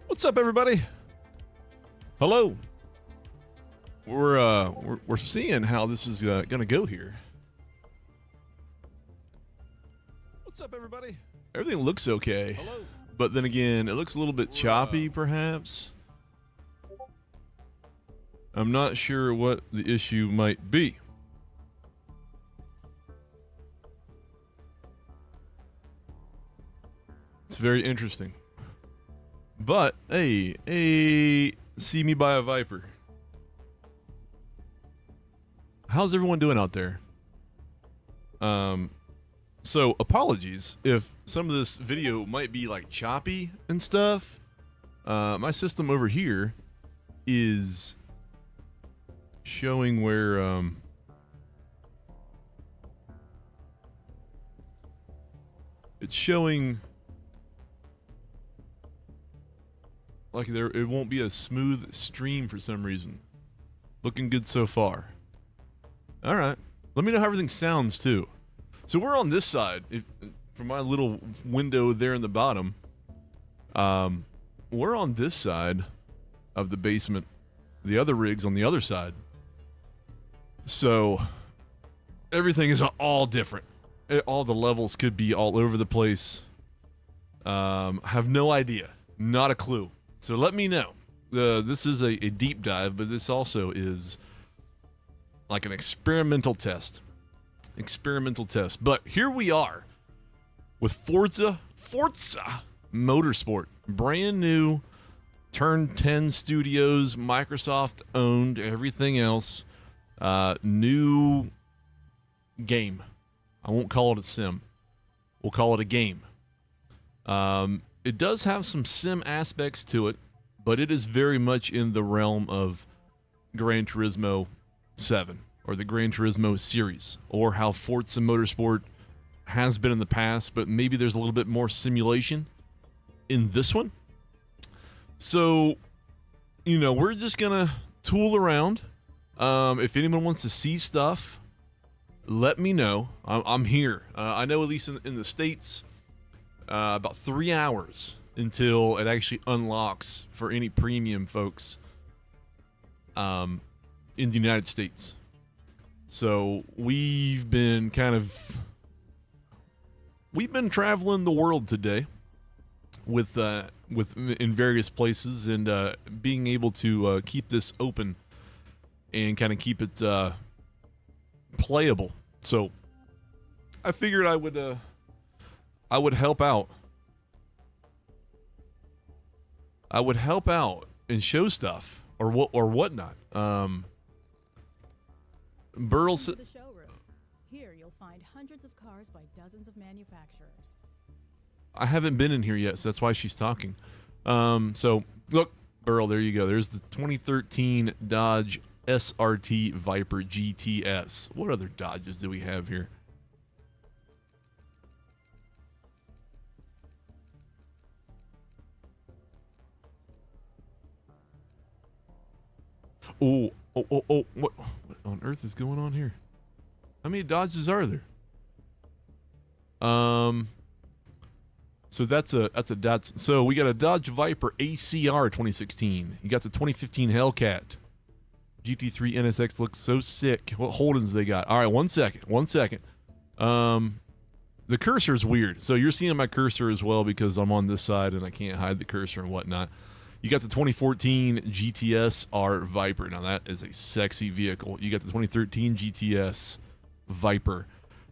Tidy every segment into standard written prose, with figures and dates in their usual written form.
What's up, everybody? Hello. We're seeing how this is gonna go here. What's up, everybody? Everything looks okay. Hello. But then again, it looks a little bit choppy, perhaps. I'm not sure what the issue might be. It's very interesting. But, hey, see me by a Viper. How's everyone doing out there? So apologies if some of this video might be like choppy and stuff. My system over here is showing where, it's showing like it won't be a smooth stream for some reason. Looking good so far. All right, let me know how everything sounds too. So we're on this side, from my little window there in the bottom. We're on this side of the basement. The other rig's on the other side. So everything is all different. All the levels could be all over the place. Have no idea, not a clue. So let me know. This is a deep dive, but this also is like an experimental test. But here we are with Forza Motorsport. Brand new, Turn 10 Studios, Microsoft owned, everything else. New game. I won't call it a sim. We'll call it a game. It does have some sim aspects to it, but it is very much in the realm of Gran Turismo 7 or the Gran Turismo series, or how Forza Motorsport has been in the past, but maybe there's a little bit more simulation in this one. So, you know, we're just gonna tool around. If anyone wants to see stuff, let me know. I'm here. I know at least in the States, about 3 hours until it actually unlocks for any premium folks in the United States. So we've been kind of we've been traveling the world today with in various places, and being able to keep this open and kind of keep it playable. So I figured I would help out. I would help out and show stuff or whatnot. Burl said, the showroom. Here you'll find hundreds of cars by dozens of manufacturers. I haven't been in here yet, so that's why she's talking. So look, Burl, there you go. There's the 2013 Dodge SRT Viper GTS. What other Dodges do we have here? Oh, what on earth is going on here? How many Dodges are there? So that's a Dodge. So we got a Dodge Viper ACR 2016. You got the 2015 Hellcat. GT3 NSX looks so sick. What Holdens they got? All right, one second. The cursor is weird. So you're seeing my cursor as well because I'm on this side and I can't hide the cursor and whatnot. You got the 2014 GTS R Viper. Now that is a sexy vehicle. You got the 2013 GTS Viper.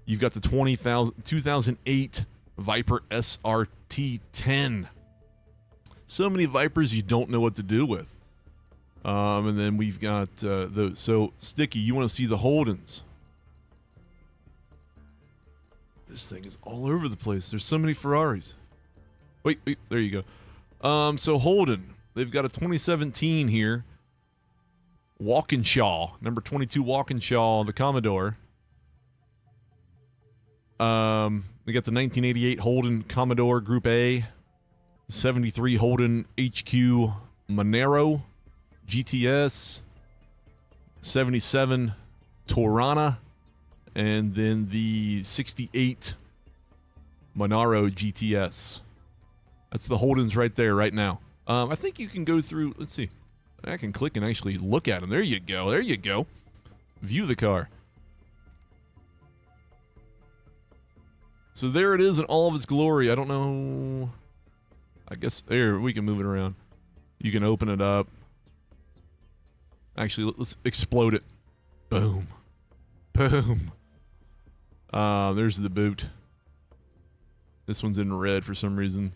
You've got the 2008 Viper SRT 10. So many Vipers you don't know what to do with. And then we've got those. So Sticky, you want to see the Holdens? This thing is all over the place. There's so many Ferraris. Wait, there you go. So Holden, they've got a 2017 here. Walkinshaw, number 22 Walkinshaw, the Commodore. They got the 1988 Holden Commodore Group A, 73 Holden HQ Monero GTS, 77 Torana, and then the 68 Monaro GTS. That's the Holdens right there, right now. I think you can go through, let's see. I can click and actually look at them. There you go. There you go. View the car. So there it is in all of its glory. I don't know. I guess there, we can move it around. You can open it up. Actually, let's explode it. Boom. Boom. There's the boot. This one's in red for some reason.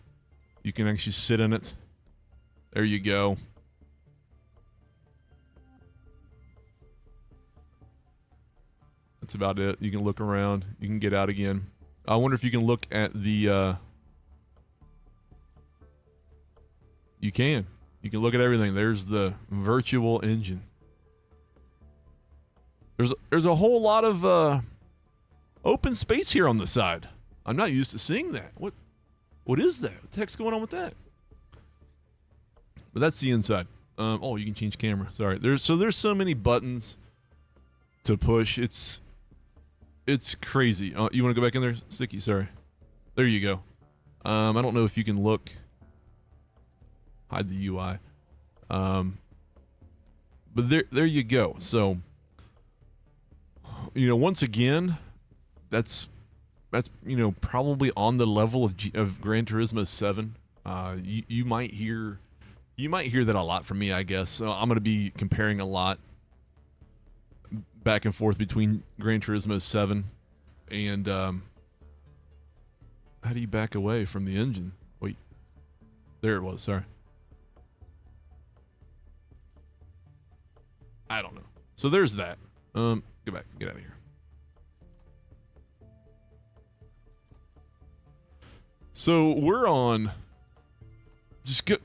You can actually sit in it. There you go. That's about it. You can look around. You can get out again. I wonder if you can look at the... You can. You can look at everything. There's the virtual engine. There's a whole lot of open space here on the side. I'm not used to seeing that. What is that? What the heck's going on with that? But that's the inside. Oh, you can change camera. Sorry. There's so many buttons to push. It's crazy. You want to go back in there, Sticky? Sorry. There you go. I don't know if you can look. Hide the UI. But there you go. So, once again, that's probably on the level of Gran Turismo 7. You might hear that a lot from me, I guess. So I'm going to be comparing a lot back and forth between Gran Turismo 7 and how do you back away from the engine? Wait, there it was. Sorry. I don't know. So there's that. Go back. Get out of here. So we're on. Just go.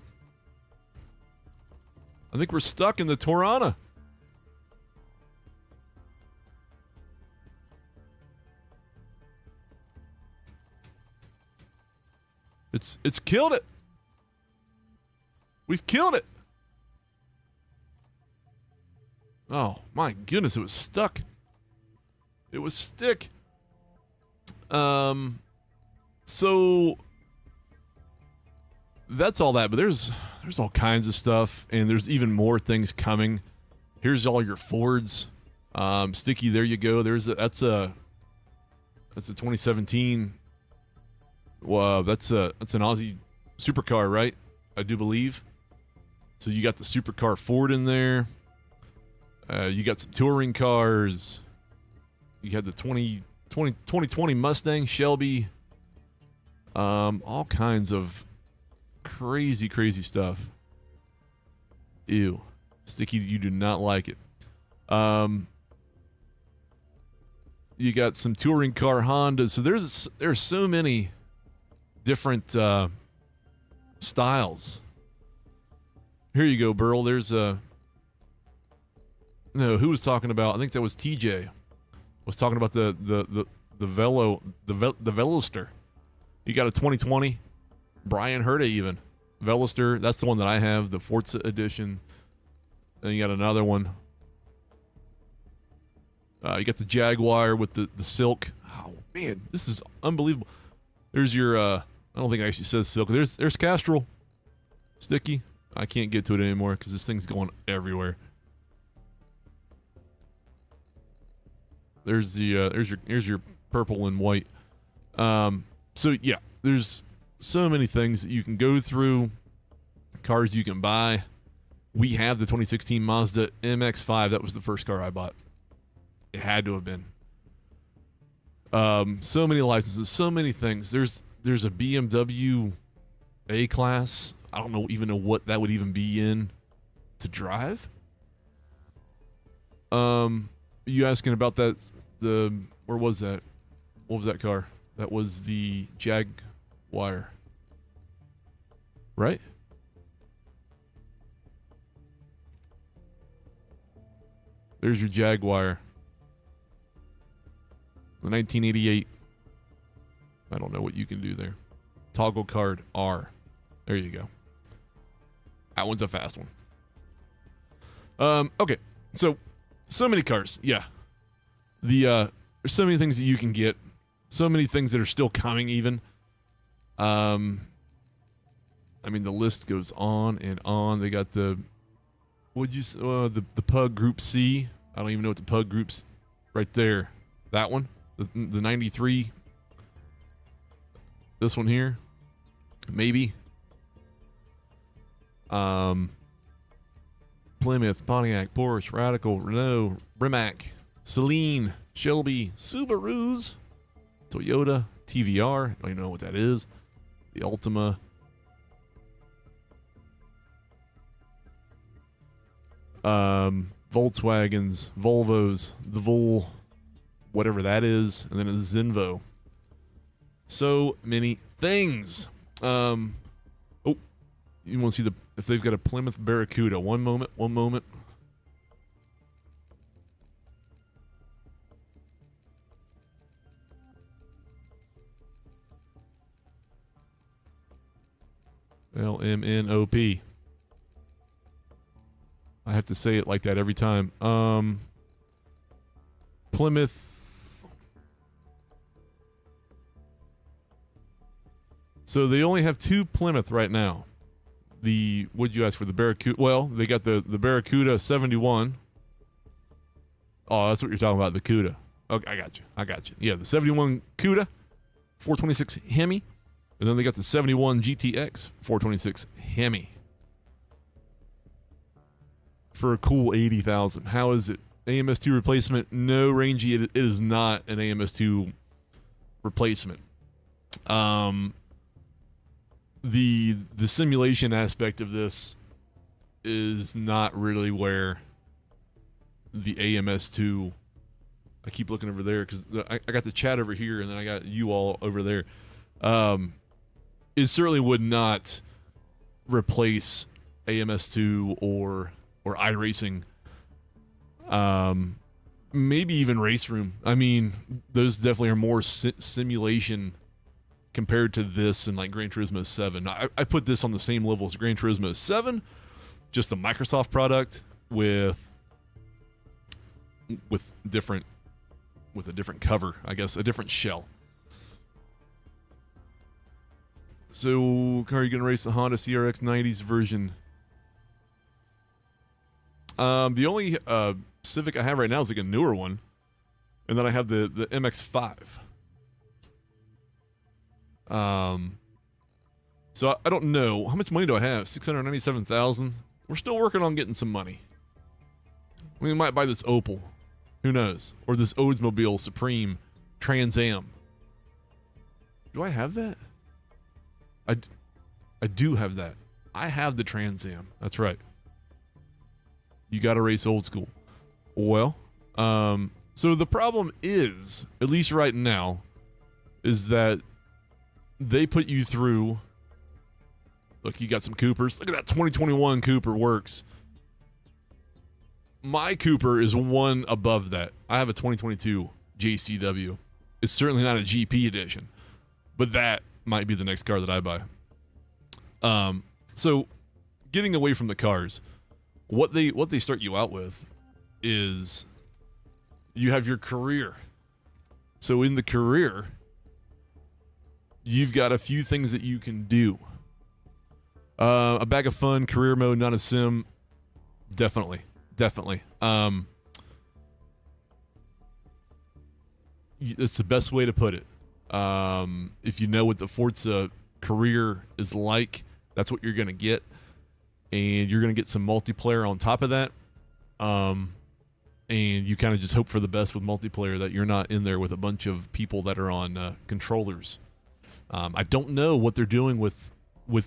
I think we're stuck in the Torana. It's killed it. We've killed it. Oh my goodness, it was stuck. It was stick. So that's all that, but there's all kinds of stuff, and there's even more things coming. Here's all your Fords. Sticky, there you go. That's a 2017 That's an Aussie supercar, right? I do believe. So you got the supercar Ford in there. You got some touring cars. You had the 2020 Mustang Shelby. All kinds of crazy stuff. Ew. Sticky, you do not like it. You got some touring car Hondas. So there's so many different styles. Here you go, Burl. There's no, who was talking about? I think that was TJ. Was talking about the Veloster. You got a 2020. Brian heard it even. Veloster. That's the one that I have, the Forza edition. Then you got another one. You got the Jaguar with the silk. Oh man, this is unbelievable. There's your I don't think it actually says silk. There's Castrol. Sticky. I can't get to it anymore because this thing's going everywhere. There's the here's your purple and white. So yeah, there's so many things that you can go through. Cars you can buy. We have the 2016 Mazda MX-5. That was the first car I bought. It had to have been. So many licenses, so many things. There's a BMW A-Class. I don't even know what that would even be in to drive. You asking about that? Where was that? What was that car? That was the Jaguar, right? There's your Jaguar. The 1988. I don't know what you can do there. Toggle card R. There you go. That one's a fast one. Okay. So many cars. Yeah. There's so many things that you can get. So many things that are still coming even. I mean, the list goes on and on. They got the Pug Group C. I don't even know what the Pug Group's right there. That one. The 93. This one here. Maybe. Plymouth, Pontiac, Porsche, Radical, Renault, Rimac, Celine, Shelby, Subarus, Toyota, TVR. I don't even know what that is. The Altima. Volkswagens, Volvos, the Vol, whatever that is, and then a Zenvo. So many things. Oh, you want to see if they've got a Plymouth Barracuda? One moment. LMNOP. I have to say it like that every time. Plymouth. So they only have two Plymouth right now. What'd you ask for? The Barracuda? Well, they got the Barracuda 71. Oh, that's what you're talking about, the CUDA. Okay, I got you. Yeah, the 71 CUDA, 426 Hemi. And then they got the 71 GTX, 426 Hemi. For a cool 80,000. How is it? AMS2 replacement? No, Rangy, it is not an AMS2 replacement. The simulation aspect of this is not really where the AMS2. I keep looking over there because I got the chat over here and then I got you all over there. It certainly would not replace AMS2 or iRacing. Maybe even Race Room. I mean, those definitely are more simulation compared to this and like Gran Turismo 7. I put this on the same level as Gran Turismo 7, just a Microsoft product with a different cover, I guess, a different shell. So, car, are you gonna race the Honda CRX 90s version? The only Civic I have right now is like a newer one, and then I have the MX-5. So I don't know. How much money do I have? 697,000. We're still working on getting some money. We might buy this Opel. Who knows? Or this Oldsmobile Supreme Trans Am. Do I have that? I do have that. I have the Trans Am. That's right. You got to race old school. Well, so the problem is, at least right now, is that they put you through. Look, you got some Coopers. Look at that 2021 Cooper works. My Cooper is one above that. I have a 2022 JCW. It's certainly not a GP edition, but that might be the next car that I buy. So getting away from the cars, what they start you out with is you have your career. So in the career, you've got a few things that you can do. A bag of fun, career mode, not a sim. Definitely. It's the best way to put it. If you know what the Forza career is like, that's what you're going to get. And you're going to get some multiplayer on top of that. And you kind of just hope for the best with multiplayer, that you're not in there with a bunch of people that are on controllers. I don't know what they're doing with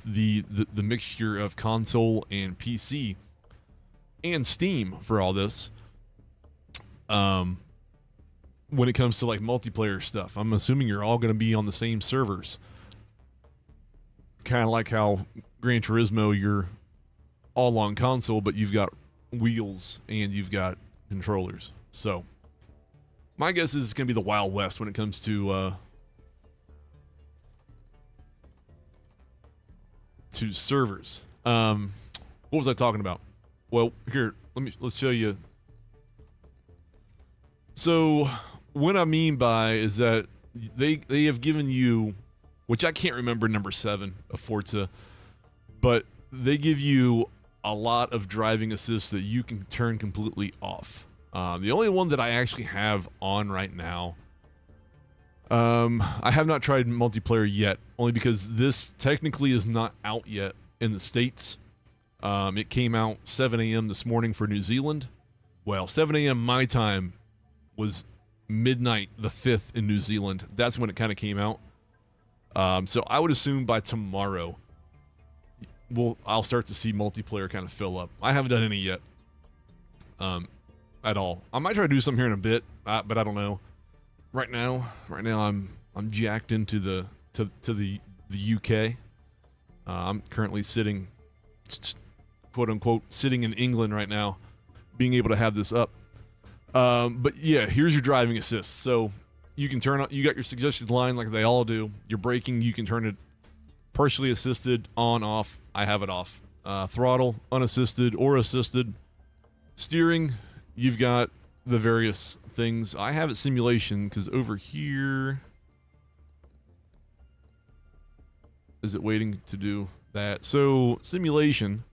the mixture of console and PC and Steam for all this. When it comes to like multiplayer stuff, I'm assuming you're all going to be on the same servers. Kind of like how Gran Turismo, you're all on console, but you've got wheels and you've got controllers. So my guess is it's going to be the Wild West when it comes to servers. What was I talking about? Well, here, let's show you. So what I mean by is that they have given you, which I can't remember number 7 of Forza, but they give you a lot of driving assist that you can turn completely off. The only one that I actually have on right now, I have not tried multiplayer yet, only because this technically is not out yet in the States. It came out 7 a.m. this morning for New Zealand. Well, 7 a.m. my time was midnight the 5th in New Zealand. That's when it kind of came out. So I would assume by tomorrow, I'll start to see multiplayer kind of fill up. I haven't done any yet, at all. I might try to do some here in a bit, but I don't know. Right now, I'm jacked into the UK. I'm currently sitting, quote unquote, sitting in England right now, being able to have this up. But yeah, here's your driving assist. So you can turn on, you got your suggested line like they all do. Your braking, you can turn it partially assisted, on, off. I have it off. Throttle, unassisted or assisted. Steering, you've got the various things. I have it simulation because over here, is it waiting to do that? So simulation,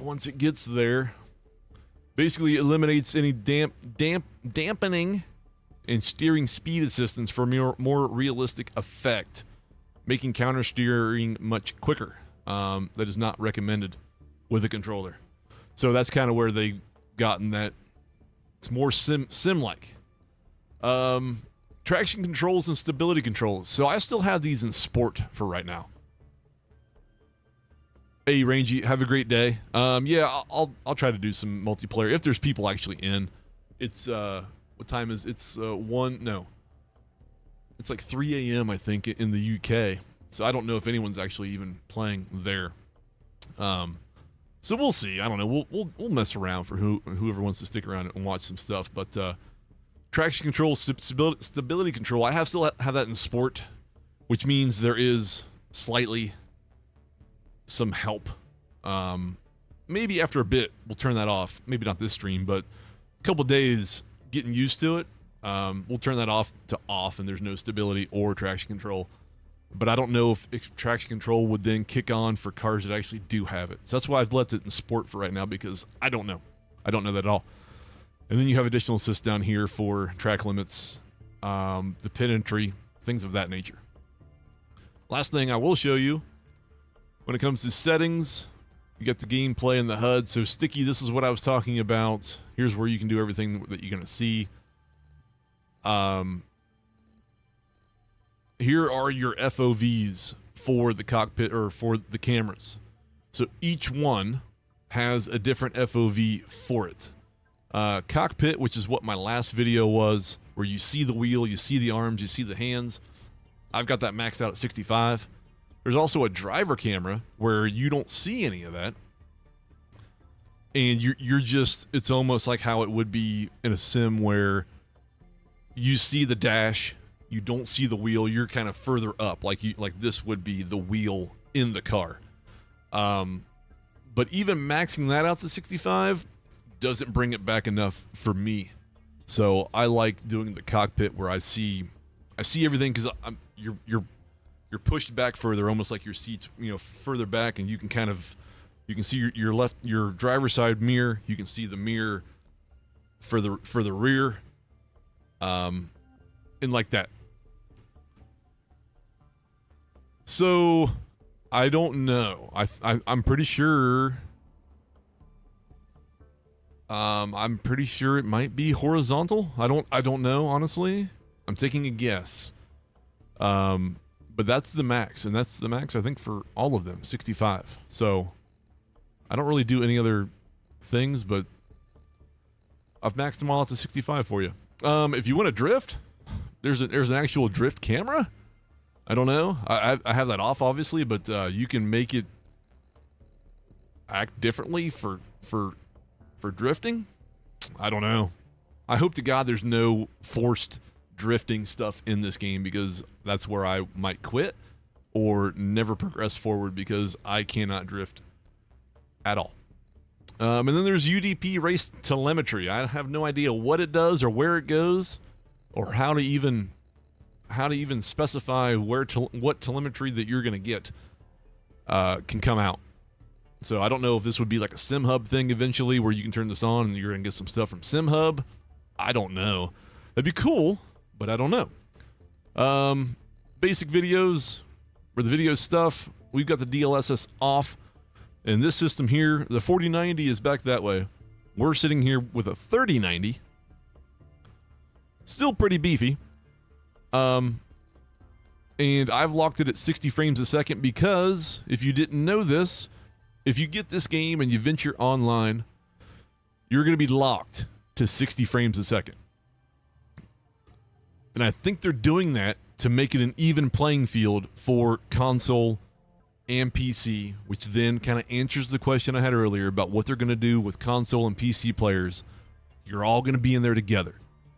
once it gets there, basically eliminates any dampening and steering speed assistance for more realistic effect, making counter steering much quicker. That is not recommended with a controller. So that's kind of where they gotten that. It's more sim-like. Traction controls and stability controls. So I still have these in sport for right now. Hey, Rangy, have a great day. Yeah, I'll try to do some multiplayer if there's people actually in. It's what time is it's 1? No, it's like 3 a.m. I think in the UK. So I don't know if anyone's actually even playing there. So we'll see. I don't know. We'll mess around for whoever wants to stick around and watch some stuff. But traction control, stability control, I still have that in sport, which means there is slightly some help. Maybe after a bit we'll turn that off. Maybe not this stream, but a couple days getting used to it, we'll turn that off to off, and there's no stability or traction control. But I don't know if traction control would then kick on for cars that actually do have it. So that's why I've left it in sport for right now, because I don't know that at all. And then you have additional assist down here for track limits, the pit entry, things of that nature. Last thing I will show you, when it comes to settings, you got the gameplay and the HUD. So sticky, this is what I was talking about. Here's where you can do everything that you're going to see. Here are your FOVs for the cockpit or for the cameras. So each one has a different FOV for it. Cockpit, which is what my last video was, where you see the wheel, you see the arms, you see the hands. I've got that maxed out at 65. There's also a driver camera where you don't see any of that. And you're just, it's almost like how it would be in a sim where you see the dash, you don't see the wheel, you're kind of further up, like this would be the wheel in the car. But even maxing that out to 65 doesn't bring it back enough for me. So I like doing the cockpit where I see everything, because you're pushed back further, almost like your seats, further back, and you can see your driver's side mirror, you can see the mirror for the rear, and like that. So I don't know. I'm pretty sure. I'm pretty sure it might be horizontal. I don't know, honestly. I'm taking a guess. But that's the max, and that's the max I think for all of them, 65. So I don't really do any other things, but I've maxed them all out to 65 for you. If you want to drift, there's an actual drift camera. I don't know. I have that off, obviously, but you can make it act differently for drifting. I don't know. I hope to God there's no forced drifting stuff in this game, because that's where I might quit or never progress forward, because I cannot drift at all. And then there's UDP race telemetry. I have no idea what it does or where it goes, or how to even specify what telemetry that you're going to get can come out. So I don't know if this would be like a SimHub thing eventually, where you can turn this on and you're going to get some stuff from SimHub. I don't know. That'd be cool, but I don't know. Basic videos, or the video stuff, we've got the DLSS off. And this system here, the 4090 is back that way. We're sitting here with a 3090. Still pretty beefy. And I've locked it at 60 frames a second because, if you didn't know this, if you get this game and you venture online, you're going to be locked to 60 frames a second. And I think they're doing that to make it an even playing field for console and PC, which then kind of answers the question I had earlier about what they're going to do with console and PC players. You're all going to be in there together.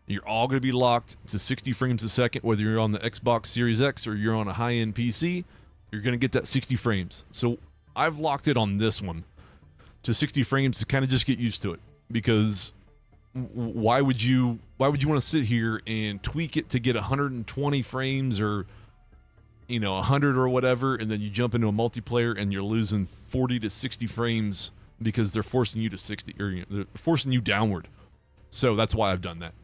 You're all going to be locked to 60 frames a second, whether you're on the Xbox Series X or you're on a high-end PC. You're going to get that 60 frames. So I've locked it on this one to 60 frames to kind of just get used to it, because why would you want to sit here and tweak it to get 120 frames or 100 or whatever, and then you jump into a multiplayer and you're losing 40 to 60 frames because they're forcing you to 60, or they're forcing you downward. So that's why I've done that.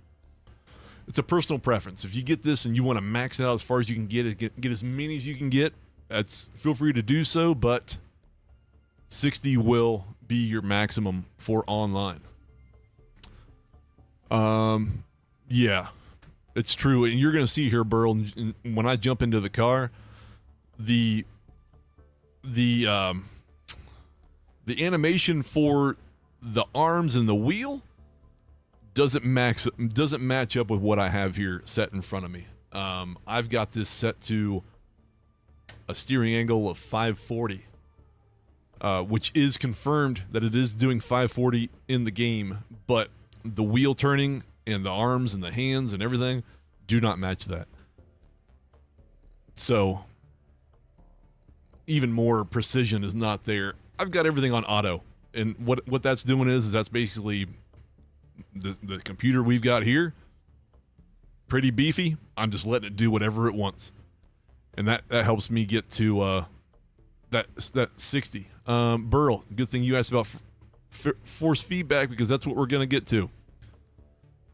It's a personal preference. If you get this and you want to max it out as far as you can get as many as you can get, feel free to do so, but 60 will be your maximum for online. Yeah, it's true. And you're going to see here, Burl, when I jump into the car, the animation for the arms and the wheel doesn't match up with what I have here set in front of me. I've got this set to a steering angle of 540, which is confirmed that it is doing 540 in the game, but the wheel turning and the arms and the hands and everything do not match that. So even more precision is not there. I've got everything on auto, and what that's doing is that's basically the computer we've got here, pretty beefy. I'm just letting it do whatever it wants, and that helps me get to that 60. Burl, good thing you asked about force feedback, because that's what we're gonna get to.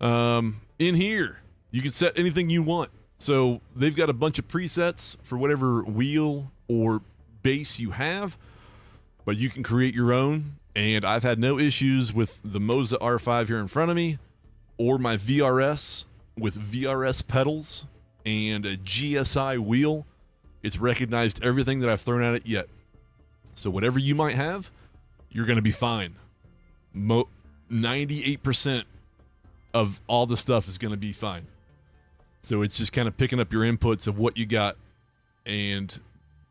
In here, you can set anything you want. So they've got a bunch of presets for whatever wheel or base you have, but you can create your own. And I've had no issues with the Moza R5 here in front of me, or my VRS with VRS pedals and a GSI wheel. It's recognized everything that I've thrown at it yet. So whatever you might have, you're going to be fine. 98% of all the stuff is going to be fine. So it's just kind of picking up your inputs of what you got and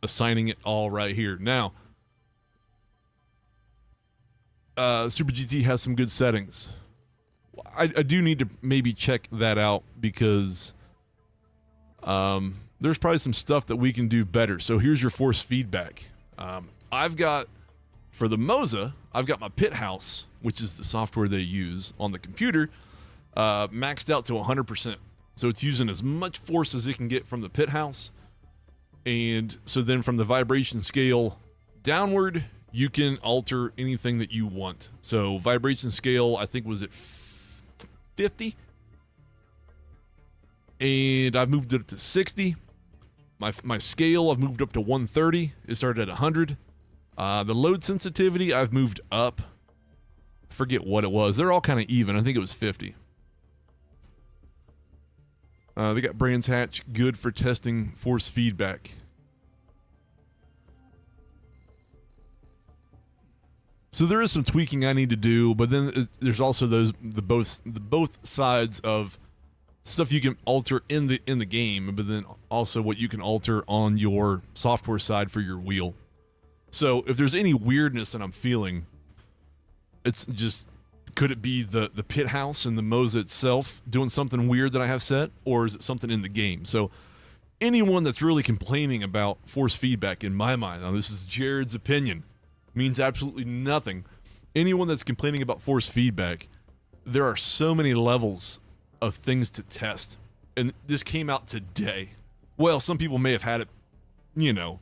assigning it all right here. Now, Super GT has some good settings. I do need to maybe check that out because there's probably some stuff that we can do better. So here's your force feedback. I've got, for the Moza, I've got my pit house, which is the software they use on the computer, maxed out to 100%. So it's using as much force as it can get from the pit house. And so then from the vibration scale downward, you can alter anything that you want. So vibration scale, I think, was at 50. And I've moved it up to 60. My scale, I've moved up to 130. It started at 100. The load sensitivity, I've moved up. I forget what it was. They're all kind of even. I think it was 50. They got Brands Hatch, good for testing force feedback. So there is some tweaking I need to do, but then there's also the both sides of stuff you can alter in the game, but then also what you can alter on your software side for your wheel. So if there's any weirdness that I'm feeling, it's just, could it be the pit house and the Moza itself doing something weird that I have set, or is it something in the game? So anyone that's really complaining about force feedback, in my mind, now this is Jared's opinion, means absolutely nothing. Anyone that's complaining about force feedback, there are so many levels of things to test. And this came out today. Well, some people may have had it, you know,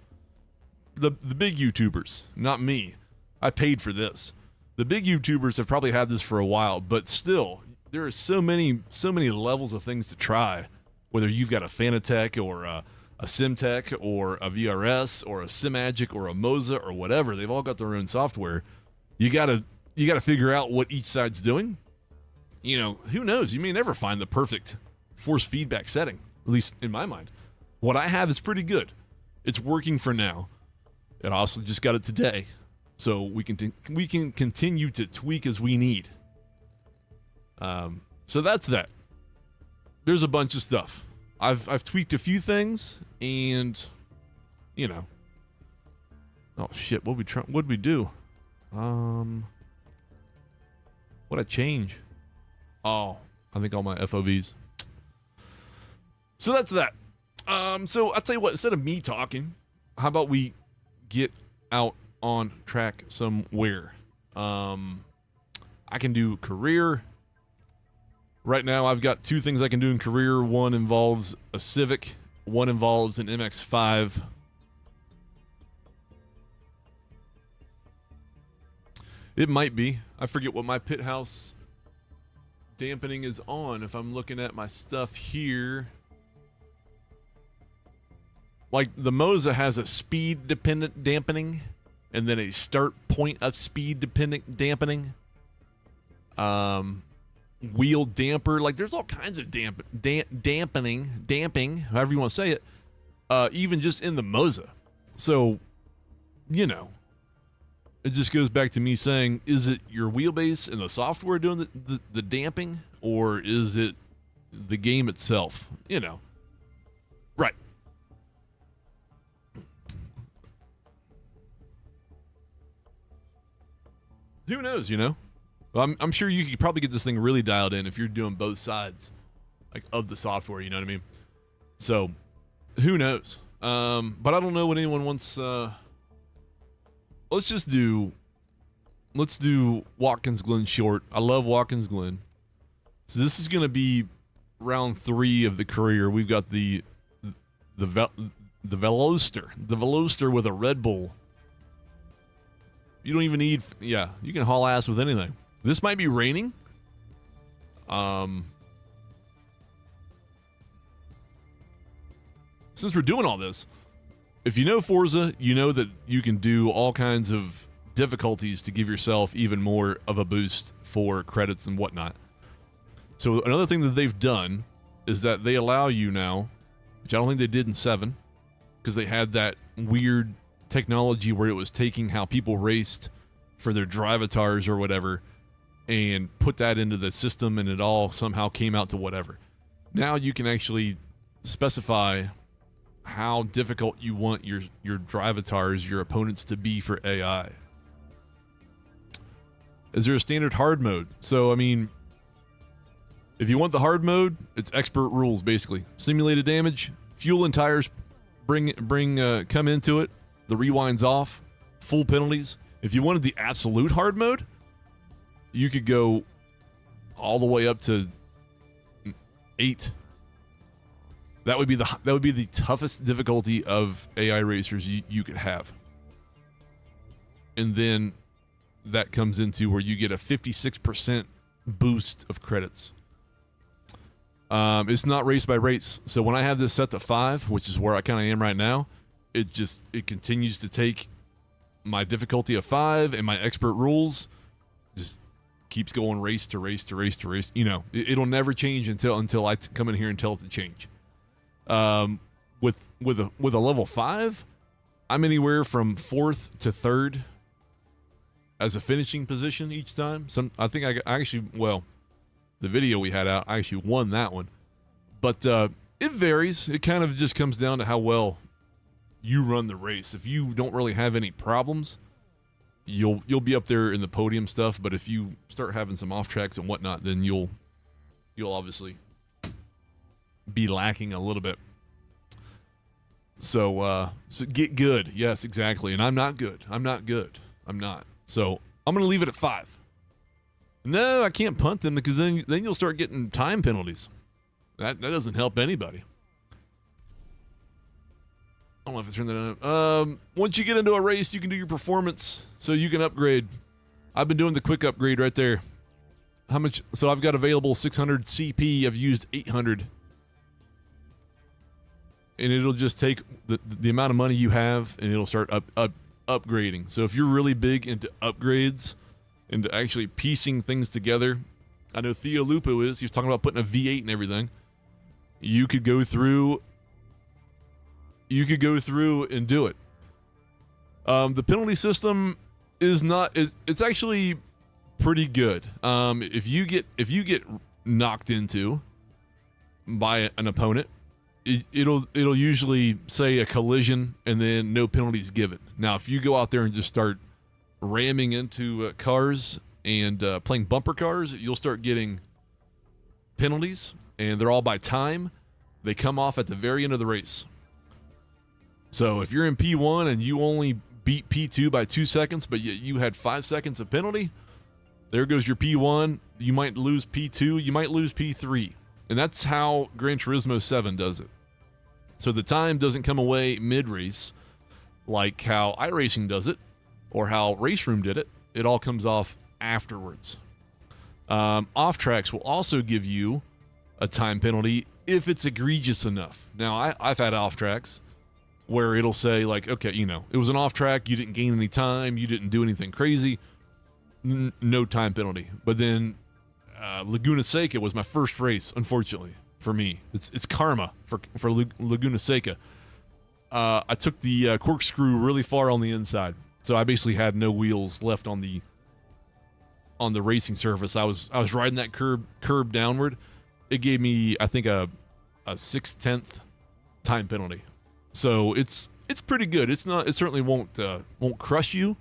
the big YouTubers, not me. I paid for this. The big YouTubers have probably had this for a while, but still, there are so many levels of things to try. Whether you've got a Fanatec or a SimTech or a VRS or a SimMagic or a Moza or whatever, they've all got their own software. You gotta figure out what each side's doing. You know, who knows? You may never find the perfect force feedback setting, at least in my mind. What I have is pretty good. It's working for now. It also just got it today, so we can continue to tweak as we need. So that's that. There's a bunch of stuff. I've tweaked a few things, and you know. Oh shit! What'd we do? What'd I change? Oh, I think all my FOVs. So that's that. So I'll tell you what. Instead of me talking, how about we get out on track somewhere? I can do career. Right now, I've got two things I can do in career. One involves a Civic. One involves an MX-5. It might be. I forget what my pit house dampening is on. If I'm looking at my stuff here. Like, the Moza has a speed-dependent dampening. And then a start point of speed-dependent dampening. Wheel damper, like there's all kinds of damping, however you want to say it, even just in the Moza. So, you know, it just goes back to me saying, is it your wheelbase and the software doing the damping, or is it the game itself? You know, right. Who knows, you know? Well, I'm sure you could probably get this thing really dialed in if you're doing both sides, like, of the software, you know what I mean? So, who knows? But I don't know what anyone wants. Let's do Watkins Glen short. I love Watkins Glen. So this is going to be round 3 of the career. We've got the Veloster with a Red Bull. You don't even need, yeah, you can haul ass with anything. This might be raining. since we're doing all this, if you know Forza, you know that you can do all kinds of difficulties to give yourself even more of a boost for credits and whatnot. So another thing that they've done is that they allow you now, which I don't think they did in 7, because they had that weird technology where it was taking how people raced for their drivatars or whatever and put that into the system, and it all somehow came out to whatever. Now you can actually specify how difficult you want your drivatars, your opponents, to be for AI. Is there a standard hard mode? So, I mean, if you want the hard mode, it's expert rules, basically. Simulated damage, fuel and tires come into it, the rewind's off, full penalties. If you wanted the absolute hard mode, you could go all the way up to 8. That would be the toughest difficulty of AI racers you could have. And then that comes into where you get a 56% boost of credits. It's not race by race. So when I have this set to 5, which is where I kind of am right now, it continues to take my difficulty of 5 and my expert rules, just keeps going race to race to race to race. You know, it'll never change until I come in here and tell it to change. With a level 5, I'm anywhere from 4th to 3rd as a finishing position each time. I think I actually, well, the video we had out, I actually won that one. But it varies. It kind of just comes down to how well you run the race. If you don't really have any problems, you'll be up there in the podium stuff. But if you start having some off tracks and whatnot, then you'll obviously be lacking a little bit. So get good. Yes, exactly. And I'm not good. I'm not. So I'm going to leave it at 5. No, I can't punt them, because then you'll start getting time penalties. That doesn't help anybody. I don't know if I turned that on. Once you get into a race, you can do your performance, so you can upgrade. I've been doing the quick upgrade right there. How much? So I've got available 600 CP. I've used 800. And it'll just take the amount of money you have, and it'll start upgrading. So if you're really big into upgrades, into actually piecing things together, I know Theo Lupo is. He was talking about putting a V8 and everything. You could go through and do it. The penalty system it's actually pretty good. If you get knocked into by an opponent, it'll usually say a collision and then no penalties given. Now, if you go out there and just start ramming into cars and playing bumper cars, you'll start getting penalties, and they're all by time. They come off at the very end of the race. So if you're in P1 and you only beat P2 by 2 seconds, but yet you had 5 seconds of penalty, there goes your P1. You might lose P2. You might lose P3. And that's how Gran Turismo 7 does it. So the time doesn't come away mid-race like how iRacing does it, or how Race Room did it. It all comes off afterwards. Off tracks will also give you a time penalty if it's egregious enough. Now, I've had off tracks where it'll say, like, okay, you know, it was an off track, you didn't gain any time, you didn't do anything crazy, no time penalty. But then Laguna Seca was my first race, unfortunately, for me. It's karma for Laguna Seca. I took the corkscrew really far on the inside, so I basically had no wheels left on the racing surface. I was riding that curb downward. It gave me, I think, a 6/10 time penalty. So it's pretty good. It certainly won't crush you,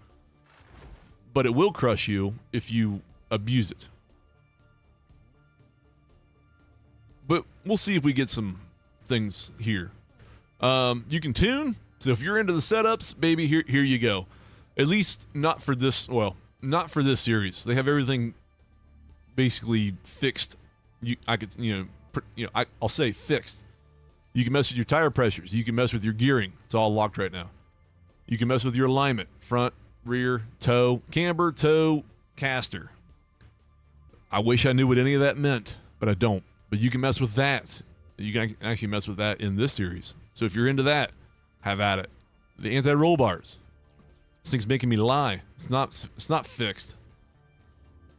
but it will crush you if you abuse it. But we'll see if we get some things here. You can tune. So if you're into the setups, baby, here you go. At least not for this. Well, not for this series. They have everything basically fixed. I'll say fixed. You can mess with your tire pressures. You can mess with your gearing. It's all locked right now. You can mess with your alignment: front, rear, toe, camber, toe, caster. I wish I knew what any of that meant, but I don't. But you can mess with that. You can actually mess with that in this series. So if you're into that, have at it. The anti-roll bars. This thing's making me lie. It's not fixed.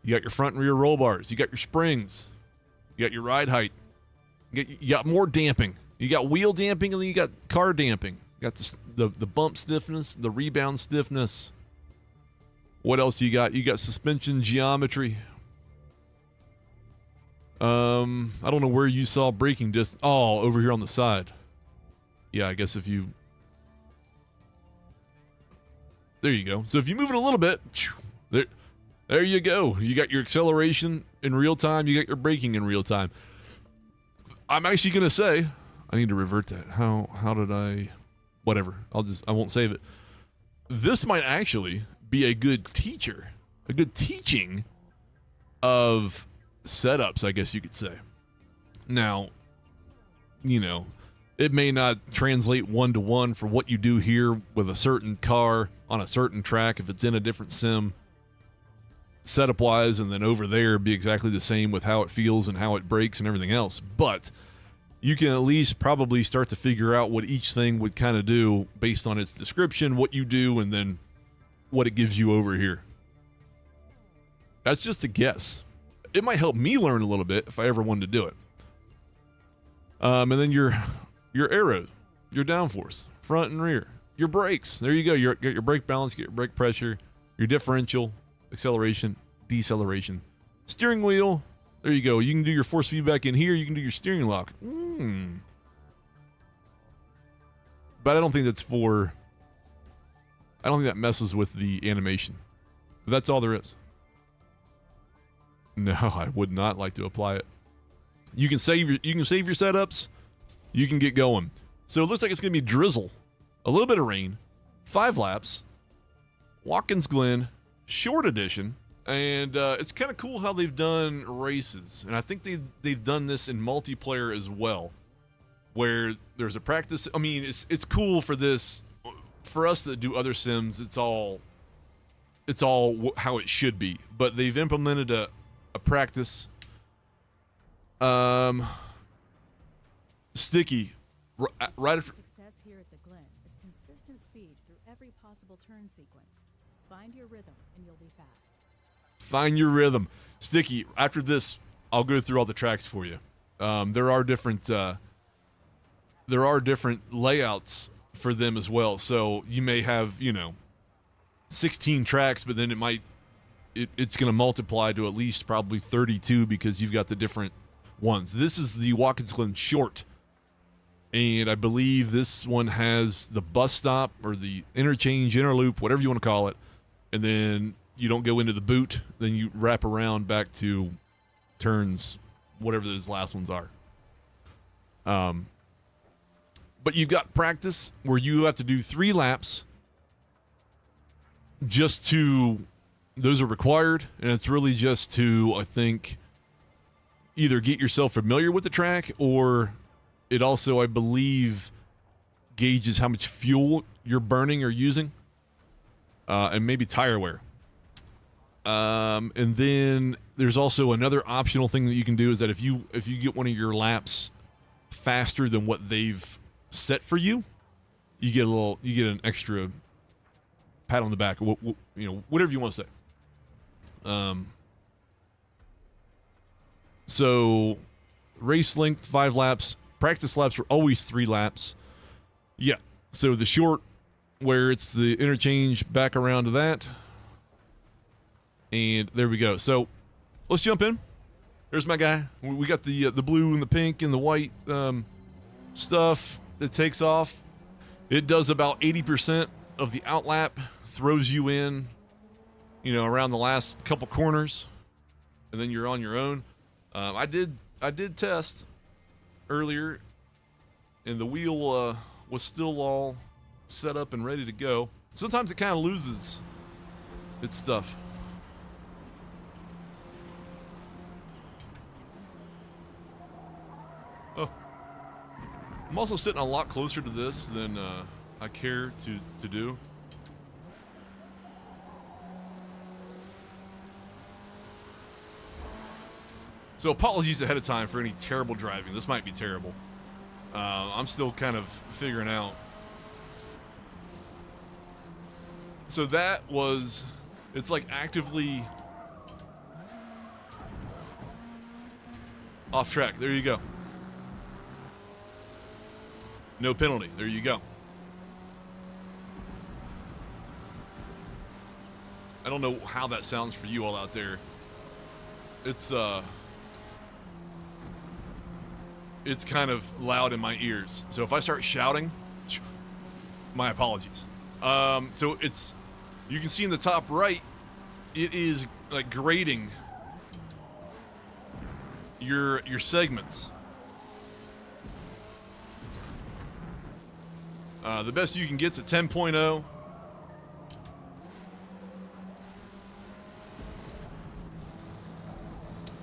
You got your front and rear roll bars. You got your springs. You got your ride height. You got more damping. You got wheel damping, and then you got car damping. You got the bump stiffness, the rebound stiffness. What else you got? You got suspension geometry. I don't know where you saw braking distance. Oh, over here on the side. Yeah, I guess if you... There you go. So if you move it a little bit, there you go. You got your acceleration in real time. You got your braking in real time. I'm actually going to say, I need to revert that. How did I... Whatever. I won't save it. This might actually be a good teacher. A good teaching of setups, I guess you could say. Now, you know, it may not translate one-to-one for what you do here with a certain car on a certain track if it's in a different sim setup-wise, and then over there be exactly the same with how it feels and how it brakes and everything else. But you can at least probably start to figure out what each thing would kind of do based on its description, what you do, and then what it gives you over here. That's just a guess. It might help me learn a little bit if I ever wanted to do it. And then your arrow, your downforce, front and rear, your brakes. There you go. You got your brake balance, you get your brake pressure, your differential, acceleration, deceleration, steering wheel. There you go. You can do your force feedback in here. You can do your steering lock. But I don't think that's for... I don't think that messes with the animation. But that's all there is. No, I would not like to apply it. You can save your setups. You can get going. So it looks like it's going to be drizzle, a little bit of rain, 5 laps, Watkins Glen, short edition, and it's kind of cool how they've done races. And I think they've done this in multiplayer as well, where there's a practice. I mean, it's cool for this. For us that do other sims, it's all how it should be. But they've implemented a practice sticky right after. Success here at the Glen is consistent speed through every possible turn sequence. Find your rhythm and you'll be fast. Find your rhythm. Sticky, after this, I'll go through all the tracks for you. There are different layouts for them as well. So you may have, 16 tracks, but then it's going to multiply to at least probably 32 because you've got the different ones. This is the Watkins Glen short, and I believe this one has the bus stop or the interchange, interloop, whatever you want to call it, and then you don't go into the boot, then you wrap around back to turns, whatever those last ones are. But you've got practice where you have to do 3 laps those are required, and it's really just to, I think, either get yourself familiar with the track, or it also, I believe, gauges how much fuel you're burning or using, and maybe tire wear. And then there's also another optional thing that you can do is that if you get one of your laps faster than what they've set for you, you get an extra pat on the back, whatever you want to say. So race length 5 laps, practice laps are always 3 laps. Yeah. So the short, where it's the interchange, back around to that. And there we go. So let's jump in. There's my guy. We got the blue and the pink and the white stuff that takes off. It does about 80% of the outlap, throws you in, around the last couple corners, and then you're on your own. I did test earlier, and the wheel was still all set up and ready to go. Sometimes it kind of loses its stuff. Oh, I'm also sitting a lot closer to this than I care to do. So apologies ahead of time for any terrible driving. This might be terrible. I'm still kind of figuring out. So that was, it's like actively off track. There you go. No penalty. There you go. I don't know how that sounds for you all out there. It's kind of loud in my ears. So if I start shouting, my apologies. So it's, you can see in the top right, it is like grading your segments. The best you can get's a 10.0.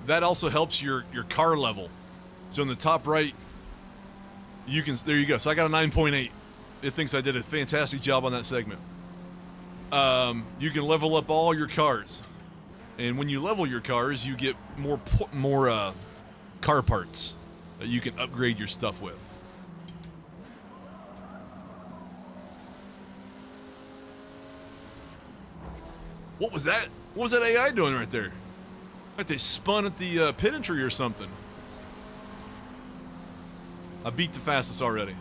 That also helps your car level. So in the top right, you can, there you go. So I got a 9.8. It thinks I did a fantastic job on that segment. You can level up all your cars. And when you level your cars, you get more car parts that you can upgrade your stuff with. What was that? What was that AI doing right there? Like they spun at the pit entry or something. I beat the fastest already.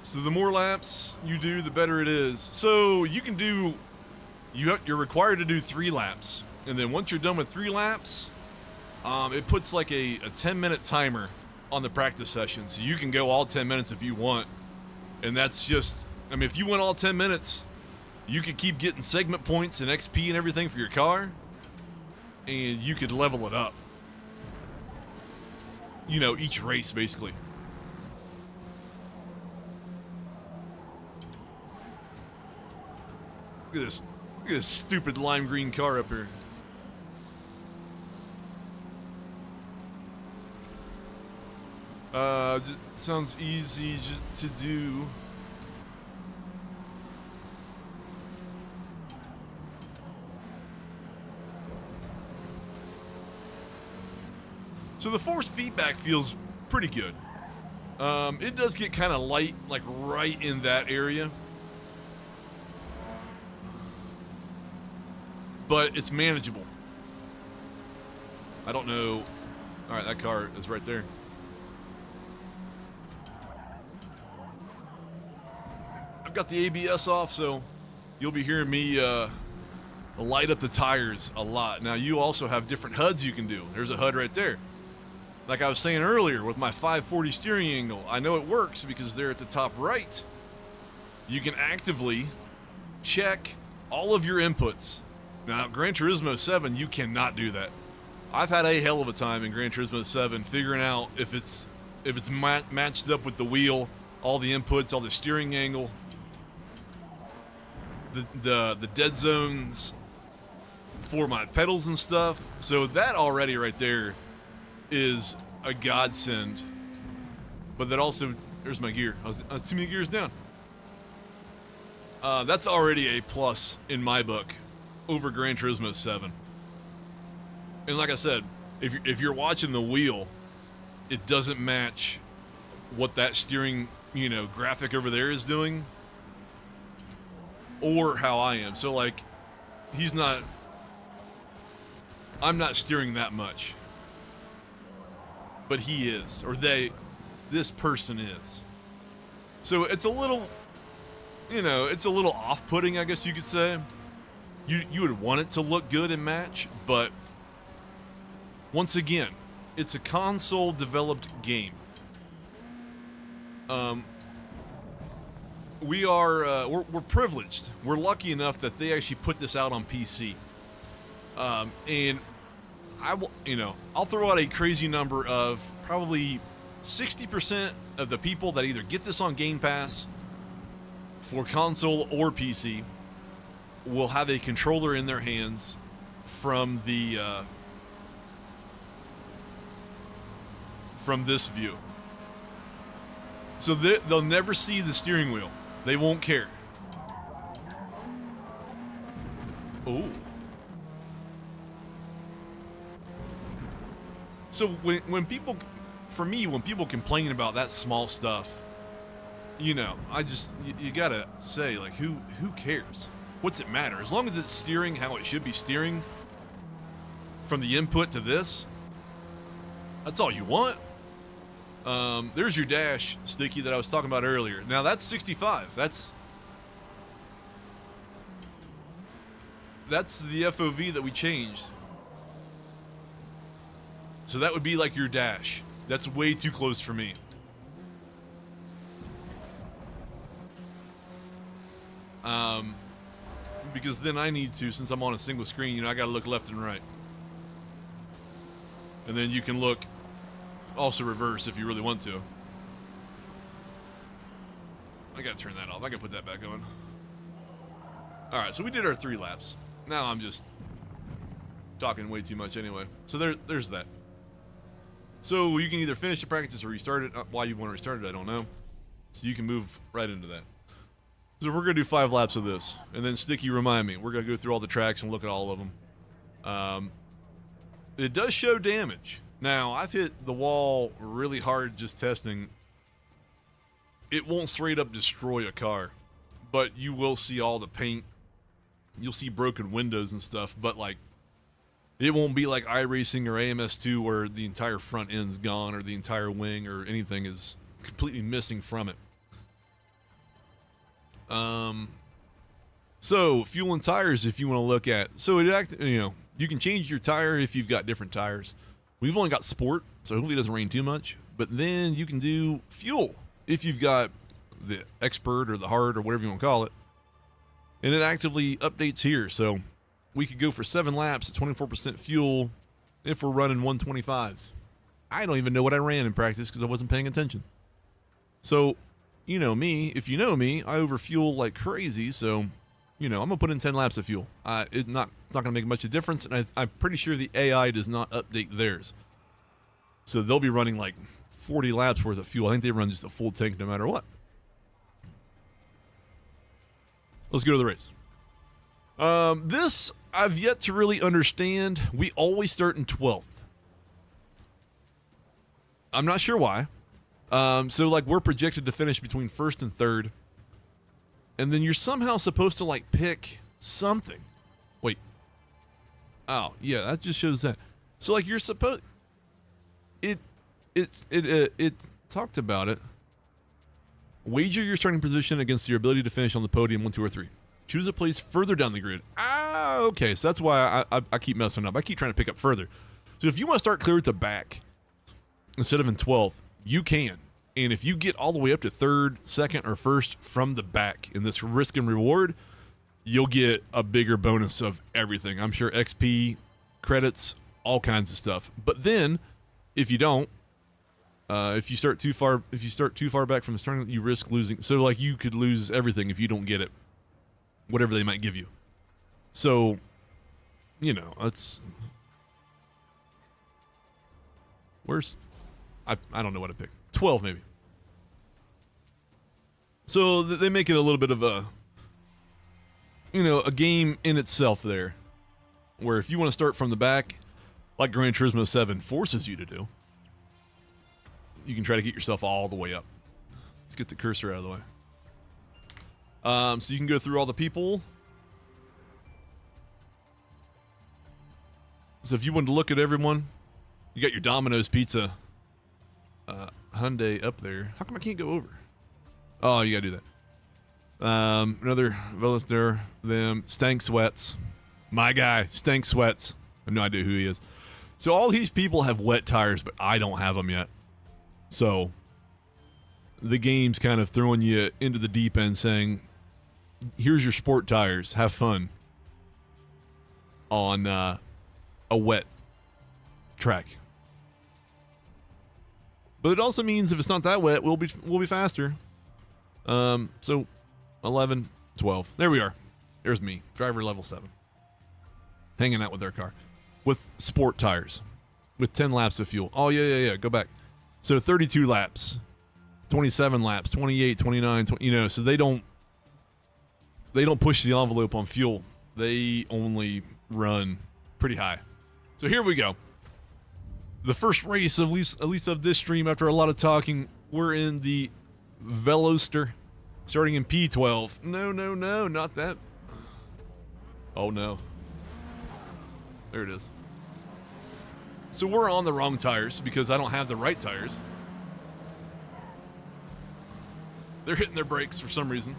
So the more laps you do, the better it is. So you can do, you're required to do 3 laps. And then once you're done with 3 laps, it puts like a 10-minute timer on the practice session. So you can go all 10 minutes if you want. And that's just, I mean, if you went all 10 minutes, you could keep getting segment points and XP and everything for your car. And you could level it up. You know, each race basically. Look at this. Look at this stupid lime green car up here. Just sounds easy just to do. So the force feedback feels pretty good. It does get kind of light, like right in that area. But it's manageable. I don't know. All right, that car is right there. I've got the ABS off, so you'll be hearing me light up the tires a lot. Now, you also have different HUDs you can do. There's a HUD right there. Like I was saying earlier, with my 540 steering angle, I know it works because there at the top right, you can actively check all of your inputs. Now, Gran Turismo 7, you cannot do that. I've had a hell of a time in Gran Turismo 7 figuring out if it's matched up with the wheel, all the inputs, all the steering angle, the dead zones for my pedals and stuff. So that already right there is a godsend. But that also, there's my gear. I was too many gears down. That's already a plus in my book over Gran Turismo 7. And like I said, if you're watching the wheel, it doesn't match what that steering, you know, graphic over there is doing, or how I am. So like, I'm not steering that much, but he is, or this person is. So it's a little, you know, it's a little off-putting, I guess you could say. You would want it to look good and match, but once again, it's a console-developed game. We're privileged. We're lucky enough that they actually put this out on PC. And I'll throw out a crazy number of probably 60% of the people that either get this on Game Pass for console or PC will have a controller in their hands from this view. So they'll never see the steering wheel. They won't care. Oh. So when people, for me, when people complain about that small stuff, you know, you gotta say, like, who cares? What's it matter? As long as it's steering how it should be steering from the input to this, that's all you want. There's your dash, Sticky, that I was talking about earlier. Now that's 65. That's the FOV that we changed. So that would be like your dash. That's way too close for me. Because then I need to, since I'm on a single screen, you know, I gotta look left and right. And then you can look also reverse if you really want to. I gotta turn that off. I gotta put that back on. Alright, so we did our 3 laps. Now I'm just talking way too much anyway. So there's that. So you can either finish the practice or restart it. Why you want to restart it, I don't know. So you can move right into that. So we're going to do 5 laps of this. And then, Sticky, remind me. We're going to go through all the tracks and look at all of them. It does show damage. Now, I've hit the wall really hard just testing. It won't straight up destroy a car. But you will see all the paint. You'll see broken windows and stuff. But, like, it won't be like iRacing or AMS2 where the entire front end's gone or the entire wing or anything is completely missing from it. So fuel and tires, if you want to look at, so you can change your tire if you've got different tires. We've only got sport, so hopefully it doesn't rain too much. But then you can do fuel if you've got the expert or the hard or whatever you want to call it, and it actively updates here. So we could go for 7 laps at 24% fuel if we're running 125s. I don't even know what I ran in practice because I wasn't paying attention. So, you know me. If you know me, I overfuel like crazy. So, you know, I'm going to put in 10 laps of fuel. It's not going to make much of a difference. And I'm pretty sure the AI does not update theirs. So they'll be running like 40 laps worth of fuel. I think they run just a full tank no matter what. Let's go to the race. This I've yet to really understand. We always start in 12th. I'm not sure why. So like we're projected to finish between 1st and 3rd. And then you're somehow supposed to like pick something. Wait. Oh, yeah, that just shows that. So like you're supposed it talked about it. Wager your starting position against your ability to finish on the podium 1, 2, or 3. Choose a place further down the grid. Ah, okay. So that's why I keep messing up. I keep trying to pick up further. So if you want to start clear at the back instead of in 12th, you can. And if you get all the way up to 3rd, 2nd, or 1st from the back in this risk and reward, you'll get a bigger bonus of everything. I'm sure XP, credits, all kinds of stuff. But then, if you don't, if you start too far back from the starting, you risk losing. So like you could lose everything if you don't get it. Whatever they might give you. So, you know, I don't know what to pick. 12 maybe. So they make it a little bit of a, you know, a game in itself there. Where if you want to start from the back, like Gran Turismo 7 forces you to do, you can try to get yourself all the way up. Let's get the cursor out of the way. So you can go through all the people. So if you wanted to look at everyone, you got your Domino's Pizza Hyundai up there. How come I can't go over? Oh, you gotta do that. Another Velas there. Them Stank Sweats. My guy, Stank Sweats. I have no idea who he is. So all these people have wet tires, but I don't have them yet. So the game's kind of throwing you into the deep end saying, here's your sport tires. Have fun on a wet track. But it also means if it's not that wet, we'll be faster. So 11, 12. There we are. There's me, driver level 7. Hanging out with their car. With sport tires. With 10 laps of fuel. Oh, yeah. Go back. So 32 laps. 27 laps. 28, 29, 20, you know, so they don't push the envelope on fuel they only run pretty high. So here we go. The first race, at least of this stream, after a lot of talking, we're in the Veloster, starting in P12. No, not that. Oh no. There it is. So we're on the wrong tires because I don't have the right tires. They're hitting their brakes for some reason.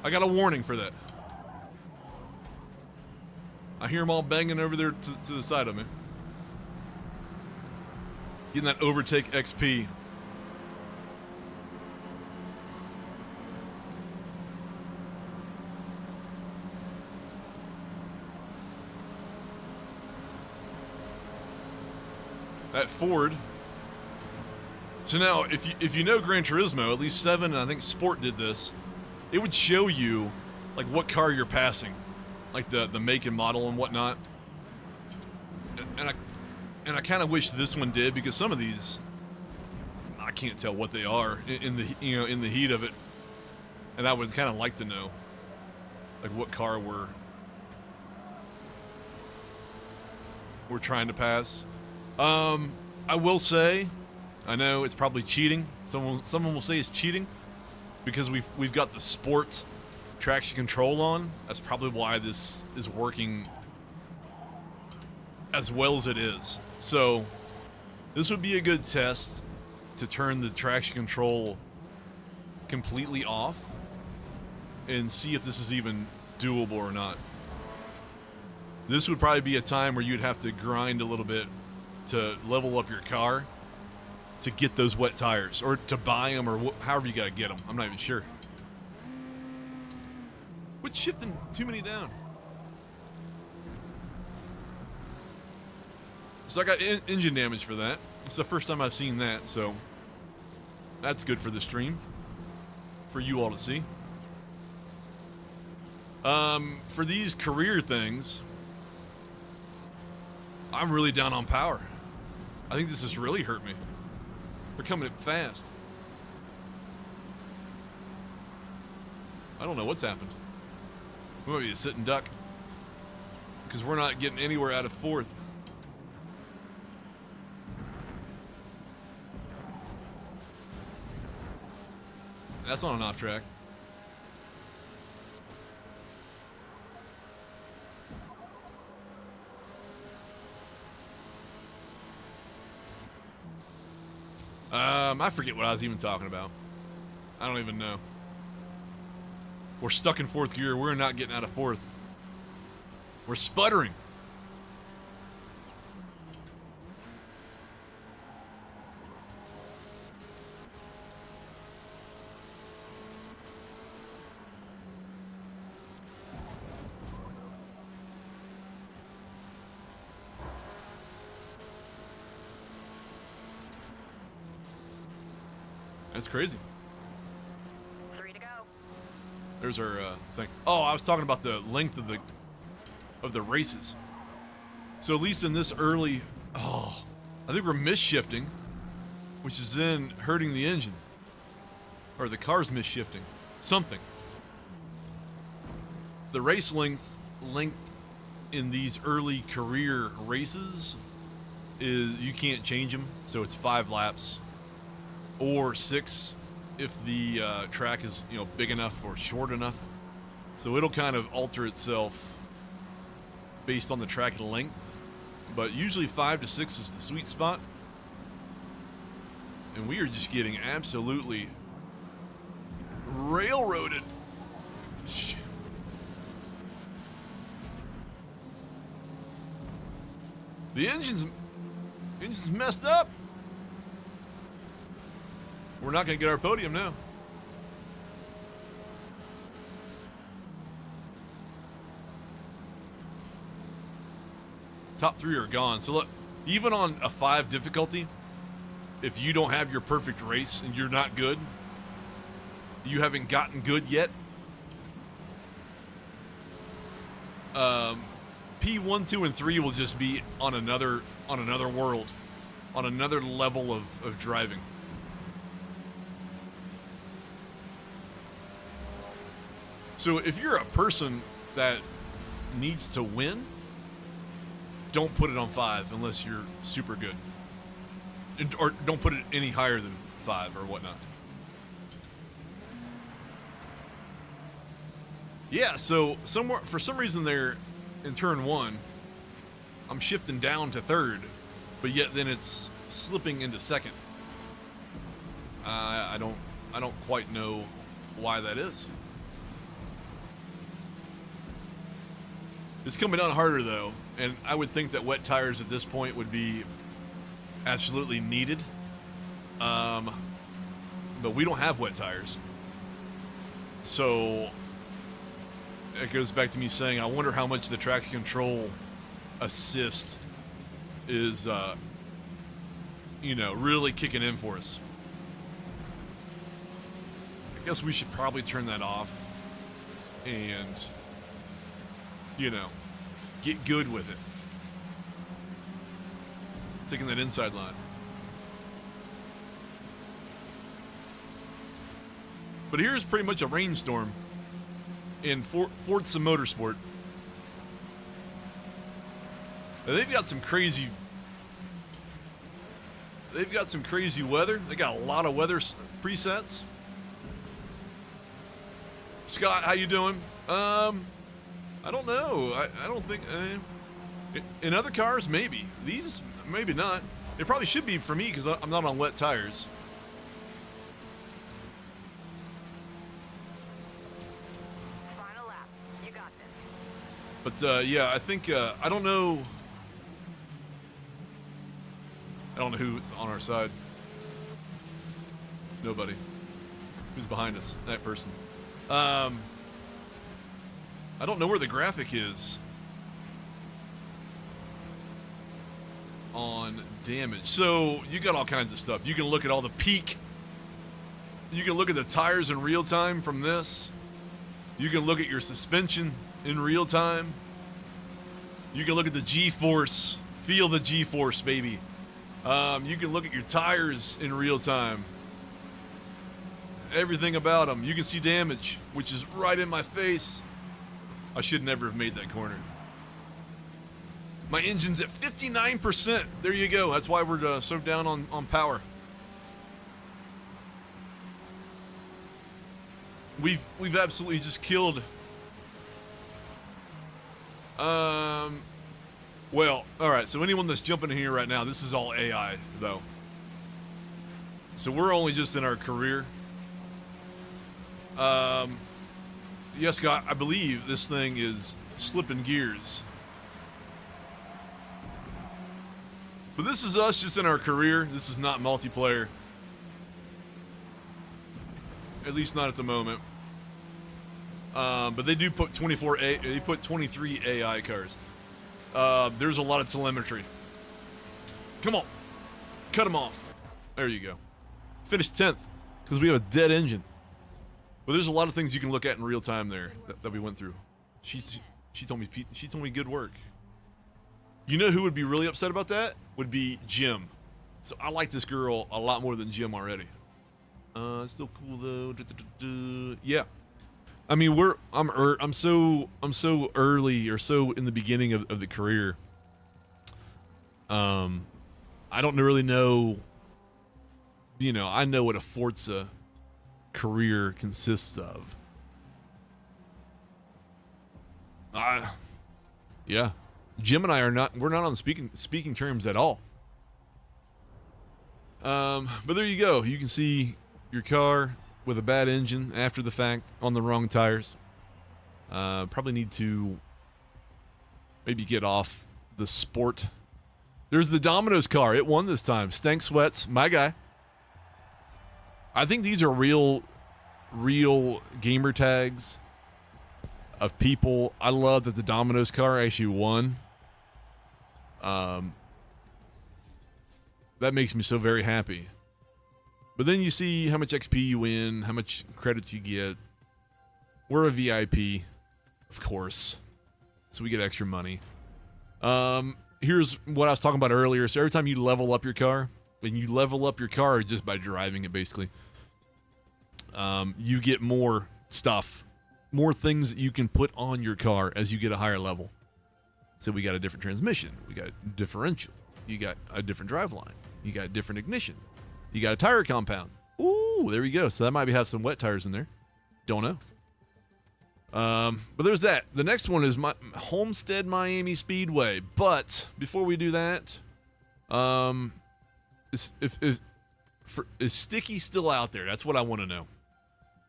I got a warning for that. I hear them all banging over there to the side of me. Getting that overtake XP. That Ford. So now, if you know Gran Turismo, at least 7, and I think Sport did this, it would show you like what car you're passing, like the make and model and whatnot. And I kind of wish this one did, because some of these I can't tell what they are in the in the heat of it, and I would kind of like to know like what car we're trying to pass. I will say, I know it's probably cheating. Someone will say it's cheating because we've got the Sport traction control on. That's probably why this is working as well as it is. So this would be a good test to turn the traction control completely off and see if this is even doable or not. This would probably be a time where you'd have to grind a little bit to level up your car to get those wet tires, or to buy them, or however you got to get them. I'm not even sure. What's shifting too many down? So I got engine damage for that. It's the first time I've seen that, so that's good for the stream, for you all to see. For these career things, I'm really down on power. I think this has really hurt me. They're coming up fast. I don't know what's happened. We might be a sitting duck, because we're not getting anywhere out of 4th. That's on an off track. I forget what I was even talking about. I don't even know. We're stuck in 4th gear. We're not getting out of 4th. We're sputtering. That's crazy. 3 to go. There's our thing. Oh, I was talking about the length of the races. So at least in this early, I think we're misshifting, which is then hurting the engine, or the car's misshifting. Something. The race length in these early career races is you can't change them, so it's 5 laps. Or 6 if the track is big enough or short enough. So it'll kind of alter itself based on the track length, but usually 5 to 6 is the sweet spot. And we are just getting absolutely railroaded. Shit. The engine's messed up. We're not going to get our podium now. Top 3 are gone. So look, even on a 5 difficulty, if you don't have your perfect race and you're not good, you haven't gotten good yet, P1, 2, and 3 will just be on another world, on another level of driving. So if you're a person that needs to win, don't put it on 5 unless you're super good. Or don't put it any higher than 5 or whatnot. Yeah, so for some reason there in turn 1, I'm shifting down to 3rd, but yet then it's slipping into 2nd. I don't quite know why that is. It's coming down harder though, and I would think that wet tires at this point would be absolutely needed. But we don't have wet tires. So it goes back to me saying, I wonder how much the traction control assist is, really kicking in for us. I guess we should probably turn that off and, get good with it. Taking that inside line. But here's pretty much a rainstorm in Forza Motorsport. They've got some crazy weather. They got a lot of weather presets. Scott, how you doing? I don't know. I don't think in other cars maybe. These maybe not. It probably should be for me because I'm not on wet tires. Final lap. You got this. But yeah, I think I don't know. I don't know who's on our side. Nobody. Who's behind us? That person. I don't know where the graphic is on damage. So you got all kinds of stuff. You can look at all the peak. You can look at the tires in real time from this. You can look at your suspension in real time. You can look at the G-force. Feel the G-force, baby. You can look at your tires in real time. Everything about them. You can see damage, which is right in my face. I should never have made that corner. My engine's at 59%. There you go. That's why we're so down on power. We've absolutely just killed. Well, all right. So anyone that's jumping in here right now, this is all AI though. So we're only just in our career. Yes, Scott, I believe this thing is slipping gears. But this is us just in our career. This is not multiplayer. At least not at the moment. But they do put 23 AI cars. There's a lot of telemetry. Come on. Cut them off. There you go. Finished 10th because we have a dead engine. But there's a lot of things you can look at in real time there that we went through. She told me good work. You know who would be really upset about that? Would be Jim. So I like this girl a lot more than Jim already. It's still cool though. Yeah. I mean, I'm so early or so in the beginning of the career. I don't really know. I know what a Forza career consists of. Yeah. Jim and I we're not on speaking terms at all. But there you go. You can see your car with a bad engine after the fact on the wrong tires. Probably need to maybe get off the sport. There's the Domino's car. It won this time. Stank Sweats, my guy. I think these are real gamer tags of people. I love that the Domino's car actually won. That makes me so very happy. But then you see how much XP you win, how much credits you get. We're a VIP, of course, so we get extra money. Here's what I was talking about earlier. So every time you level up your car, and you level up your car just by driving it, basically, you get more stuff. more things that you can put on your car as you get a higher level. So we got a different transmission, we got differential, you got a different driveline, you got different ignition, you got a tire compound. Ooh, there we go. So that might have some wet tires in there. Don't know. But there's that. The next one is my Homestead Miami Speedway. But before we do that, is Sticky still out there? That's what I want to know.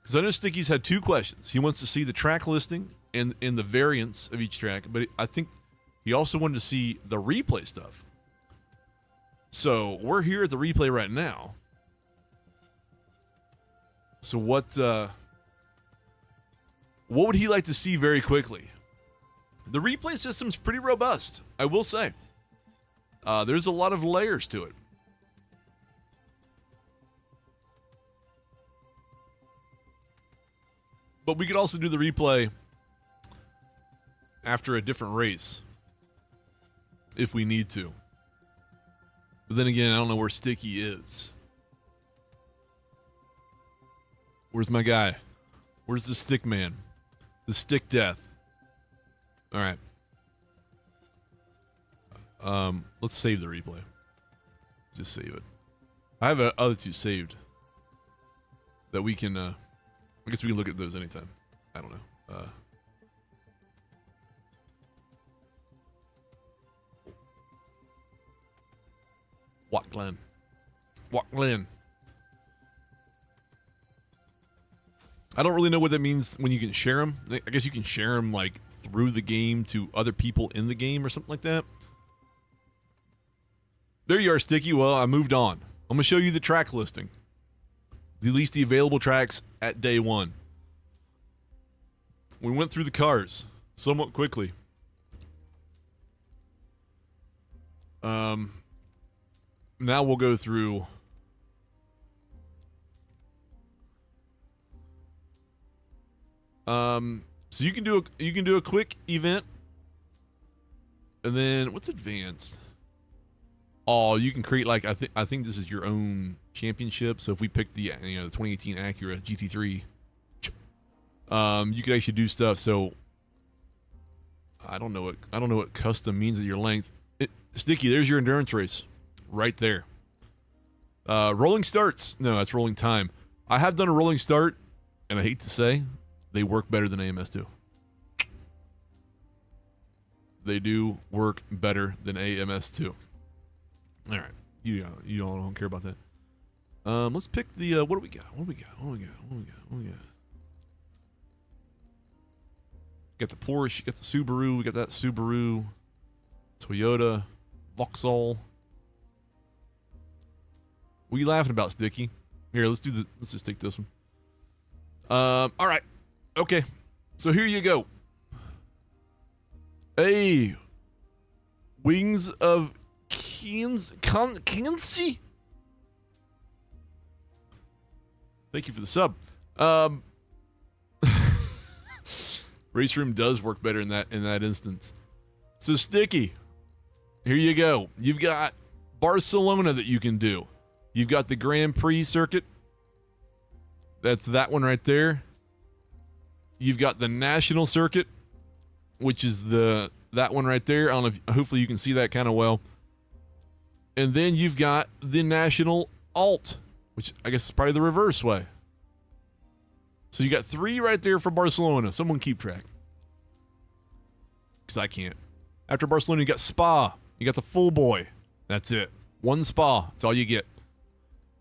Because I know Sticky's had 2 questions. He wants to see the track listing and the variants of each track, but I think he also wanted to see the replay stuff. So we're here at the replay right now. So what would he like to see very quickly? The replay system's pretty robust, I will say. There's a lot of layers to it. But we could also do the replay after a different race if we need to. But then again, I don't know where Sticky is. Where's my guy? Where's the stick man? The stick death. All right. Let's save the replay. Just save it. I have other 2 saved that we can. I guess we can look at those anytime. I don't know. Watglen. I don't really know what that means when you can share them. I guess you can share them like through the game to other people in the game or something like that. There you are, Sticky. Well, I moved on. I'm going to show you the track listing. At least the available tracks at day 1. We went through the cars somewhat quickly. Now we'll go through so you can do a quick event, and then what's advanced? Oh, you can create like I think this is your own championship. So if we pick the the 2018 Acura GT3, you could actually do stuff. So I don't know what custom means at your length. Sticky, there's your endurance race right there. Rolling starts. No, that's rolling time. I have done a rolling start, and I hate to say, they work better than AMS2. They do work better than AMS2. All right, you all don't care about that. Let's pick the what do we got? Got the Porsche, got the Subaru, we got that Subaru, Toyota, Vauxhall. What are you laughing about, Sticky? Here, let's just take this one. All right. Okay. So here you go. Hey. Wings of Kinsey? Thank you for the sub. Race Room does work better in that instance. So Sticky, here you go. You've got Barcelona that you can do. You've got the Grand Prix circuit. That's that one right there. You've got the National Circuit, which is that one right there. I don't know if, hopefully you can see that kind of well. And then you've got the National Alt, which I guess is probably the reverse way. So you got 3 right there for Barcelona. Someone keep track. Because I can't. After Barcelona, you got Spa. You got the Full Boy. That's it. 1 Spa. That's all you get.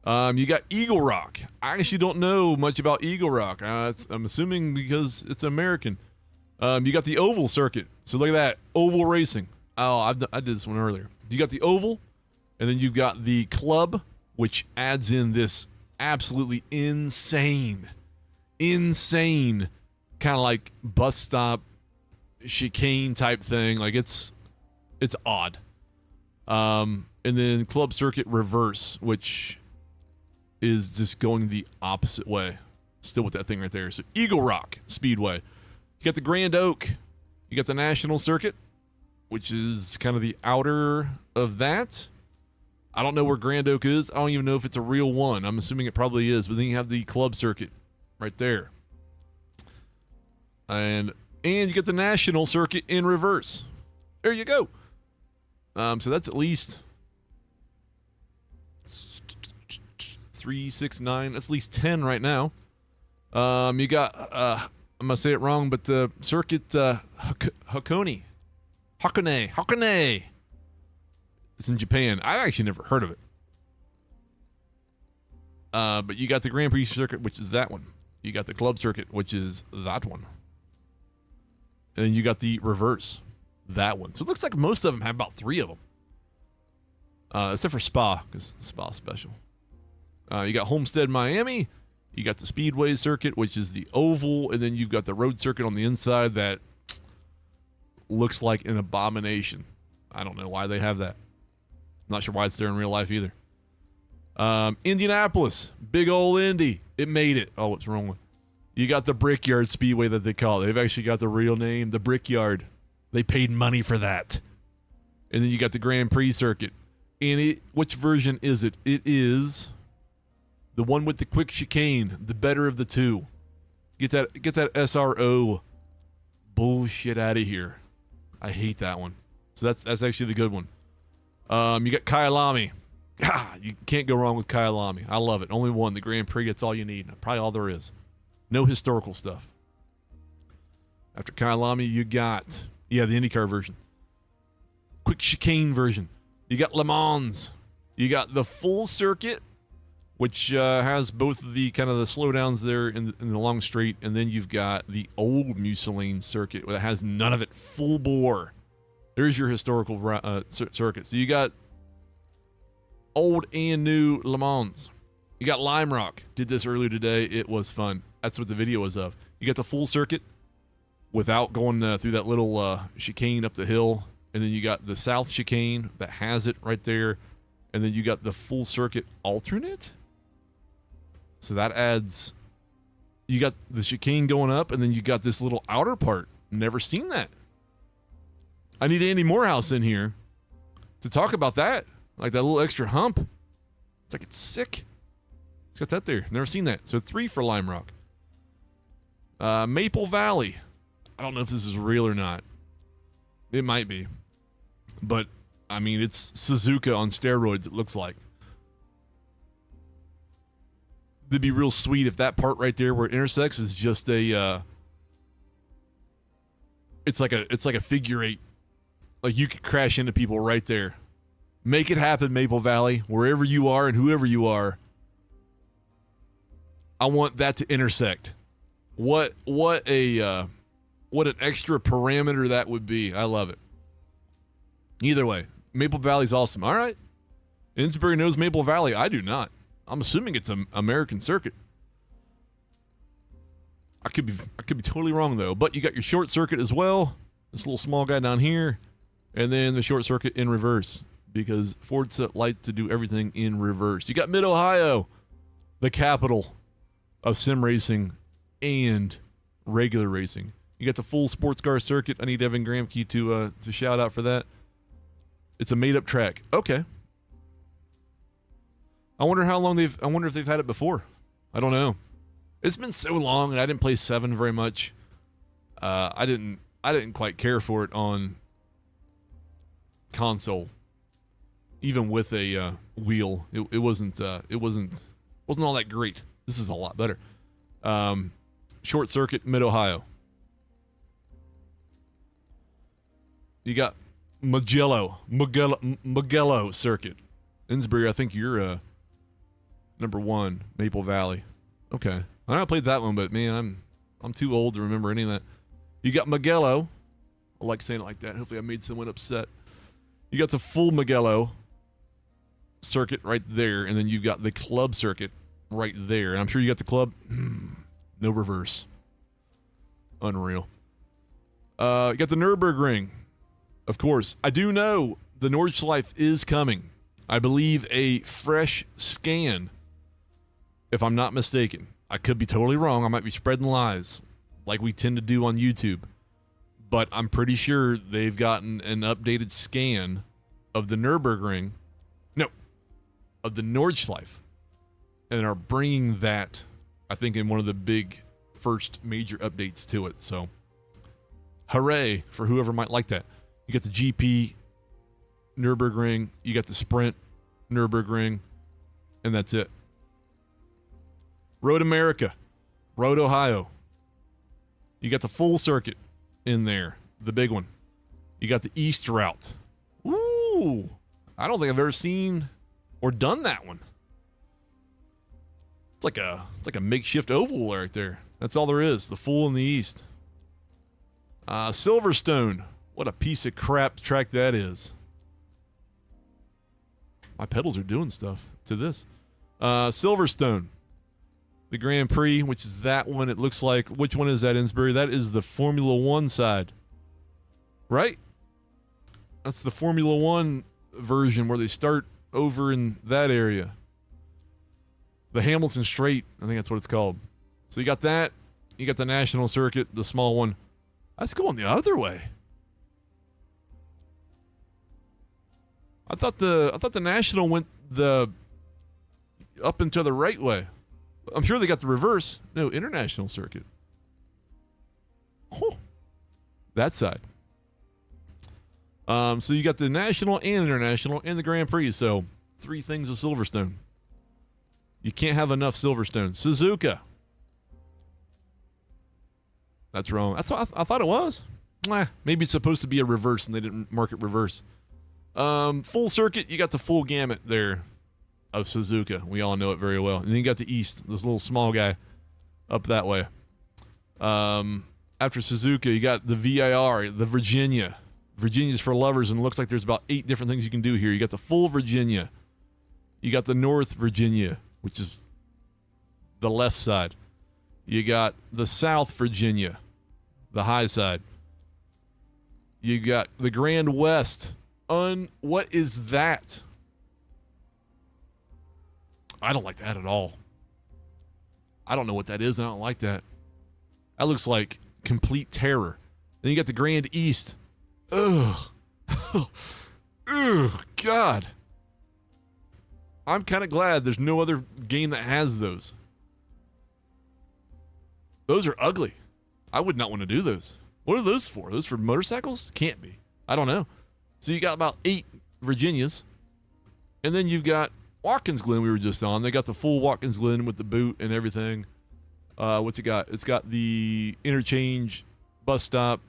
You got Eagle Rock. I actually don't know much about Eagle Rock. I'm assuming because it's American. You got the Oval Circuit. So look at that. Oval Racing. Oh, I did this one earlier. You got the Oval. And then you've got the Club, which adds in this absolutely insane kind of like bus stop chicane type thing. Like it's odd. And then Club Circuit Reverse, which is just going the opposite way. Still with that thing right there. So Eagle Rock Speedway. You got the Grand Oak. You got the National Circuit, which is kind of the outer of that. I don't know where Grand Oak is. I don't even know if it's a real one. I'm assuming it probably is. But then you have the Club Circuit right there. And you get the national circuit in reverse. There you go. So that's at least 3, 6, 9. That's at least 10 right now. You got I'm gonna say it wrong, but circuit Hakone. It's in Japan. I actually never heard of it. But you got the Grand Prix circuit, which is that one. You got the club circuit, which is that one. And then you got the reverse, that one. So it looks like most of them have about 3 of them. Except for Spa, because Spa's special. You got Homestead, Miami. You got the Speedway circuit, which is the oval. And then you've got the road circuit on the inside that looks like an abomination. I don't know why they have that. Not sure why it's there in real life either. Indianapolis, big old Indy. It made it. Oh, what's wrong with? You got the Brickyard Speedway that they call it. They've actually got the real name, the Brickyard. They paid money for that. And then you got the Grand Prix circuit. And which version is it? It is the one with the quick chicane, the better of the two. Get that SRO bullshit out of here. I hate that one. So that's actually the good one. You got Kyalami. You can't go wrong with Kyalami. I love it. Only one. The Grand Prix, that's all you need. Probably all there is. No historical stuff. After Kyalami, you got, the IndyCar version. Quick chicane version. You got Le Mans. You got the full circuit, which has both of the kind of the slowdowns there in the long straight, and then you've got the old Museline circuit that has none of it. Full bore. There's your historical circuit. So you got old and new Le Mans. You got Lime Rock. Did this earlier today. It was fun. That's what the video was of. You got the full circuit without going through that little chicane up the hill. And then you got the South chicane that has it right there. And then you got the full circuit alternate. So that adds... You got the chicane going up, and then you got this little outer part. Never seen that. I need Andy Morehouse in here to talk about that. Like that little extra hump. It's like it's sick. It's got that there. Never seen that. So 3 for Lime Rock. Maple Valley. I don't know if this is real or not. It might be. But, I mean, it's Suzuka on steroids, it looks like. It'd be real sweet if that part right there where it intersects is just a... It's like a figure 8. Like you could crash into people right there. Make it happen, Maple Valley. Wherever you are and whoever you are. I want that to intersect. What an extra parameter that would be. I love it. Either way, Maple Valley's awesome. All right. Innsbruck knows Maple Valley. I do not. I'm assuming it's an American circuit. I could be totally wrong though. But you got your short circuit as well. This little small guy down here, and then the short circuit in reverse because Forza likes to do everything in reverse. You got Mid Ohio, the capital of sim racing and regular racing. You got the full sports car circuit. I need Evan Gramke to shout out for that. It's a made-up track. Okay. I wonder if they've had it before. I don't know. It's been so long, and I didn't play 7 very much. I didn't quite care for it on console, even with a wheel. It wasn't all that great. This is a lot better. Short circuit, Mid Ohio. You got Mugello circuit. Innsbruck, I think you're number 1, Maple Valley. Okay. I know I played that one, but man, I'm too old to remember any of that. You got Mugello. I like saying it like that. Hopefully I made someone upset. You got the full Mugello circuit right there, and then you've got the club circuit right there. And I'm sure you got the club. No reverse. Unreal. You got the Nürburgring. Of course. I do know the Nordschleife is coming. I believe a fresh scan, if I'm not mistaken. I could be totally wrong. I might be spreading lies like we tend to do on YouTube. But I'm pretty sure they've gotten an updated scan of the Nürburgring. No, of the Nordschleife. And are bringing that, I think, in one of the big first major updates to it. So Hooray for whoever might like that. You got the GP Nürburgring, you got the Sprint Nürburgring, and that's it. Road America, Road Ohio. You got the full circuit in there, the big one. You got the East route. Ooh, I don't think I've ever seen or done that one. It's like a makeshift oval right there. That's all there is. The full in the East. Silverstone. What a piece of crap track that is. My pedals are doing stuff to this. Silverstone. The Grand Prix, which is that one. It looks like. Which one is that, Insbury? That is the Formula One side. Right? That's the Formula One version where they start over in that area. The Hamilton Straight, I think that's what it's called. So you got that. You got the National Circuit, the small one. That's going the other way. I thought the National went the up and to the right way. I'm sure they got the reverse. No, International Circuit. Oh, that side. So you got the National and International and the Grand Prix. So 3 things of Silverstone. You can't have enough Silverstone. Suzuka. That's wrong. That's what I thought it was. Maybe it's supposed to be a reverse and they didn't mark it reverse. Full circuit, you got the full gamut there of Suzuka. We all know it very well. And then you got the East, this little small guy up that way. After Suzuka, you got the VIR, the Virginia. Virginia's for lovers, and it looks like there's about 8 different things you can do here. You got the full Virginia. You got the North Virginia, which is the left side. You got the South Virginia, the high side. You got the Grand West. What is that? I don't like that at all. I don't know what that is, and I don't like that. That looks like complete terror. Then you got the Grand East. Ugh. Ugh, God. I'm kind of glad there's no other game that has those. Those are ugly. I would not want to do those. What are those for? Are those for motorcycles? Can't be. I don't know. So you got about 8 Virginias. And then you've got Watkins Glen we were just on. They got the full Watkins Glen with the boot and everything. What's it got? It's got the interchange, bus stop,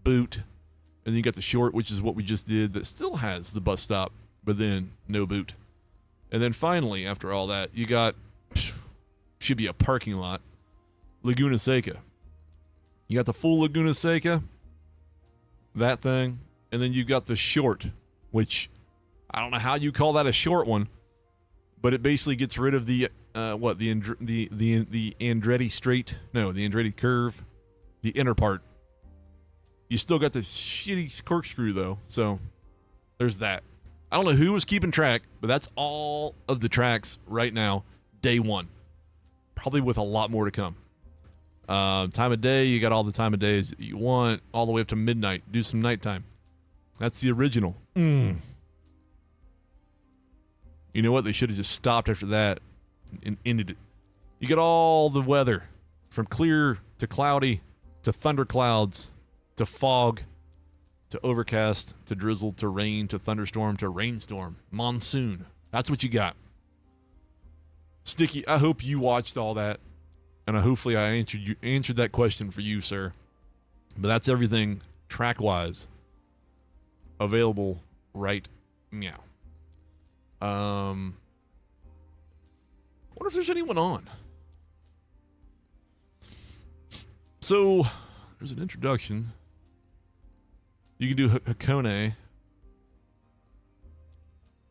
boot. And then you got the short, which is what we just did, that still has the bus stop, but then no boot. And then finally, after all that, you got, should be a parking lot, Laguna Seca. You got the full Laguna Seca, that thing, and then you got the short, which I don't know how you call that a short one, but it basically gets rid of the Andretti straight, no, the Andretti curve, the inner part. You still got the shitty corkscrew though, so there's that. I don't know who was keeping track, but that's all of the tracks right now, day 1. Probably with a lot more to come. Time of day, you got all the time of days that you want, all the way up to midnight. Do some nighttime. That's the original. You know what? They should have just stopped after that and ended it. You got all the weather, from clear to cloudy to thunderclouds to fog to overcast to drizzle to rain to thunderstorm to rainstorm. Monsoon. That's what you got. Sticky, I hope you watched all that. And hopefully I answered that question for you, sir. But that's everything track-wise available right now. I wonder if there's anyone on. So, there's an introduction. You can do Hakone.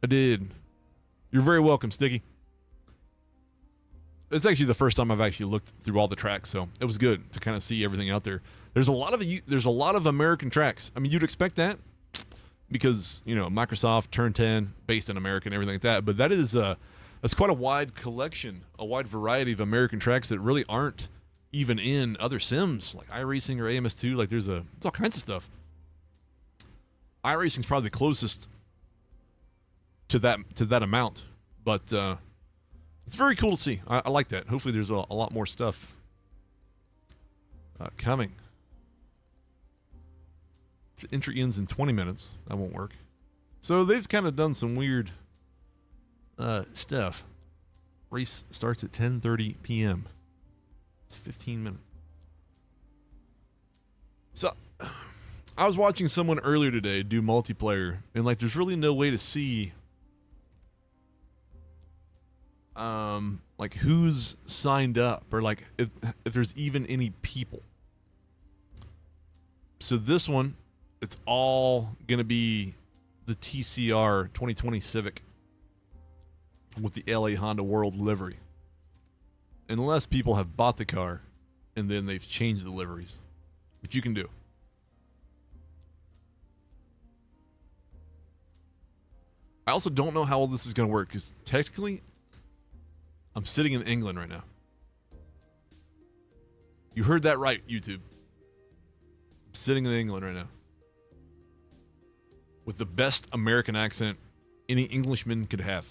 I did. You're very welcome, Sticky. It's actually the first time I've actually looked through all the tracks, so it was good to kind of see everything out there. There's a lot of American tracks. I mean, you'd expect that because, you know, Microsoft, Turn 10, based in America and everything like that. But that is that's quite a wide collection, a wide variety of American tracks that really aren't even in other sims like iRacing or AMS2. Like there's all kinds of stuff. iRacing's probably the closest to that amount, but it's very cool to see. I like that. Hopefully there's a lot more stuff coming. Entry ends in 20 minutes. That won't work. So they've kind of done some weird stuff. Race starts at 10:30 p.m. It's 15 minutes. So I was watching someone earlier today do multiplayer, and like there's really no way to see like who's signed up or like if there's even any people. So this one, it's all gonna be the TCR 2020 Civic with the LA Honda World livery. Unless people have bought the car and then they've changed the liveries, which you can do. I also don't know how all this is going to work because technically I'm sitting in England right now. You heard that right, YouTube. I'm sitting in England right now with the best American accent any Englishman could have.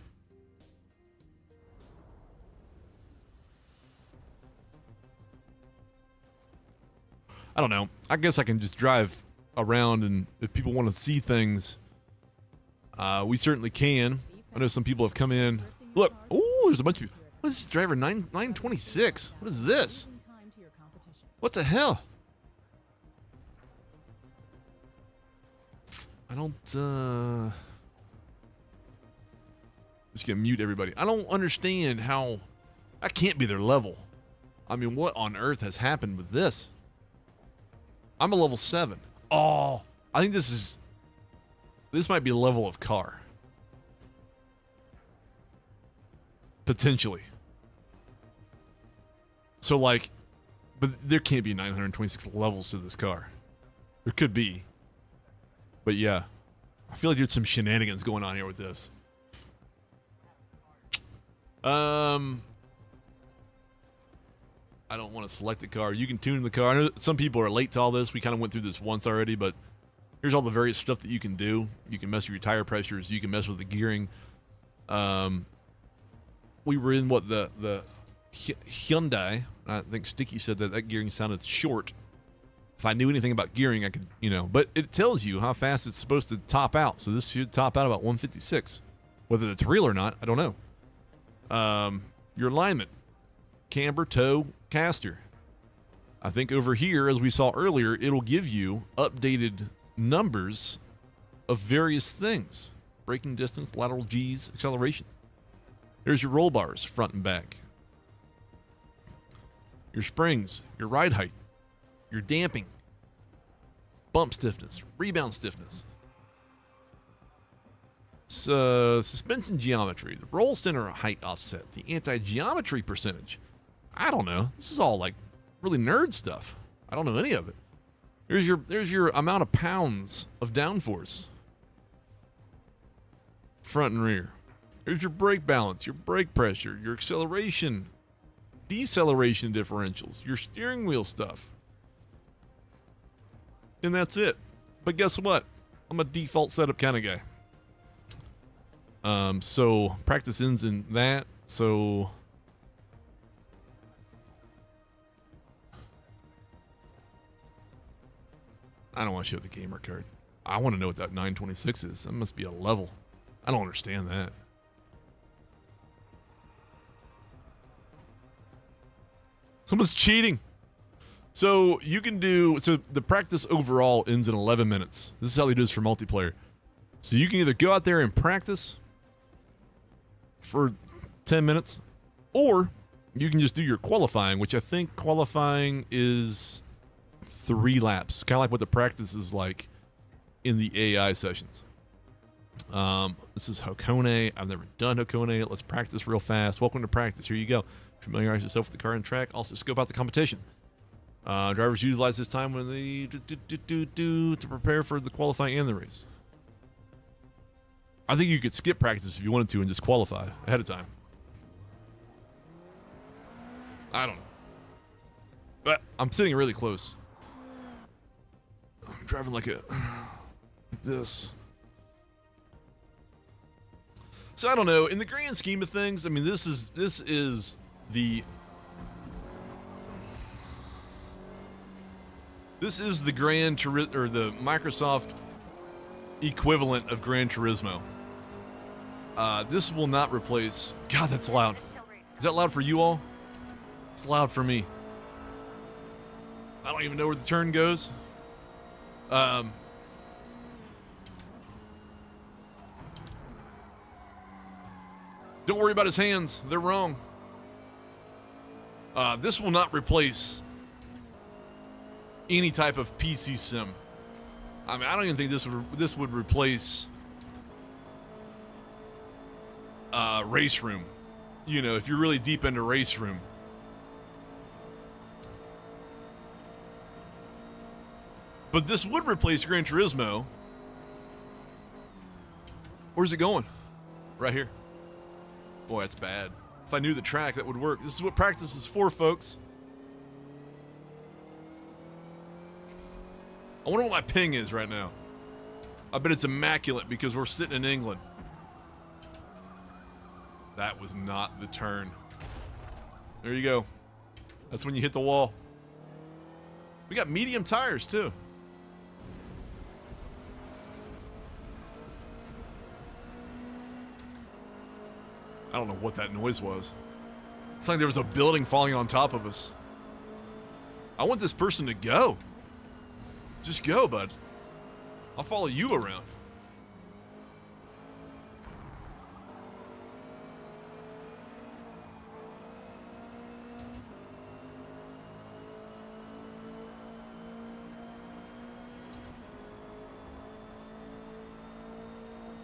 I don't know. I guess I can just drive around, and if people want to see things, we certainly can. I know some people have come in. Look, oh, there's a bunch of people. What is this driver? 926. What is this? What the hell? I don't, just gonna mute everybody. I don't understand how that can't be their level. I mean, what on earth has happened with this? I'm a level 7. Oh, I think this might be a level of car. Potentially. So like, but there can't be 926 levels to this car. There could be. But yeah, I feel like there's some shenanigans going on here with this. I don't want to select the car. You can tune the car. I know some people are late to all this. We kind of went through this once already, but here's all the various stuff that you can do. You can mess with your tire pressures. You can mess with the gearing. We were in what the Hyundai. I think Sticky said that gearing sounded short. If I knew anything about gearing, I could, but it tells you how fast it's supposed to top out. So this should top out about 156. Whether it's real or not, I don't know. Your alignment, camber, toe, caster. I think over here, as we saw earlier, it'll give you updated numbers of various things. Braking distance, lateral G's, acceleration. There's your roll bars, front and back. Your springs, your ride height, your damping, bump stiffness, rebound stiffness. Suspension geometry, the roll center height offset, the anti-geometry percentage. I don't know. This is all like really nerd stuff. I don't know any of it. There's your amount of pounds of downforce. Front and rear. Here's your brake balance, your brake pressure, your acceleration, deceleration differentials, your steering wheel stuff. And that's it. But guess what? I'm a default setup kind of guy. So practice ends in that. So I don't want to show the gamer card. I want to know what that 926 is. That must be a level. I don't understand that. Someone's cheating. So you can do, so the practice overall ends in 11 minutes. This is how they do this for multiplayer. So you can either go out there and practice for 10 minutes, or you can just do your qualifying, which I think qualifying is 3 laps. Kind of like what the practice is like in the AI sessions. This is Hakone. I've never done Hakone. Let's practice real fast. Welcome to practice. Here you go. Familiarize yourself with the car and track. Also scope out the competition. Drivers utilize this time when they to prepare for the qualifying and the race. I think you could skip practice if you wanted to and just qualify ahead of time. I don't know. But I'm sitting really close. I'm driving like this. So I don't know. In the grand scheme of things, I mean, this is the This is the the Microsoft equivalent of Gran Turismo. This will not replace. God, that's loud. Is that loud for you all? It's loud for me. I don't even know where the turn goes. Don't worry about his hands. They're wrong. This will not replace any type of PC sim. I mean, I don't even think this would replace Race Room. You know, if you're really deep into Race Room. But this would replace Gran Turismo. Where's it going? Right here. Boy, that's bad. If I knew the track, that would work. This is what practice is for, folks. I wonder what my ping is right now. I bet it's immaculate because we're sitting in England. That was not the turn. There you go. That's when you hit the wall. We got medium tires, too. I don't know what that noise was. It's like there was a building falling on top of us. I want this person to go. Just go, bud. I'll follow you around.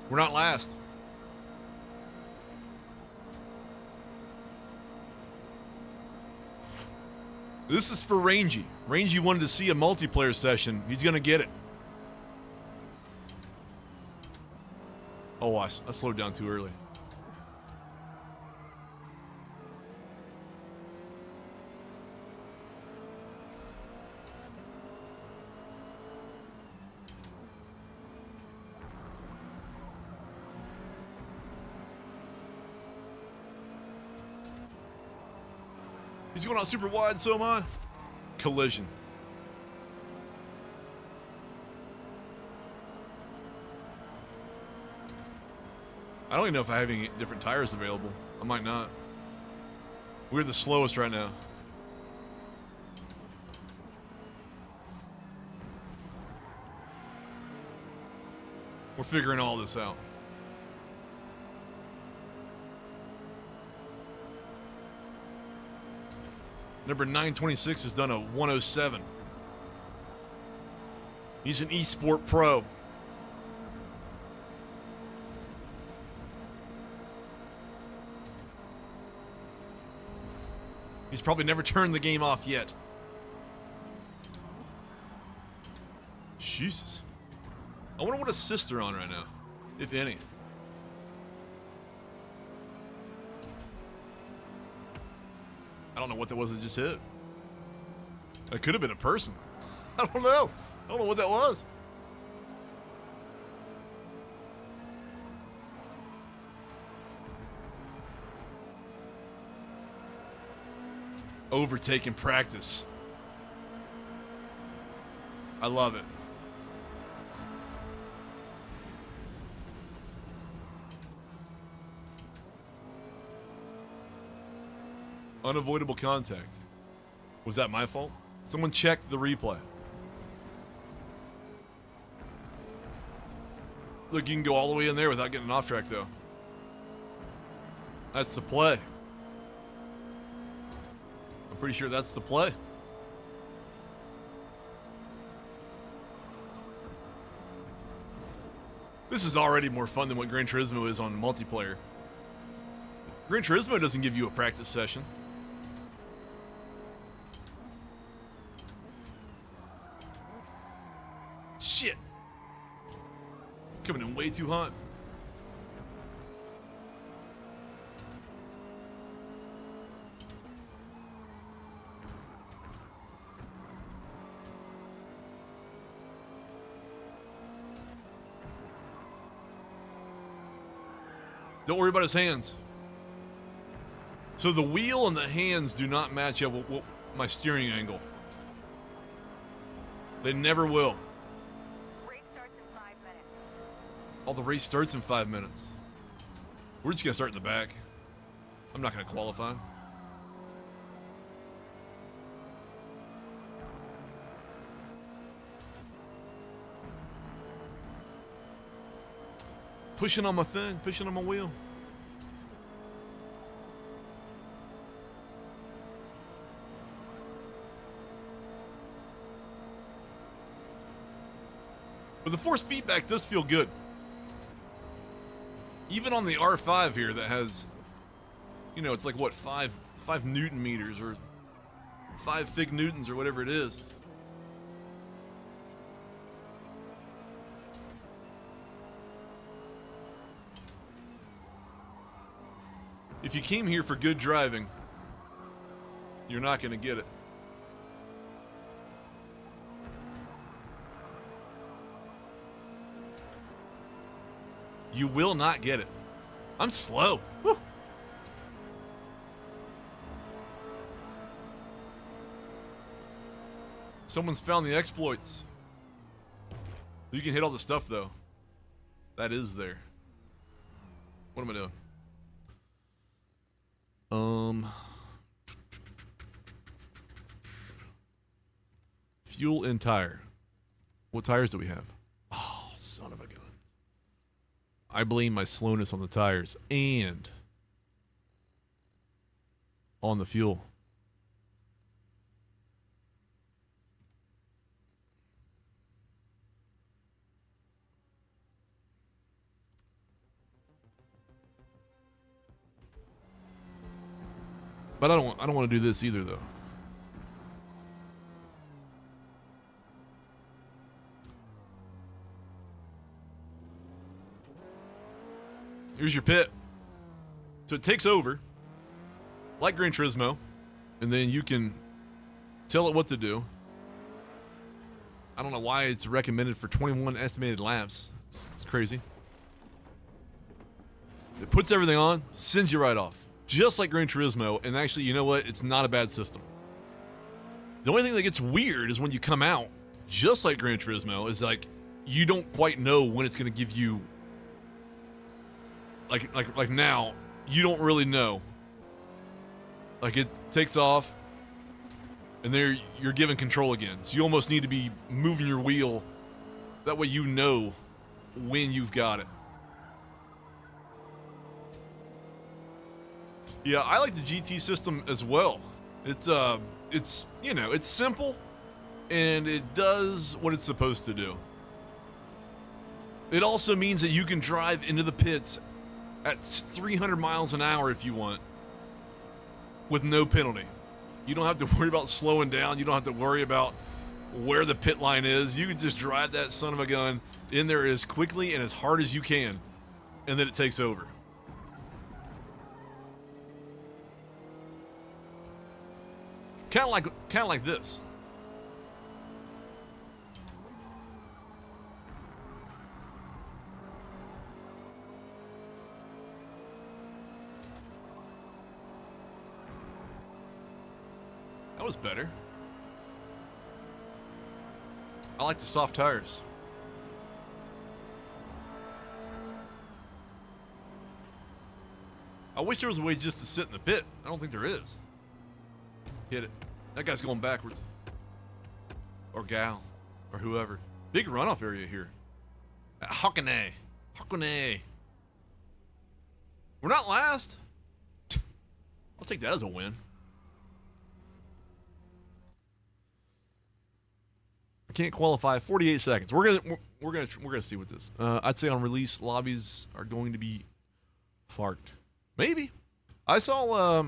We're not last. This is for Rangy. Rangy wanted to see a multiplayer session. He's going to get it. Oh, I slowed down too early. He's going out super wide, so am I. Collision. I don't even know if I have any different tires available. I might not. We're the slowest right now. We're figuring all this out. Number 926 has done a 107. He's an eSport pro. He's probably never turned the game off yet. Jesus. I wonder what assists are on right now, if any. I don't know what that was that just hit. That could have been a person. I don't know. I don't know what that was. Overtaking practice. I love it. Unavoidable contact. Was that my fault? Someone check the replay. Look, you can go all the way in there without getting off track, though. That's the play. I'm pretty sure that's the play. This is already more fun than what Gran Turismo is on multiplayer. Gran Turismo doesn't give you a practice session. Shit. Coming in way too hot. Don't worry about his hands. So the wheel and the hands do not match up with my steering angle. They never will. Race starts in 5 minutes. Oh, the race starts in 5 minutes. We're just gonna start in the back. I'm not gonna qualify. Pushing on my thing, pushing on my wheel. But the force feedback does feel good. Even on the R5 here that has, you know, it's like what, 5 Newton meters or 5 Fig Newtons or whatever it is. If you came here for good driving, you're not going to get it. You will not get it. I'm slow. Woo. Someone's found the exploits. You can hit all the stuff though. That is there. What am I doing? Fuel and tire. What tires do we have? Oh, son of a gun. I blame my slowness on the tires and on the fuel. But I don't want to do this either though. Here's your pit. So it takes over, like Gran Turismo, and then you can tell it what to do. I don't know why it's recommended for 21 estimated laps. It's crazy. It puts everything on, sends you right off. Just like Gran Turismo, and actually, you know what? It's not a bad system. The only thing that gets weird is when you come out, just like Gran Turismo, is like, you don't quite know when it's going to give you like now, you don't really know. Like it takes off, and there you're given control again. So you almost need to be moving your wheel. That way you know when you've got it. Yeah, I like the GT system as well. It's you know, it's simple, and it does what it's supposed to do. It also means that you can drive into the pits at 300 miles an hour if you want, with no penalty. You don't have to worry about slowing down. You don't have to worry about where the pit line is. You can just drive that son of a gun in there as quickly and as hard as you can, and then it takes over. Kind of like this. That was better. I like the soft tires. I wish there was a way just to sit in the pit. I don't think there is. Hit it. That guy's going backwards. Or gal. Or whoever. Big runoff area here. Hakkone. Hakkone. We're not last. I'll take that as a win. I can't qualify. 48 seconds. We're gonna see what this. I'd say on release, lobbies are going to be farked. Maybe. I saw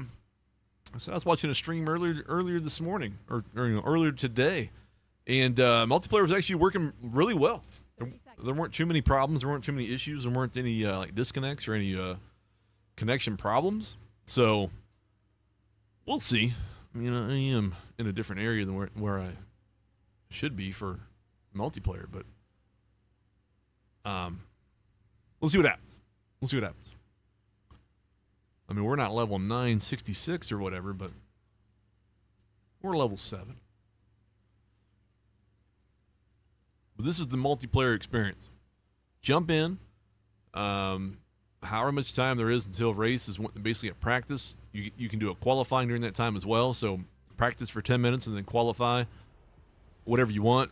I was watching a stream earlier this morning, or earlier today, and multiplayer was actually working really well. There weren't too many problems. There weren't too many issues. There weren't any like disconnects or any connection problems. So we'll see. I mean, I am in a different area than where I should be for multiplayer, but we'll see what happens. We'll see what happens. I mean, we're not level 966 or whatever, but we're level 7. But this is the multiplayer experience. Jump in. However much time there is until race is basically a practice. You can do a qualifying during that time as well. So practice for 10 minutes and then qualify. Whatever you want.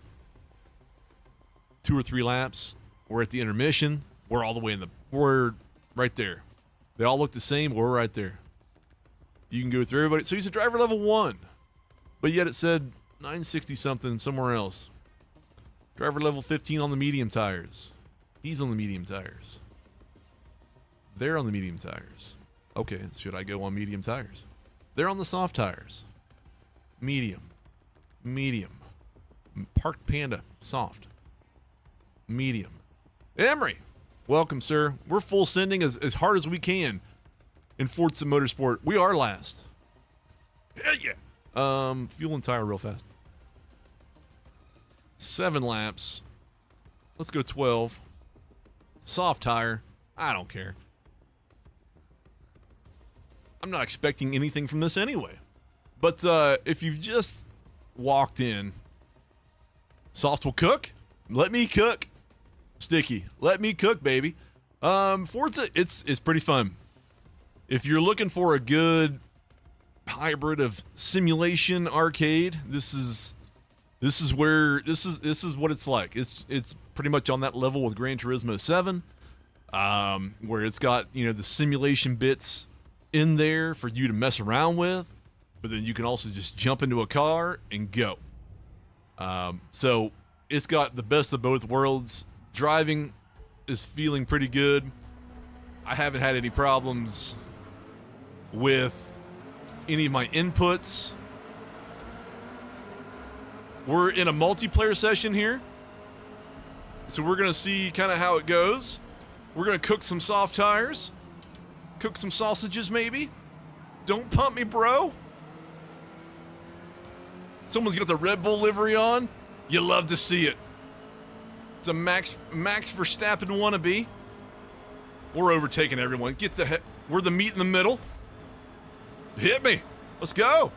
2 or 3 laps. We're at the intermission. We're all the way we're right there. They all look the same. We're right there. You can go through everybody. So he's a driver level 1. But yet it said 960 something somewhere else. Driver level 15 on the medium tires. He's on the medium tires. They're on the medium tires. Okay, should I go on medium tires? They're on the soft tires. Medium. Medium. Parked Panda, soft. Medium. Emery, welcome, sir. We're full sending as hard as we can in Forza Motorsport. We are last. Hell yeah. Fuel and tire real fast. 7 laps. Let's go 12. Soft tire. I don't care. I'm not expecting anything from this anyway. But if you've just walked in, soft will cook. Let me cook. Sticky. Let me cook, baby. Forza, it's pretty fun. If you're looking for a good hybrid of simulation arcade, this is what it's like. It's pretty much on that level with Gran Turismo 7, where it's got, you know, the simulation bits in there for you to mess around with, but then you can also just jump into a car and go. So it's got the best of both worlds. Driving is feeling pretty good. I haven't had any problems with any of my inputs. We're in a multiplayer session here, so we're going to see kind of how it goes. We're going to cook some soft tires, cook some sausages maybe. Don't pump me, bro. Someone's got the Red Bull livery on. You love to see it. It's a Max Verstappen wannabe. We're overtaking everyone. Get the heck. We're the meat in the middle. Hit me. Let's go.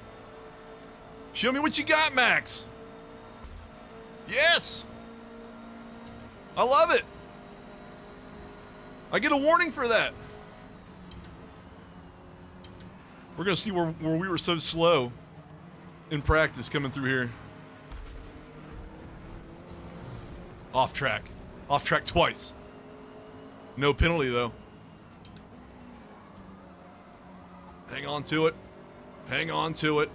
Show me what you got, Max. Yes. I love it. I get a warning for that. We're going to see where we were so slow in practice coming through here. Off track. Off track twice. No penalty, though. Hang on to it. Hang on to it.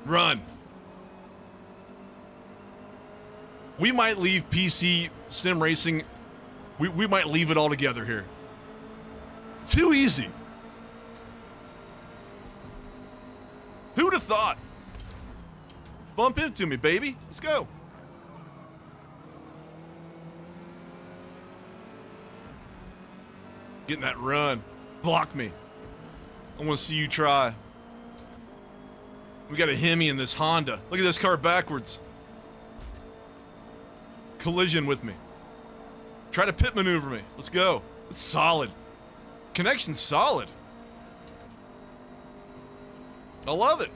Run. We might leave PC sim racing. We might leave it all together here. Too easy. Who'd have thought? Bump into me, baby. Let's go. Getting that run. Block me. I want to see you try. We got a Hemi in this Honda. Look at this car backwards. Collision with me. Try to pit maneuver me. Let's go. It's solid. Connection's solid. I love it.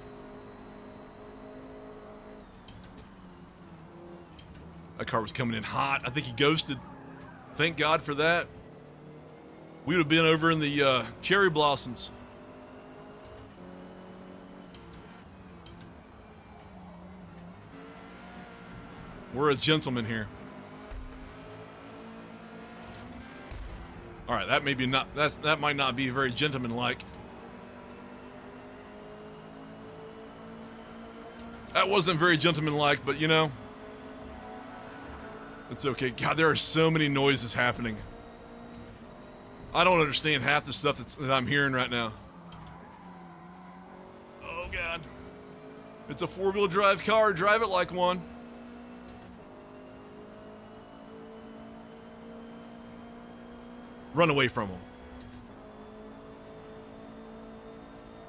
That car was coming in hot. I think he ghosted. Thank God for that. We would have been over in the cherry blossoms. We're a gentleman here. All right, that may be not. That might not be very gentlemanlike. That wasn't very gentlemanlike, but you know, it's okay. God, there are so many noises happening. I don't understand half the stuff that I'm hearing right now. Oh God, it's a 4-wheel drive car. Drive it like one. Run away from them.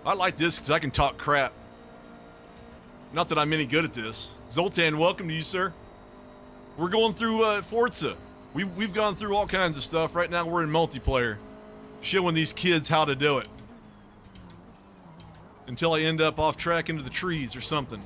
I like this because I can talk crap. Not that I'm any good at this. Zoltan, welcome to you, sir. We're going through Forza. We've gone through all kinds of stuff. Right now we're in multiplayer, showing these kids how to do it. Until I end up off track into the trees or something.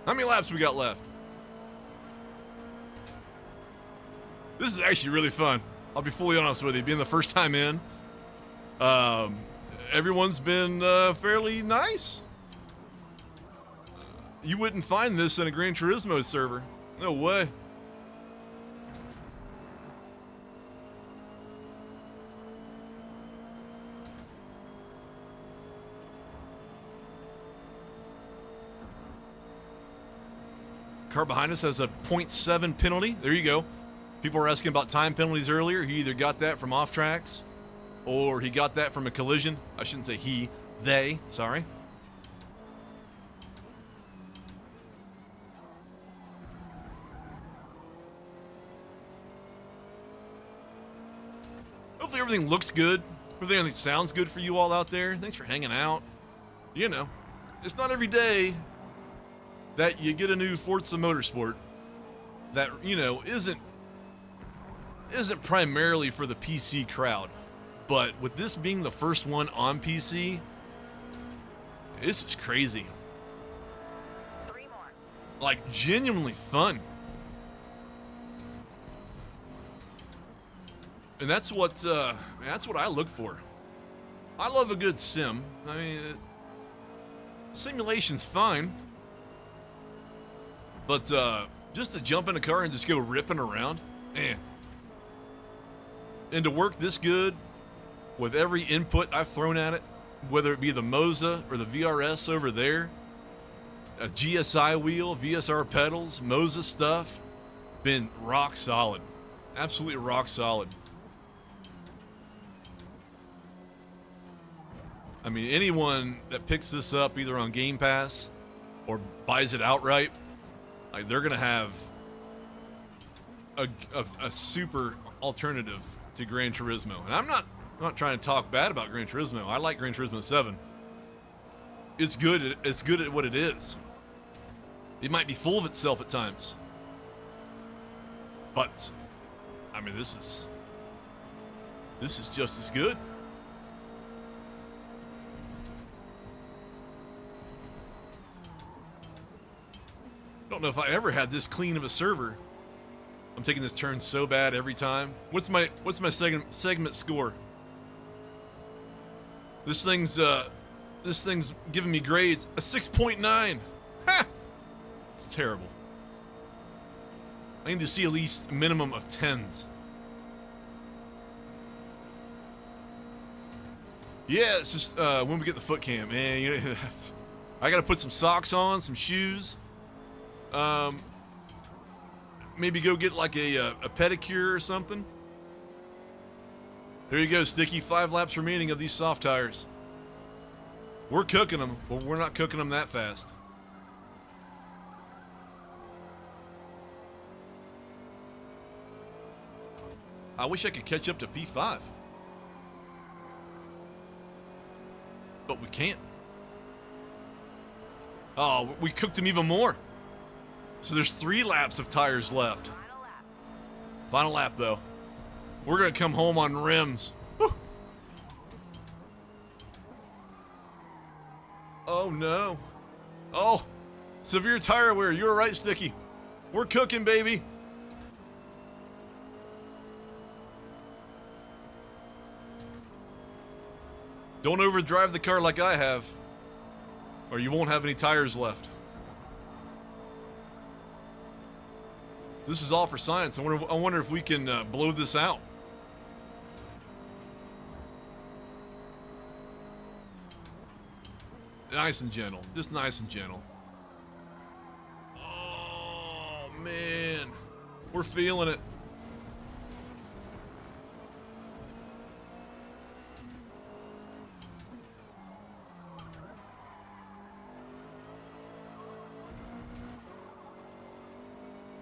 How many laps we got left? This is actually really fun. I'll be fully honest with you. Being the first time in, everyone's been fairly nice. You wouldn't find this in a Gran Turismo server. No way. Car behind us has a 0.7 penalty. There you go. People were asking about time penalties earlier. He either got that from off tracks or he got that from a collision. I shouldn't say he, they, sorry. Hopefully everything looks good. Hopefully everything sounds good for you all out there. Thanks for hanging out. You know, it's not every day that you get a new Forza Motorsport that, you know, isn't primarily for the PC crowd. But with this being the first one on PC, this is crazy. 3 more. Like, genuinely fun. And that's what I look for. I love a good sim. I mean, simulation's fine. But just to jump in a car and just go ripping around, man. And to work this good with every input I've thrown at it, whether it be the Moza or the VRS over there, a GSI wheel, VSR pedals, Moza stuff, been rock solid. Absolutely rock solid. I mean, anyone that picks this up either on Game Pass or buys it outright, like, they're gonna have a super alternative to Gran Turismo. And I'm not trying to talk bad about Gran Turismo. I like Gran Turismo 7. It's good. It's good at what it is. It might be full of itself at times, but I mean, this is just as good. I don't know if I ever had this clean of a server. I'm taking this turn so bad every time. What's my segment score? This thing's giving me grades a 6.9. Ha! It's terrible. I need to see at least a minimum of 10s. Yeah, it's just when we get the foot cam, man. You know, I gotta put some socks on, some shoes. Maybe go get like a pedicure or something. There you go, Sticky. 5 laps remaining of these soft tires. We're cooking them, but we're not cooking them that fast. I wish I could catch up to P5. But we can't. Oh, we cooked him even more. So there's 3 laps of tires left. Final lap. Final lap, though. We're going to come home on rims. Whew. Oh, no. Oh, severe tire wear. You were right, Sticky. We're cooking, baby. Don't overdrive the car like I have, or you won't have any tires left. This is all for science. I wonder if we can blow this out. Nice and gentle. Just nice and gentle. Oh, man. We're feeling it.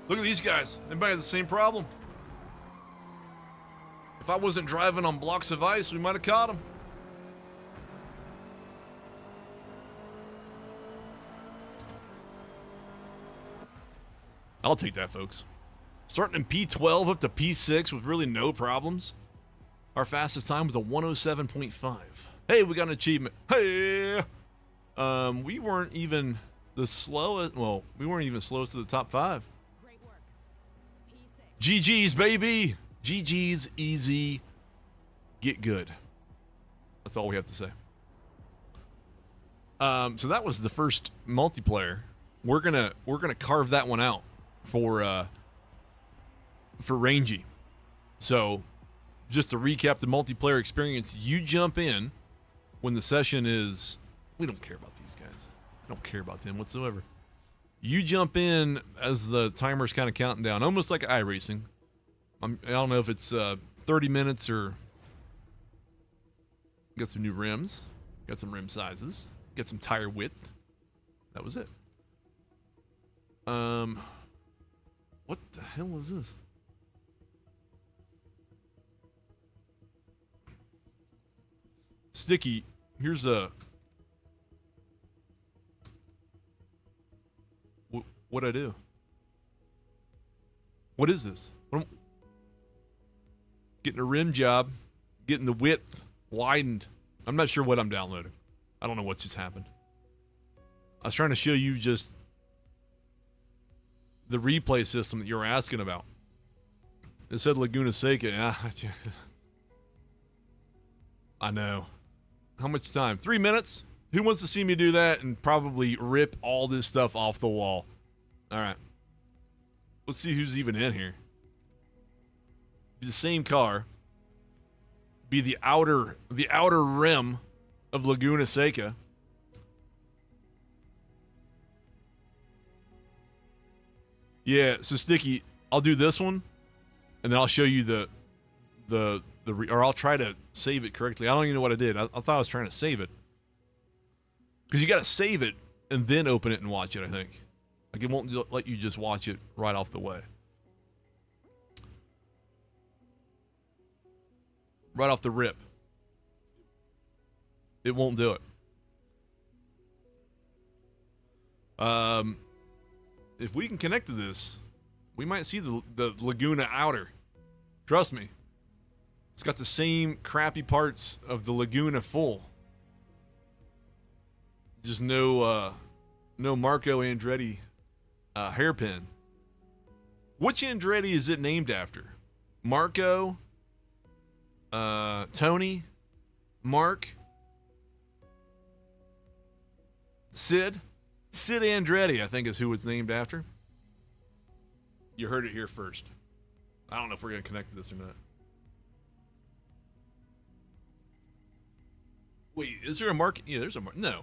Look at these guys. They might have the same problem. If I wasn't driving on blocks of ice, we might have caught them. I'll take that, folks. Starting in P12 up to P6 with really no problems. Our fastest time was a 107.5. Hey, we got an achievement. Hey! We weren't even the slowest. Well, we weren't even slowest to the top 5. Great work. P6. GG's, baby. GG's, easy. Get good. That's all we have to say. So that was the first multiplayer. We're gonna carve that one out for Rangy. So just to recap the multiplayer experience, you jump in when the session is. We don't care about these guys. I don't care about them whatsoever. You jump in as the timer's kind of counting down, almost like iRacing. I don't know if it's 30 minutes or. Got some new rims. Got some rim sizes. Got some tire width. That was it. What the hell is this? Sticky, here's a... What'd I do? What is this? Getting a rim job. Getting the width widened. I'm not sure what I'm downloading. I don't know what just happened. I was trying to show you just the replay system that you were asking about. It said Laguna Seca. Yeah, I know. How much time? 3 minutes? Who wants to see me do that and probably rip all this stuff off the wall? All right. Let's see who's even in here. Be the same car. Be the outer rim of Laguna Seca. Yeah, so Sticky, I'll do this one, and then I'll show you or I'll try to save it correctly. I don't even know what I did. I thought I was trying to save it. Because you got to save it and then open it and watch it, I think. Like, it won't let you just watch it right off the way. Right off the rip. It won't do it. If we can connect to this, we might see the Laguna outer. Trust me. It's got the same crappy parts of the Laguna full. Just no Marco Andretti hairpin. Which Andretti is it named after? Marco? Tony? Mark? Sid? Sid Andretti, I think, is who it's named after. You heard it here first. I don't know if we're going to connect to this or not. Wait, is there a Mark? Yeah, there's a Mark. No.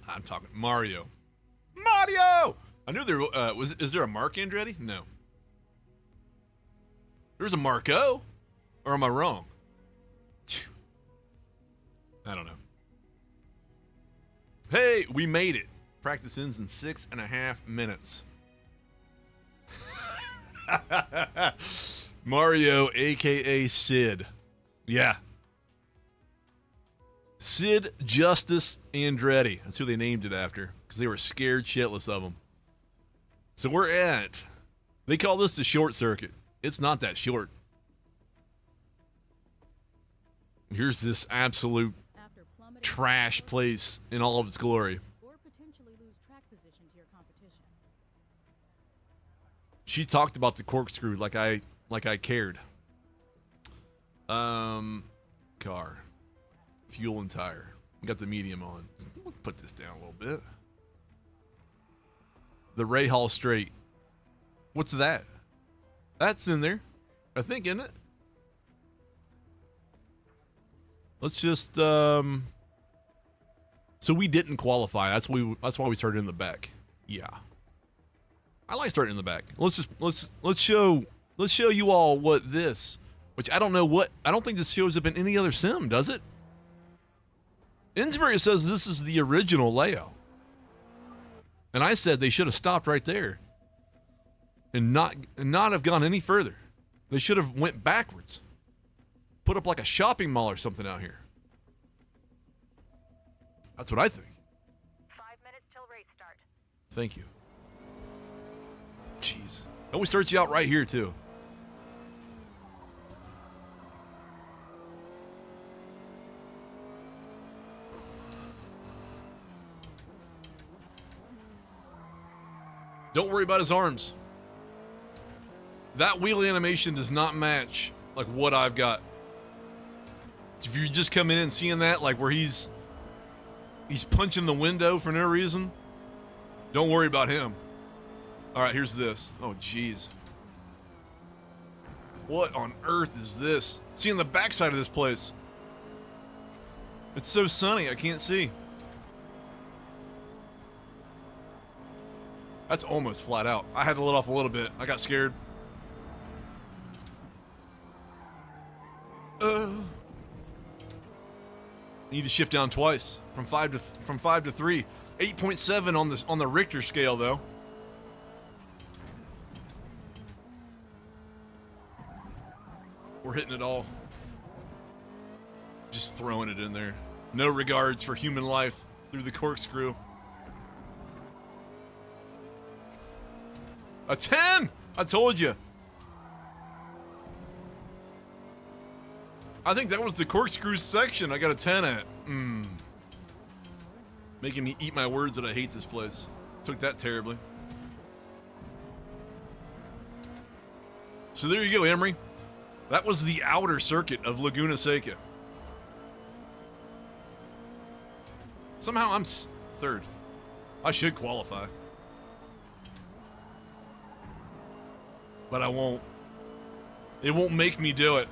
I'm talking Mario. Mario! I knew there was. Is there a Mark Andretti? No. There's a Marco? Or am I wrong? I don't know. Hey, we made it. Practice ends in 6.5 minutes. Mario, aka Sid. Yeah. Sid Justice Andretti. That's who they named it after. Because they were scared shitless of him. So we're at... They call this the short circuit. It's not that short. Here's this absolute trash place in all of its glory. Or potentially lose track position to your competition. She talked about the corkscrew like I cared. Car. Fuel and tire. We got the medium on. Let's put this down a little bit. The Ray Hall Straight. What's that? That's in there. I think, isn't it? Let's just so we didn't qualify. That's why we started in the back. Yeah. I like starting in the back. Let's show you all what this, which I don't think this shows up in any other sim, does it? Insbury says this is the original layout. And I said they should have stopped right there. And not have gone any further. They should have went backwards. Put up like a shopping mall or something out here. That's what I think. 5 minutes till race start. Thank you. Jeez. And we start you out right here too. Don't worry about his arms. That wheel animation does not match like what I've got. If you're just coming in and seeing that, like where he's punching the window for no reason, don't worry about him. All right, here's this. Oh, jeez. What on earth is this? Seeing the backside of this place. It's so sunny, I can't see. That's almost flat out. I had to let off a little bit. I got scared. Need to shift down twice from 5 to 3. 8.7 on the Richter scale though. We're hitting it all. Just throwing it in there. No regards for human life through the corkscrew. A 10! I told you. I think that was the corkscrew section I got a 10 at. Making me eat my words that I hate this place. Took that terribly. So there you go, Emery. That was the outer circuit of Laguna Seca. Somehow I'm third. I should qualify. But I won't. It won't make me do it.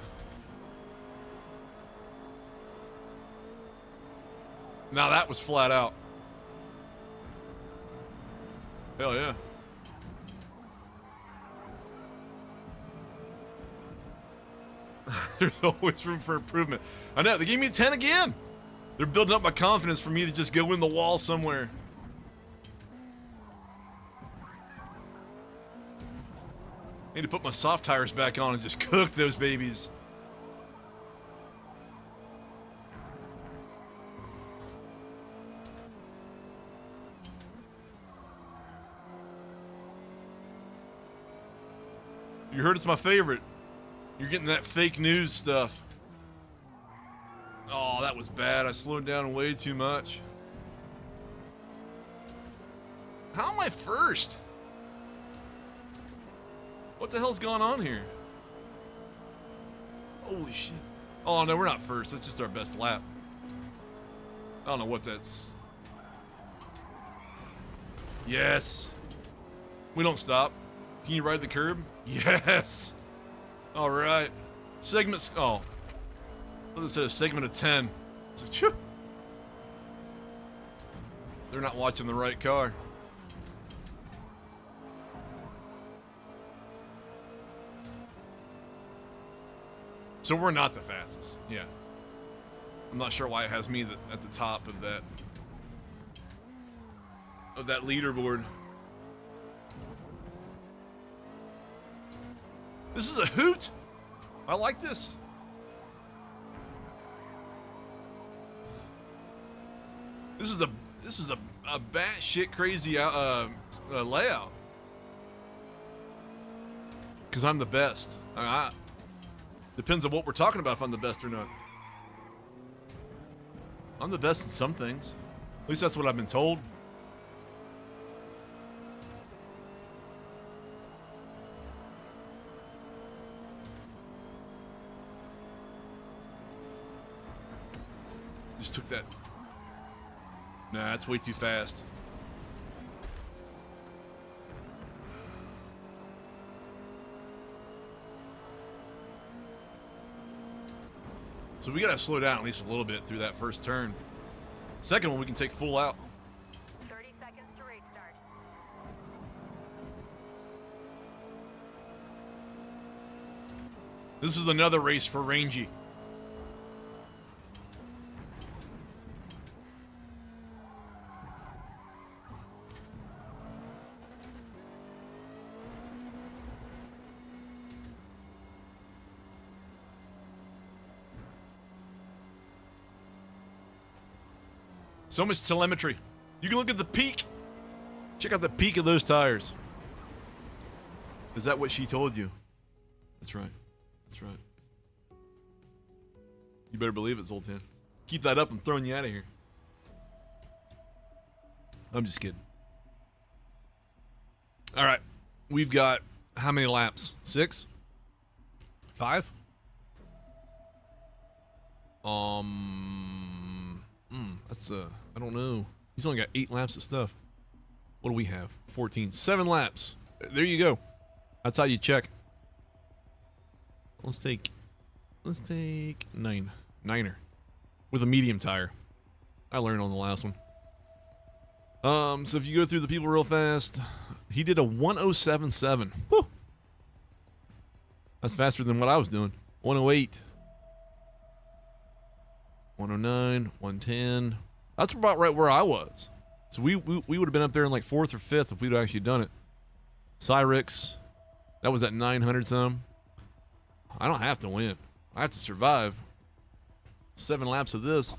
Now that was flat out. Hell yeah. There's always room for improvement. I know, they gave me a 10 again. They're building up my confidence for me to just go in the wall somewhere. Need to put my soft tires back on and just cook those babies. You heard it's my favorite. You're getting that fake news stuff. Oh, that was bad. I slowed down way too much. How am I first? What the hell's going on here? Holy shit. Oh, no, we're not first. That's just our best lap. I don't know what that's... Yes. We don't stop. Can you ride the curb? Yes. All right. Segment... Oh. I thought it said a segment of 10. It's like, phew. They're not watching the right car. So we're not the fastest. Yeah. I'm not sure why it has me at the top of that leaderboard. This is a hoot. I like this. This is a batshit crazy layout. Cause I'm the best. Depends on what we're talking about if I'm the best or not. I'm the best in some things. At least that's what I've been told. Just took that. Nah, that's way too fast. So we gotta slow down at least a little bit through that first turn. Second one, we can take full out. 30 seconds to race start. This is another race for Rangy. So much telemetry. You can look at the peak. Check out the peak of those tires. Is that what she told you? That's right. That's right. You better believe it, Zoltan. Keep that up, I'm throwing you out of here. I'm just kidding. All right. We've got how many laps? 6? 5? That's I don't know. He's only got 8 laps of stuff. What do we have? 14. 7 laps. There you go. That's how you check. Let's take 9. Niner. With a medium tire. I learned on the last one. So if you go through the people real fast, he did a 107.7. Woo! That's faster than what I was doing. 108. 109, 110. That's about right where I was. So we would have been up there in like 4th or 5th if we'd actually done it. Cyrix, that was at 900 some. I don't have to win. I have to survive. 7 laps of this.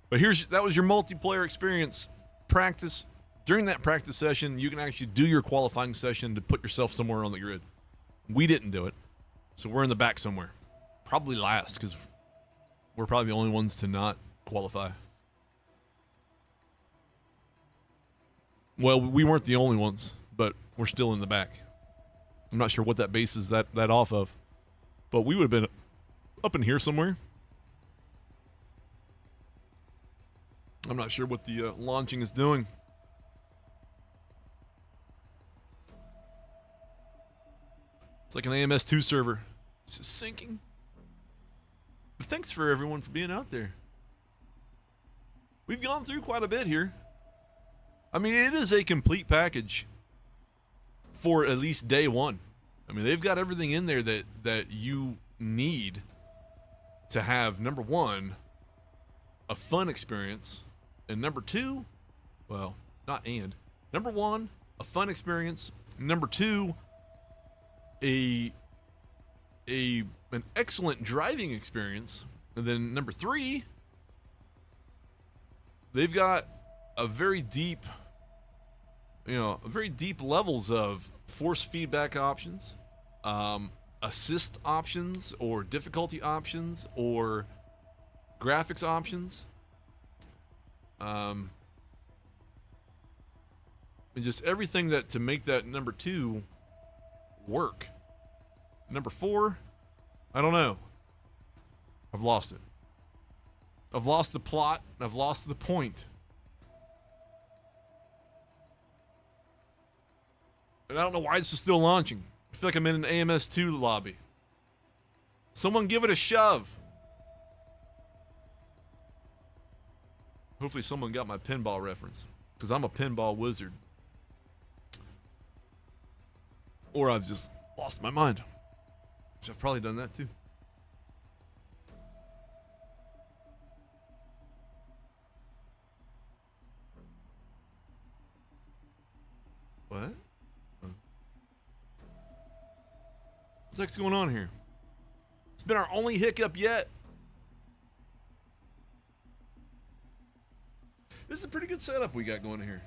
But that was your multiplayer experience. Practice. During that practice session, you can actually do your qualifying session to put yourself somewhere on the grid. We didn't do it. So we're in the back somewhere. Probably last, because we're probably the only ones to not qualify. Well, we weren't the only ones, but we're still in the back. I'm not sure what that bases that off of. But we would have been up in here somewhere. I'm not sure what the launching is doing. It's like an AMS2 server. It's just sinking. But thanks for everyone for being out there. We've gone through quite a bit here. I mean, it is a complete package for at least day one. I mean, they've got everything in there that you need to have, number one, a fun experience, and number two, well, not and. Number one, a fun experience. Number two, an excellent driving experience. And then number three, they've got a very deep levels of force feedback options, assist options, or difficulty options, or graphics options. And just everything that to make that number 2 work. Number 4, I don't know. I've lost it. I've lost the plot, and I've lost the point. And I don't know why this is still launching. I feel like I'm in an AMS2 lobby. Someone give it a shove. Hopefully someone got my pinball reference, because I'm a pinball wizard. Or I've just lost my mind, which I've probably done that too. What? What the heck's going on here? It's been our only hiccup yet. This is a pretty good setup we got going here.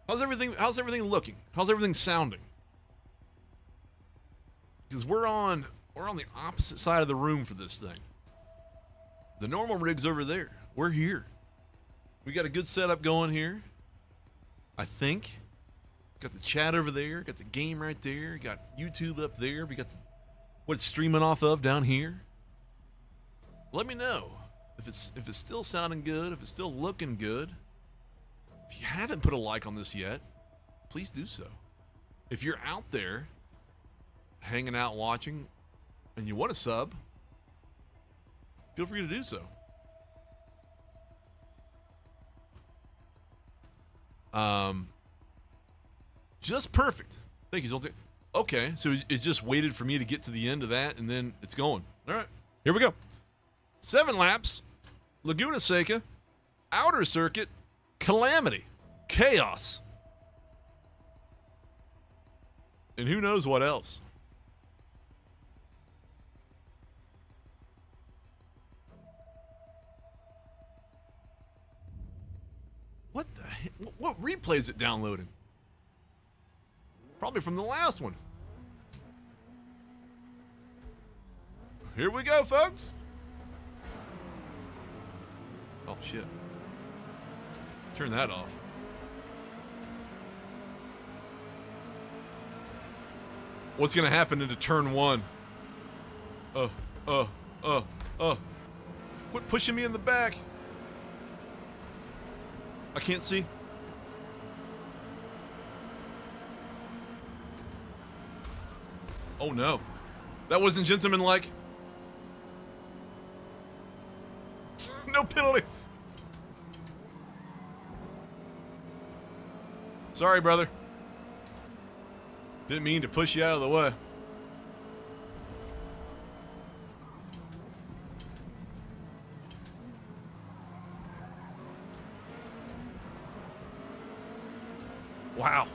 How's everything looking? How's everything sounding? Because we're on the opposite side of the room for this thing. The normal rig's over there. We're here. We got a good setup going here, I think. Got the chat over there. Got the game right there. Got YouTube up there. We got what it's streaming off of down here. Let me know if it's still sounding good, if it's still looking good. If you haven't put a like on this yet, please do so. If you're out there hanging out watching and you want to sub, feel free to do so. Just perfect. Thank you, Zoltan. Okay, so it just waited for me to get to the end of that, and then it's going. All right, here we go. 7 laps, Laguna Seca, Outer Circuit, Calamity, Chaos, and who knows what else. What the heck? What replay is it downloading? Probably from the last one. Here we go, folks. Oh, shit. Turn that off. What's gonna happen into turn 1? Quit pushing me in the back. I can't see. Oh no. That wasn't gentlemanlike. No penalty. Sorry, brother. Didn't mean to push you out of the way. Wow.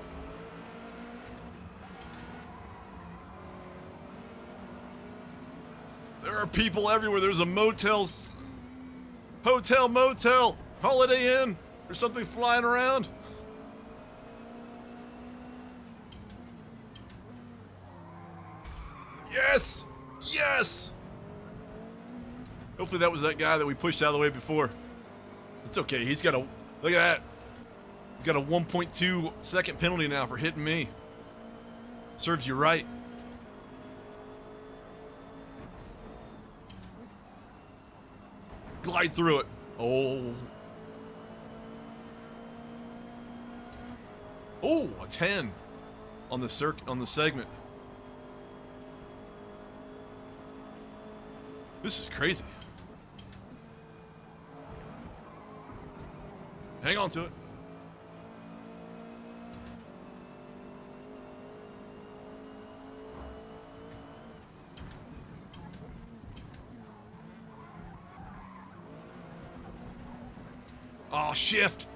There are people everywhere. There's a motel, hotel, motel, Holiday Inn. There's something flying around. Yes! Yes! Hopefully that was that guy that we pushed out of the way before. It's okay. He's got a... Look at that. He's got a 1.2 second penalty now for hitting me. Serves you right. Glide through it. Oh. Oh, a 10 on the segment. This is crazy. Hang on to it. Oh, shift.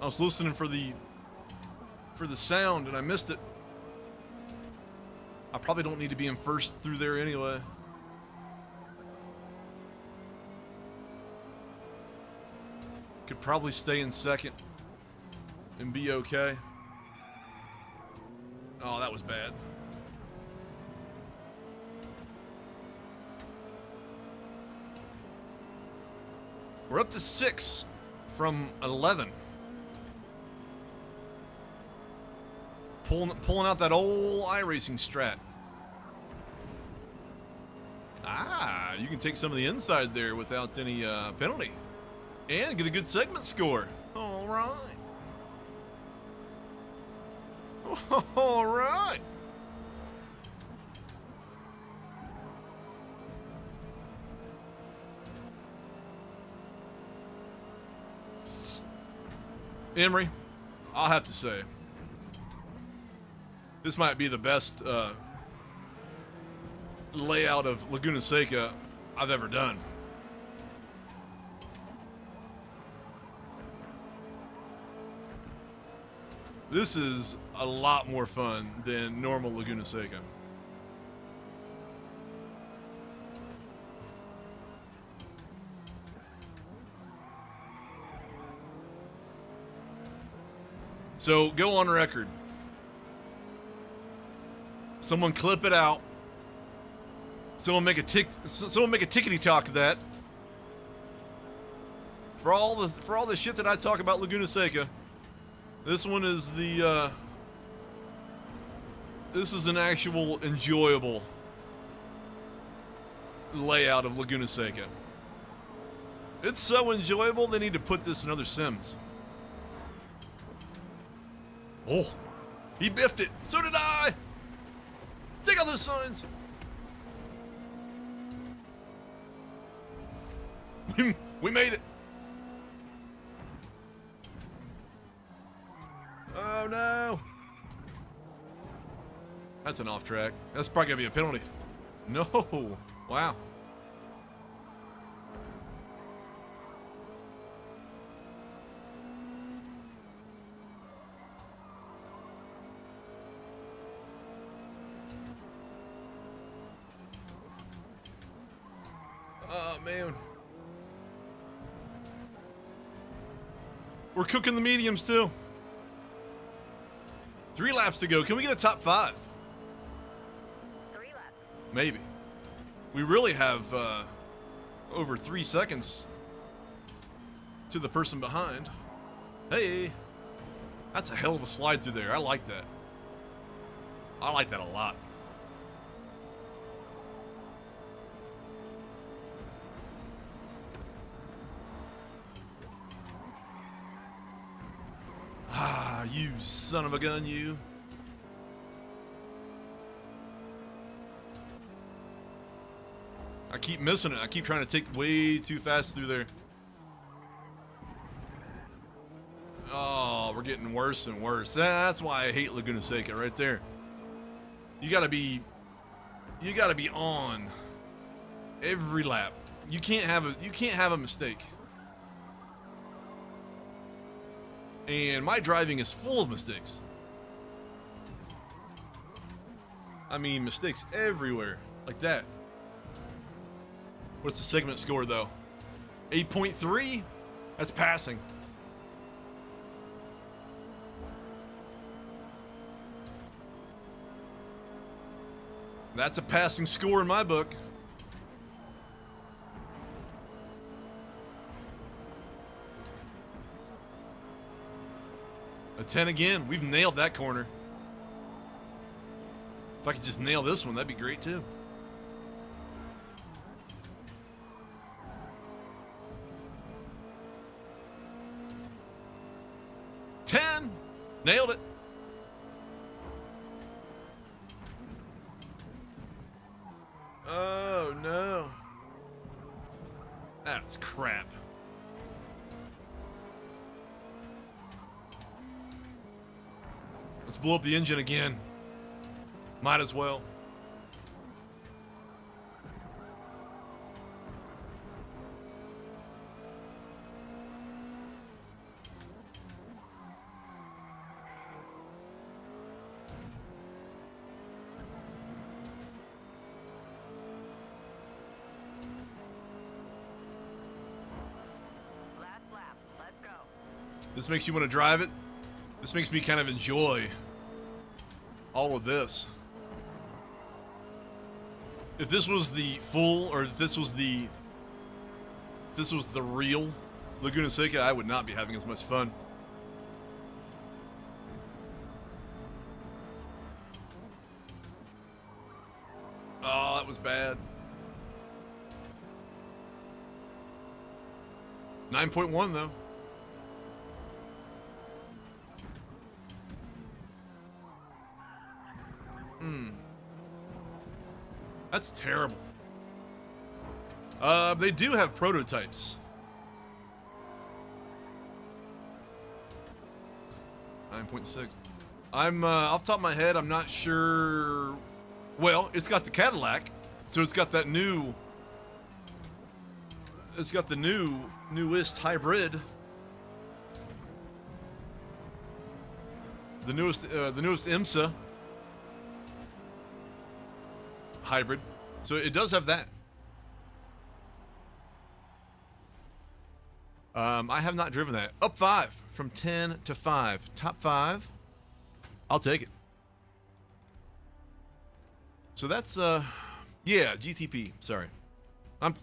I was listening for the sound and I missed it. I probably don't need to be in first through there anyway. Could probably stay in second and be okay. Oh, that was bad. We're up to 6 from 11. Pulling out that old iRacing strat. Ah, you can take some of the inside there without any penalty. And get a good segment score. All right. All right. Emery, I'll have to say, this might be the best layout of Laguna Seca I've ever done. This is a lot more fun than normal Laguna Seca. So go on record. Someone clip it out. Someone make a tickety talk of that. For all the shit that I talk about Laguna Seca, this one is the this is an actual enjoyable layout of Laguna Seca. It's so enjoyable they need to put this in other sims. Oh, he biffed it. So did I. Take out those signs. We made it. Oh no. That's an off track. That's probably gonna be a penalty. No. Wow. Oh man. We're cooking the mediums too. 3 laps to go. Can we get a top 5? 3 laps. Maybe. We really have over 3 seconds to the person behind. Hey, that's a hell of a slide through there. I like that. I like that a lot. Ah, you son of a gun, you. I keep missing it. I keep trying to take way too fast through there. Oh, we're getting worse and worse. That's why I hate Laguna Seca right there. You gotta be on every lap. You can't have a mistake. And my driving is full of mistakes. I mean, mistakes everywhere. Like that. What's the segment score, though? 8.3? That's passing. That's a passing score in my book. A 10 again. We've nailed that corner. If I could just nail this one, that'd be great too. Nailed it. Oh no. That's crap. Let's blow up the engine again. Might as well. Last lap. Let's go. This makes you want to drive it. This makes me kind of enjoy all of this. If this was the full, or if this was the real Laguna Seca, I would not be having as much fun. Oh, that was bad. 9.1 though. That's terrible. They do have prototypes. 9.6. I'm off the top of my head, I'm not sure. Well, it's got the Cadillac, so it's got that new. It's got the newest hybrid. The newest IMSA hybrid. So it does have that. I have not driven that. Up 5 from 10 to 5. Top 5. I'll take it. So that's yeah, GTP. Sorry. I'm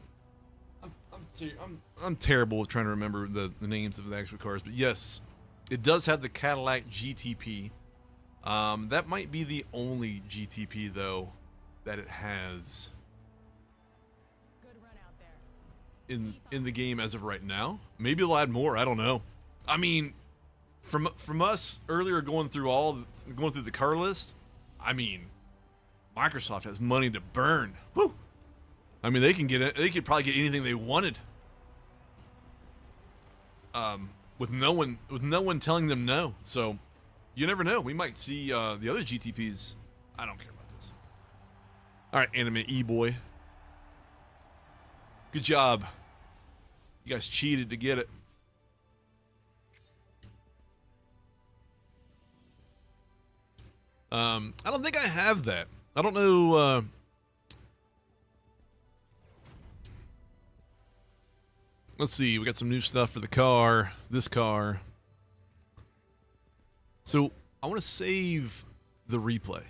terrible with trying to remember the names of the actual cars, but yes, it does have the Cadillac GTP. That might be the only GTP though that it has Good run out there. in the game as of right now. Maybe they'll add more. I don't know. I mean, from us earlier going through the car list. I mean, Microsoft has money to burn. Woo! I mean, they could probably get anything they wanted. With no one telling them no. So, you never know. We might see the other GTPs. I don't care about this. All right, Anime E-Boy. Good job. You guys cheated to get it. I don't think I have that. I don't know. Let's see. We got some new stuff for the car. This car. So I want to save the replay.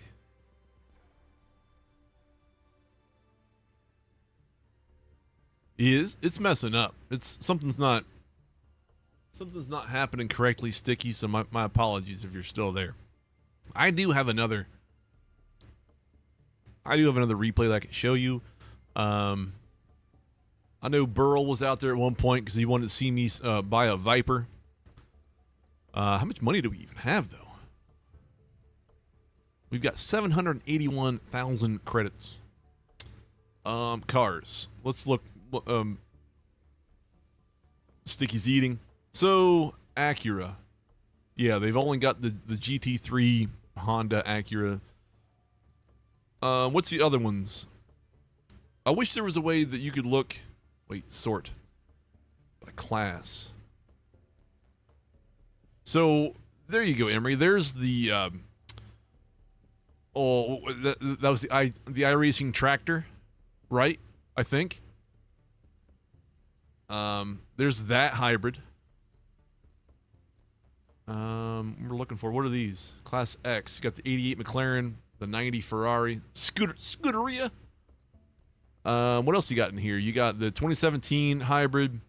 It's messing up. Something's not happening correctly, Sticky. So my apologies if you're still there. I do have another I do have another replay that I can show you. I know Burl was out there at one point because he wanted to see me buy a Viper. How much money do we even have, though? We've got 781,000 credits. Cars. Let's look. Sticky's eating. So, Acura. Yeah, they've only got the GT3 Honda Acura. What's the other ones? I wish there was a way that you could look... Wait, sort. By class. So, there you go, Emery. There's the... that was the iRacing tractor, right? I think. There's that hybrid. We're looking for, what are these? Class X. You got the 88 McLaren, the 90 Ferrari, Scuderia. What else you got in here? You got the 2017 hybrid,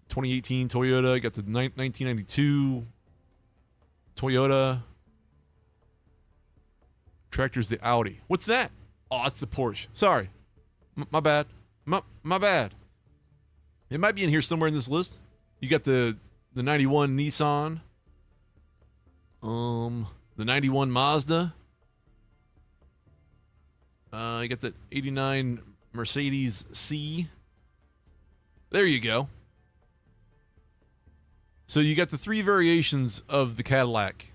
2018 Toyota. You got the 1992 Toyota. Tractor's the Audi. What's that? Oh, it's the Porsche. Sorry. My bad. My bad. It might be in here somewhere in this list. You got the 91 Nissan. The 91 Mazda. You got the 89 Mercedes C. There you go. So you got the three variations of the Cadillac.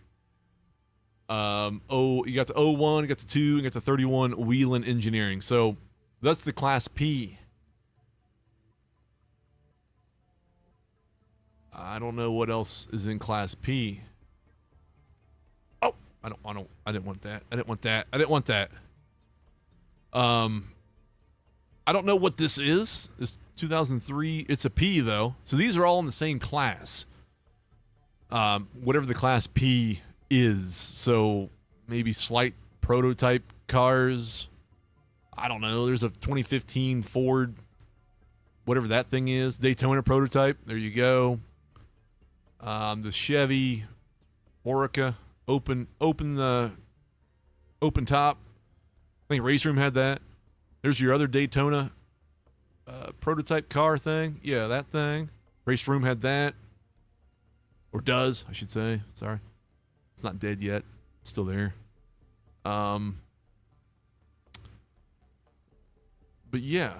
You got the 01, you got the 2, you got the 31 Wheeling Engineering. So that's the Class P. I don't know what else is in Class P. Oh, I didn't want that. I didn't want that. I don't know what this is. It's 2003. It's a P though. So these are all in the same class. Whatever the Class P is. So maybe slight prototype cars. I don't know. There's a 2015 Ford, whatever that thing is, Daytona prototype. There you go. The Chevy Orica open top. I think Race Room had that. There's your other Daytona prototype car thing. Yeah, that thing. Race Room had that. Or does, I should say. Sorry. It's not dead yet. It's still there. But yeah.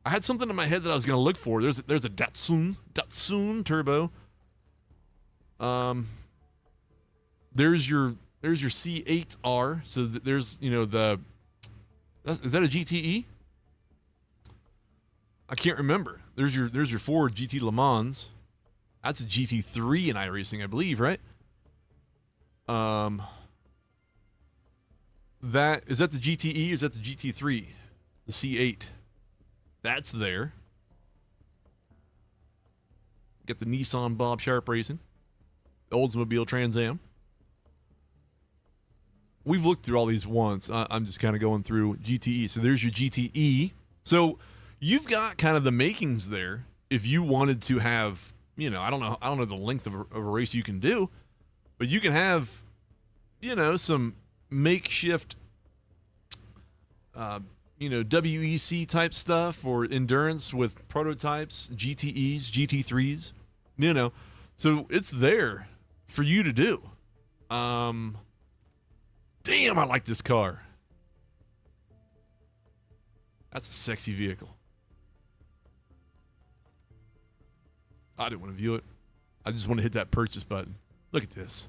I had something in my head that I was going to look for. There's a Datsun Turbo. There's your C8R. So there's, you know, is that a GTE? I can't remember. There's your Ford GT Le Mans. That's a GT3 in iRacing, I believe, right? Is that the GTE or is that the GT3? The C8. That's there. Got the Nissan Bob Sharp Racing. The Oldsmobile Trans Am. We've looked through all these once. I'm just kind of going through GTE. So there's your GTE. So you've got kind of the makings there. If you wanted to have, you know, I don't know the length of a race you can do, but you can have, you know, some makeshift, WEC type stuff or endurance with prototypes, GTEs, GT3s, you know. So it's there for you to do. Damn, I like this car. That's a sexy vehicle. I didn't want to view it. I just want to hit that purchase button. Look at this.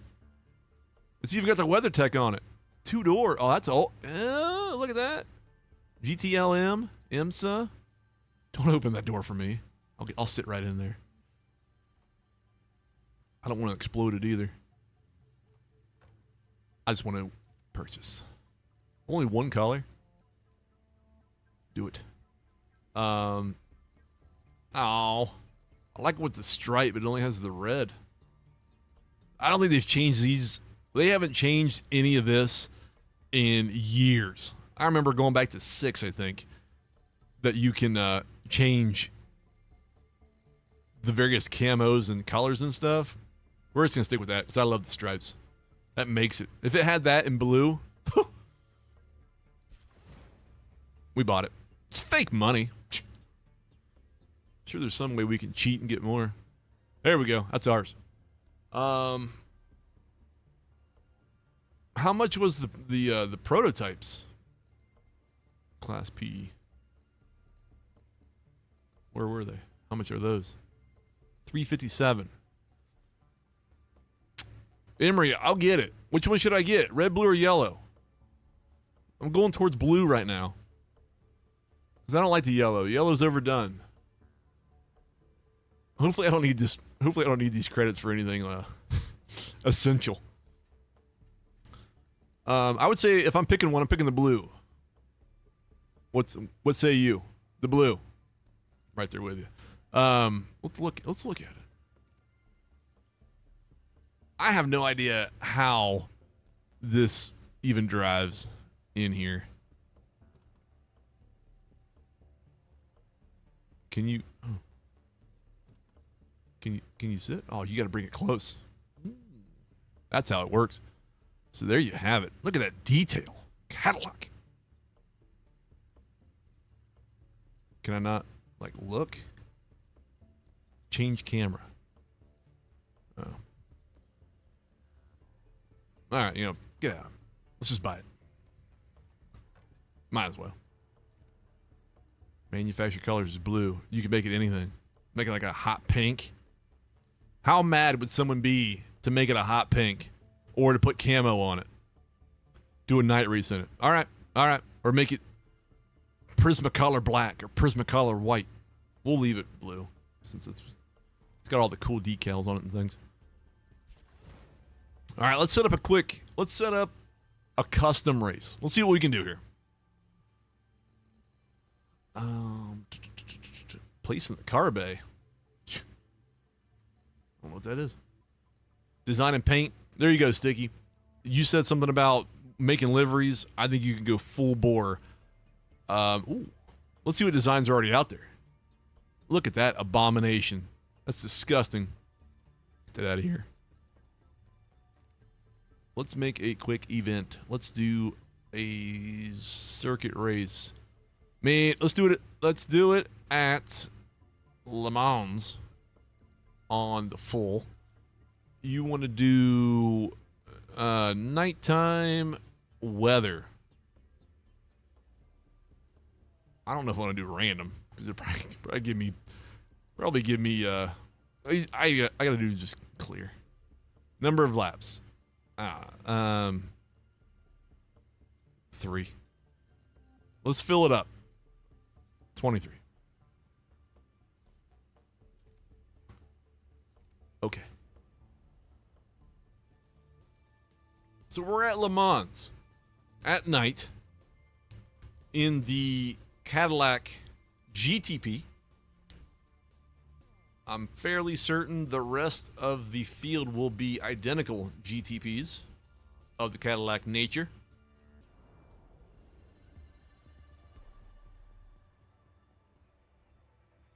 It's even got the WeatherTech on it. 2-door. Oh, that's all. Look at that. GTLM, IMSA. Don't open that door for me. I'll sit right in there. I don't want to explode it either. I just want to purchase. Only one color. Do it. Oh. I like it with the stripe, but it only has the red. I don't think they've changed these. They haven't changed any of this in years. I remember going back to 6, I think, that you can change the various camos and colors and stuff. We're just going to stick with that because I love the stripes. That makes it. If it had that in blue, We bought it. It's fake money. Sure, there's some way we can cheat and get more. There we go. That's ours. How much was the prototypes? Class P. Where were they? How much are those? $357. Emery, I'll get it. Which one should I get? Red, blue, or yellow? I'm going towards blue right now. Because I don't like the yellow. Yellow's overdone. Hopefully I don't need this. Hopefully I don't need these credits for anything essential. I would say if I'm picking one, I'm picking the blue. What say you? The blue. Right there with you. Let's look at it. I have no idea how this even drives in here. Can you sit? Oh, you got to bring it close. That's how it works. So there you have it. Look at that detail. Cadillac. Can I not like look? Change camera. Oh. All right, get out. Let's just buy it. Might as well. Manufacturer colors is blue. You can make it anything. Make it like a hot pink. How mad would someone be to make it a hot pink or to put camo on it? Do a night race in it. All right. Or make it Prismacolor black or Prismacolor white. We'll leave it blue since it's got all the cool decals on it and things. All right, let's set up a custom race. Let's see what we can do here. Place in the car bay. I don't know what that is. Design and paint. There you go, Sticky. You said something about making liveries. I think you can go full bore. Ooh. Let's see what designs are already out there. Look at that abomination. That's disgusting. Get that out of here. Let's make a quick event. Let's do a circuit race. Let's do it at Le Mans on the full. You want to do nighttime weather. I don't know if I want to do random because it probably give me I gotta do just clear. Number of laps. 3. Let's fill it up. 23. Okay. So we're at Le Mans at night in the Cadillac GTP. I'm fairly certain the rest of the field will be identical GTPs of the Cadillac nature.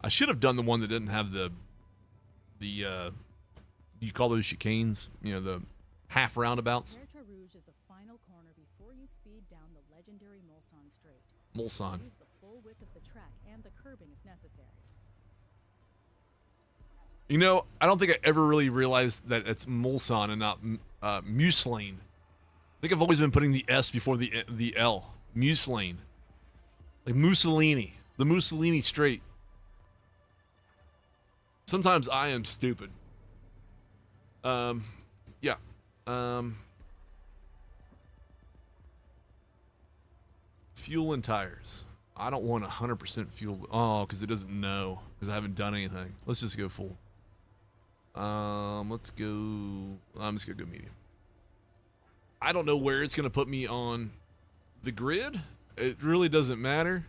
I should have done the one that didn't have the you call those chicanes, the half roundabouts. Bertre Rouge is the final corner before you speed down the legendary Mulsanne Straight. Mulsanne. Use the full width of the track and the curbing if necessary. I don't think I ever really realized that it's Mulsanne and not Muslane. I think I've always been putting the S before the L. Muslane. Like Mussolini. The Mussolini Straight. Sometimes I am stupid. Yeah. Fuel and tires. I don't want 100% fuel. Oh, because it doesn't know. Because I haven't done anything. Let's just go full. Let's go. I'm just gonna go medium. I don't know where it's gonna put me on the grid. It really doesn't matter.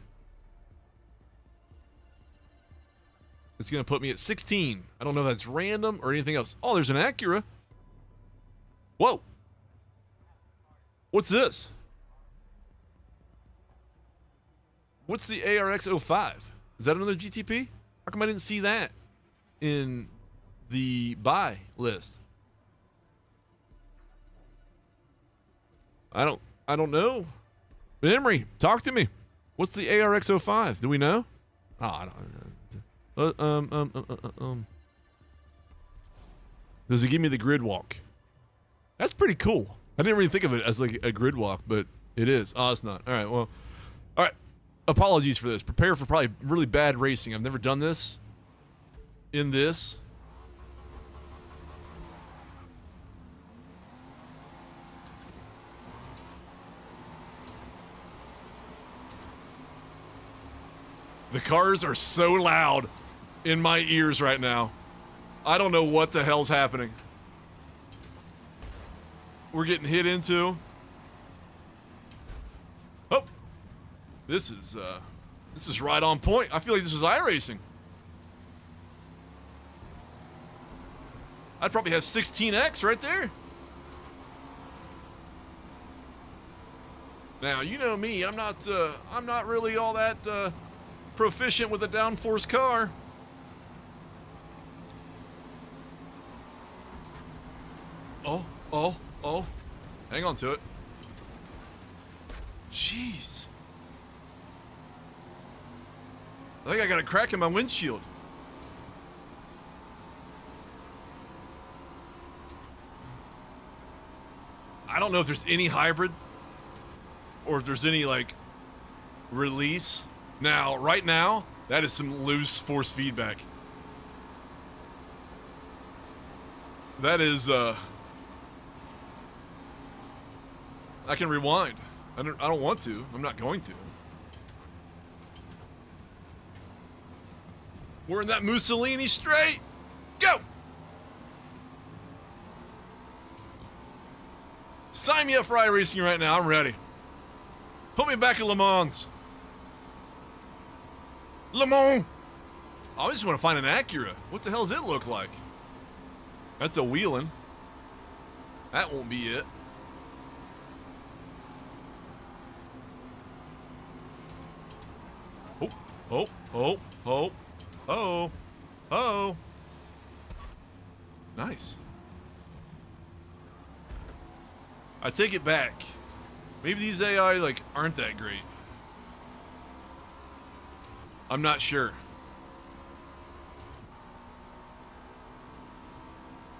It's gonna put me at 16. I don't know if that's random or anything else. Oh, there's an Acura. Whoa. What's this? What's the ARX 05? Is that another GTP? How come I didn't see that in the buy list? I don't know. Emery, talk to me. What's the ARX05? Do we know? Oh, I don't. Does it give me the grid walk? That's pretty cool. I didn't really think of it as like a grid walk, but it is. Oh, it's not. All right, well. All right. Apologies for this. Prepare for probably really bad racing. I've never done this. In this. The cars are so loud in my ears right now. I don't know what the hell's happening. We're getting hit into. Oh, this is right on point. I feel like this is iRacing. I'd probably have 16x right there. Now you know me. I'm not really all that proficient with a downforce car. Oh. Hang on to it. Jeez. I think I got a crack in my windshield. I don't know if there's any hybrid or if there's any like release. Now, right now, that is some loose force feedback. That is I can rewind. I don't want to. I'm not going to. We're in that Mussolini straight. Go! Sign me up for iRacing right now. I'm ready. Put me back at Le Mans. Le Mans! I just want to find an Acura. What the hell does it look like? That's a wheeling. That won't be it. Oh. Nice. I take it back. Maybe these AI like aren't that great. I'm not sure.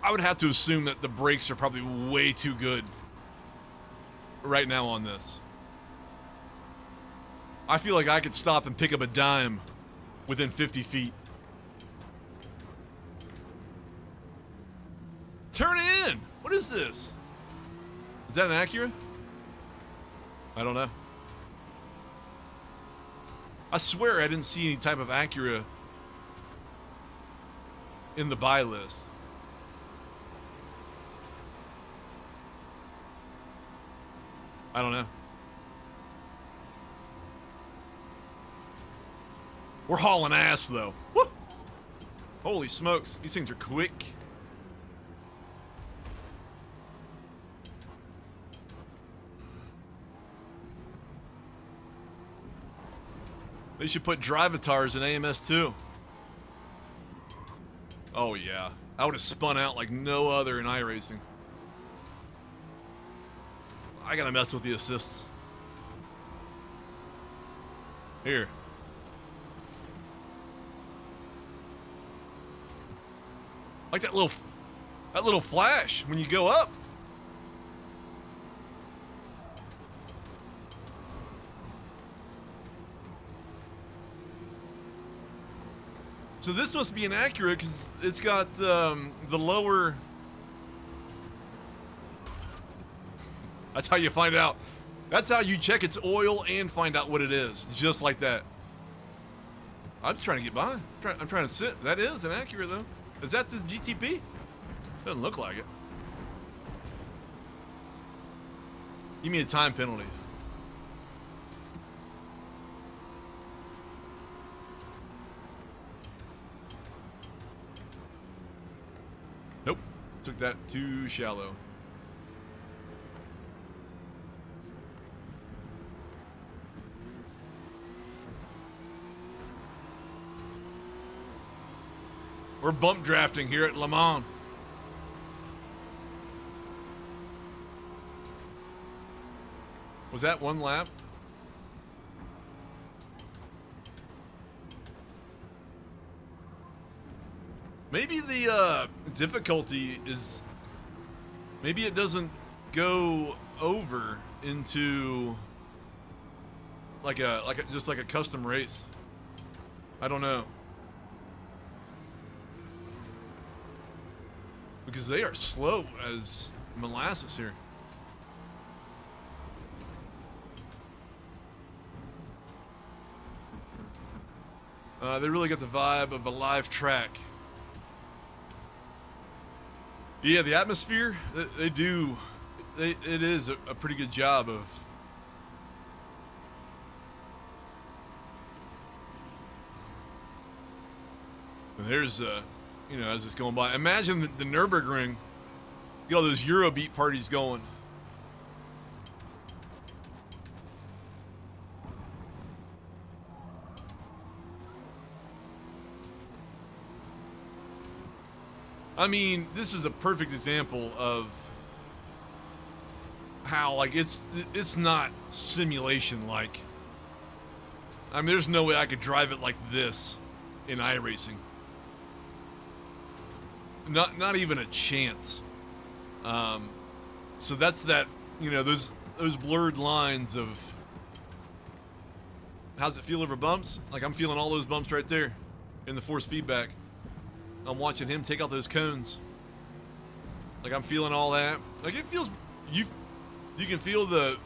I would have to assume that the brakes are probably way too good right now on this. I feel like I could stop and pick up a dime within 50 feet. Turn in! What is this? Is that an Acura? I don't know. I swear I didn't see any type of Acura in the buy list. I don't know. We're hauling ass though. Woo! Holy smokes, these things are quick. They should put drivatars in AMS too. Oh yeah, I would have spun out like no other in iRacing. I gotta mess with the assists. Here. Like that little flash when you go up. So this must be an Acura because it's got the lower. That's how you find out. That's how you check its oil and find out what it is. Just like that. I'm just trying to get by. I'm trying to sit. That is an Acura though. Is that the GTP? Doesn't look like it. Give me a time penalty. Nope. Took that too shallow. We're bump drafting here at Le Mans. Was that one lap? Maybe the difficulty is, maybe it doesn't go over into like a just like a custom race. I don't know. Because they are slow as molasses here. They really got the vibe of a live track. Yeah, the atmosphere, they do, it is a pretty good job of and there's you know, as it's going by. Imagine the Nürburgring, get all those Eurobeat parties going. I mean, this is a perfect example of how, like, it's not simulation like. I mean, there's no way I could drive it like this in iRacing. Not even a chance. So that's that, you know, those blurred lines of how's it feel over bumps? Like, I'm feeling all those bumps right there in the force feedback. I'm watching him take out those cones. Like, I'm feeling all that. Like, it feels, you can feel the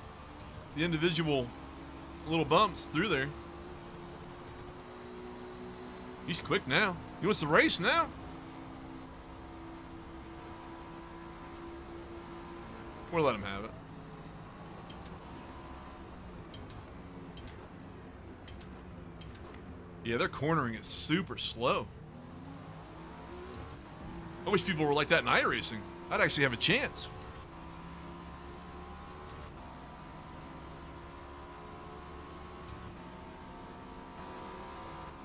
individual little bumps through there. He's quick now. He wants to race now. We'll let him have it. Yeah, their cornering is super slow. I wish people were like that in iRacing. I'd actually have a chance.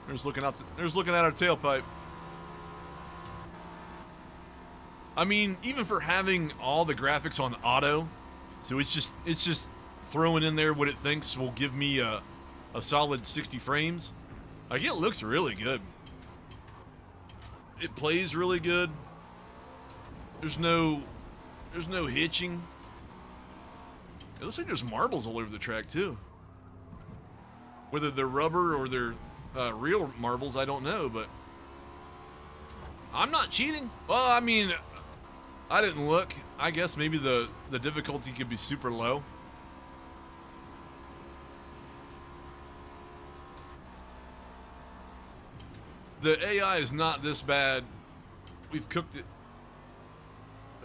There's looking at our tailpipe. I mean, even for having all the graphics on auto, so it's just throwing in there what it thinks will give me a solid 60 frames. Like, it looks really good. It plays really good. There's no hitching. It looks like there's marbles all over the track too. Whether they're rubber or they're real marbles, I don't know, but I'm not cheating. Well, I mean, I didn't look. I guess maybe the difficulty could be super low. The AI is not this bad. We've cooked it.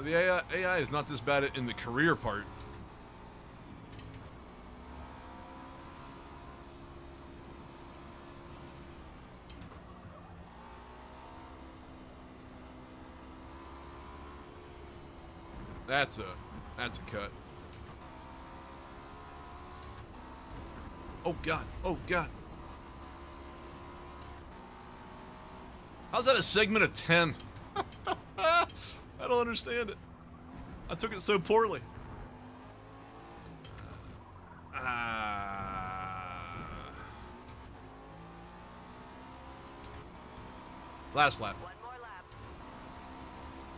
The AI is not this bad in the career part. That's a cut. Oh God, oh God. How's that a segment of 10? I don't understand it. I took it so poorly. Last lap. One more lap.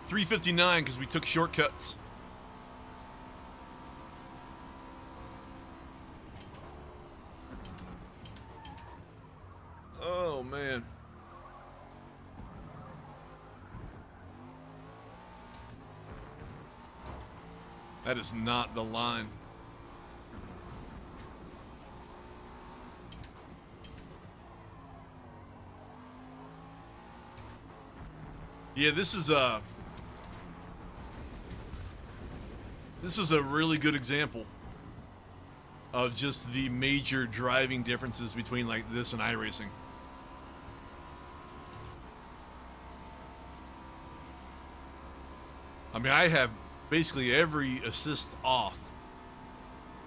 3:59 because we took shortcuts. Oh man. That is not the line. Yeah, this is a really good example of just the major driving differences between like this and iRacing. I mean, I have basically every assist off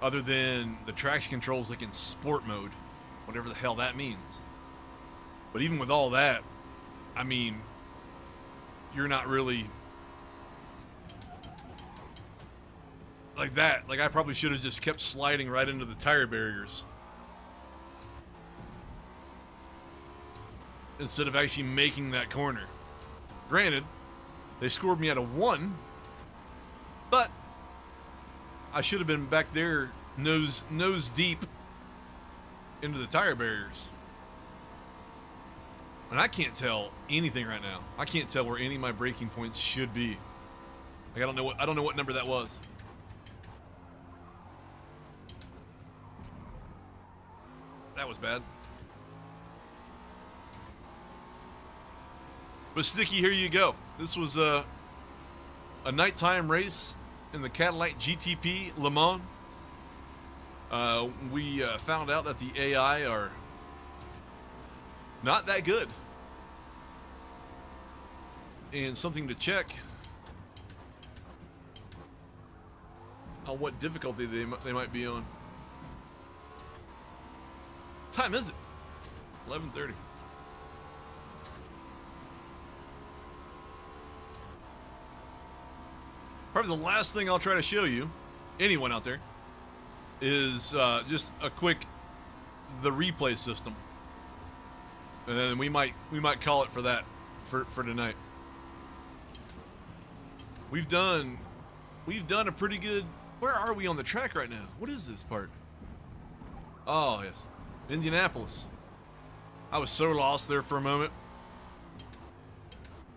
other than the traction controls like in sport mode, whatever the hell that means. But even with all that, I mean, you're not really like that. Like, I probably should have just kept sliding right into the tire barriers instead of actually making that corner. granted, they scored me at a 1, but I should have been back there nose deep into the tire barriers. And I can't tell anything right now. I can't tell where any of my braking points should be. Like, I don't know what number that was. That was bad. But Sticky, here you go. This was a nighttime race in the Cadillac GTP Le Mans. We found out that the AI are not that good. And something to check on what difficulty they might be on. What time is it? 11:30. Probably the last thing I'll try to show you, anyone out there, is just a quick the replay system, and then we might call it for that for tonight. We've done a pretty good. Where are we on the track right now? What is this part? Oh yes, Indianapolis. I was so lost there for a moment.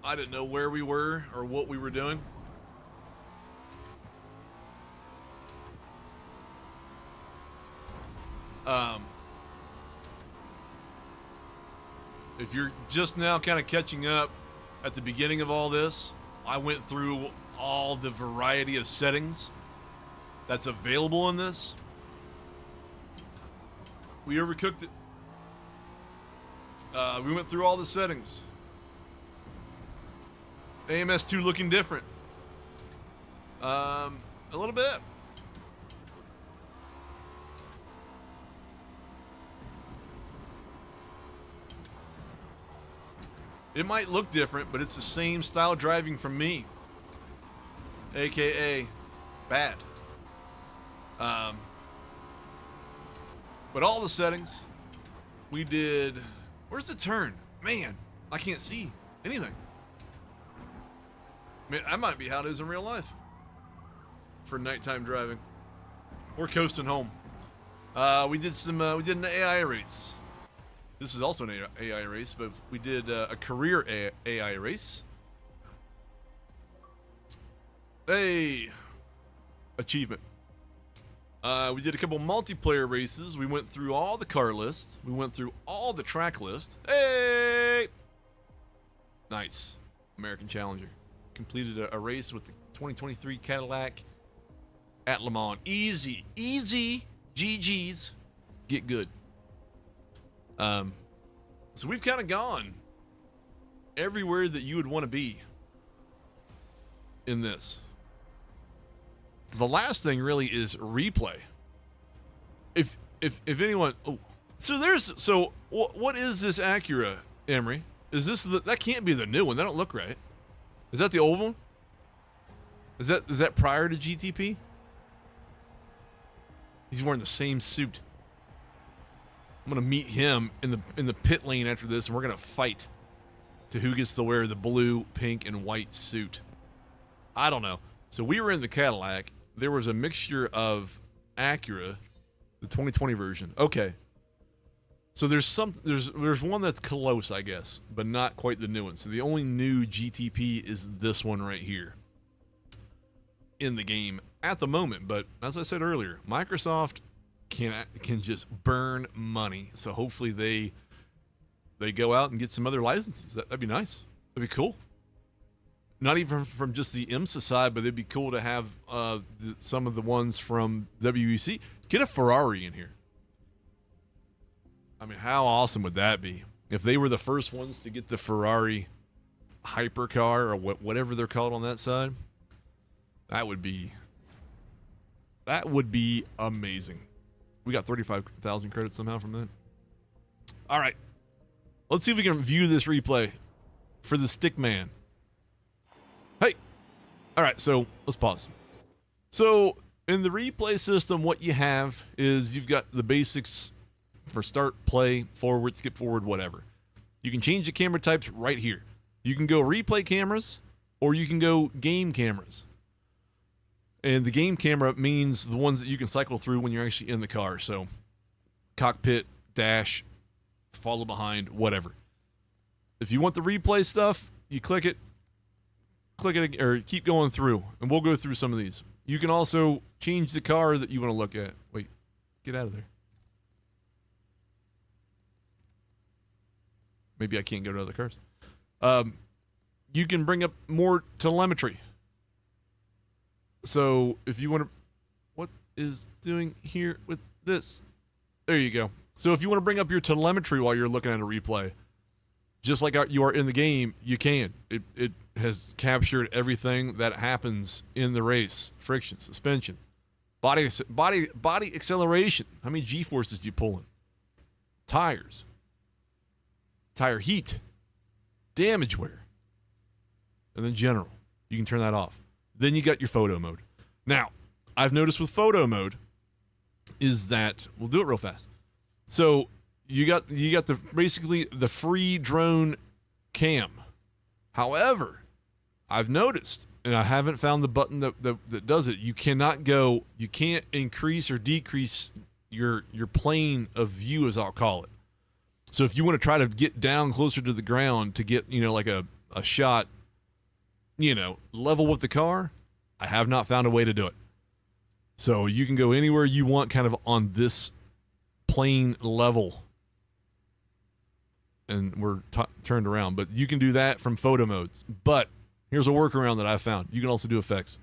I didn't know where we were or what we were doing. If you're just now kind of catching up at the beginning of all this, I went through all the variety of settings that's available in this. We overcooked it. We went through all the settings. AMS2 looking different. A little bit. It might look different, but it's the same style driving from me. AKA bad. But all the settings, we did. Where's the turn? Man, I can't see anything. Man, that might be how it is in real life for nighttime driving. We're coasting home. We did an AI race. This is also an AI race, but we did a career AI race. Hey, achievement. We did a couple multiplayer races. We went through all the car lists. We went through all the track lists. Hey, nice. American Challenger. Completed a race with the 2023 Cadillac at Le Mans. Easy GGs. Get good. So we've kind of gone everywhere that you would want to be in this. The last thing really is replay. If anyone, what is this Acura, Emery? Is this that can't be the new one? That don't look right. Is that the old one? Is that prior to GTP? He's wearing the same suit. I'm gonna meet him in the pit lane after this, and we're gonna fight to who gets to wear the blue, pink, and white suit. I don't know. So we were in the Cadillac. There was a mixture of Acura, the 2020 version. Okay. So there's one that's close, I guess, but not quite the new one. So the only new GTP is this one right here in the game at the moment. But as I said earlier, Microsoft can just burn money. So hopefully they go out and get some other licenses. That'd be nice. That'd be cool. Not even from just the IMSA side, but it'd be cool to have some of the ones from WEC. Get a Ferrari in here. I mean, how awesome would that be if they were the first ones to get the Ferrari hypercar or whatever they're called on that side? That would be amazing. We got 35,000 credits somehow from that. All right. Let's see if we can view this replay for the stick man. Hey. All right, so let's pause. So in the replay system, what you have is you've got the basics for start, play, forward, skip forward, whatever. You can change the camera types right here. You can go replay cameras or you can go game cameras. And the game camera means the ones that you can cycle through when you're actually in the car. So cockpit, dash, follow behind, whatever. If you want the replay stuff, you click it, or keep going through, and we'll go through some of these. You can also change the car that you want to look at. Wait, get out of there. Maybe I can't go to other cars. You can bring up more telemetry. So if you want to, what is doing here with this? There you go. So if you want to bring up your telemetry while you're looking at a replay, just like you are in the game, you can. It has captured everything that happens in the race: friction, suspension, body acceleration. How many G-forces do you pull in? Tires, tire heat, damage wear, and then general. You can turn that off. Then you got your photo mode. Now, I've noticed with photo mode is that we'll do it real fast. So you got the basically the free drone cam. However, I've noticed, and I haven't found the button that does it. You can't increase or decrease your plane of view, as I'll call it. So if you want to try to get down closer to the ground to get, like a shot, level with the car, I have not found a way to do it. So you can go anywhere you want kind of on this plane level. And we're turned around. But you can do that from photo modes. But here's a workaround that I found. You can also do effects.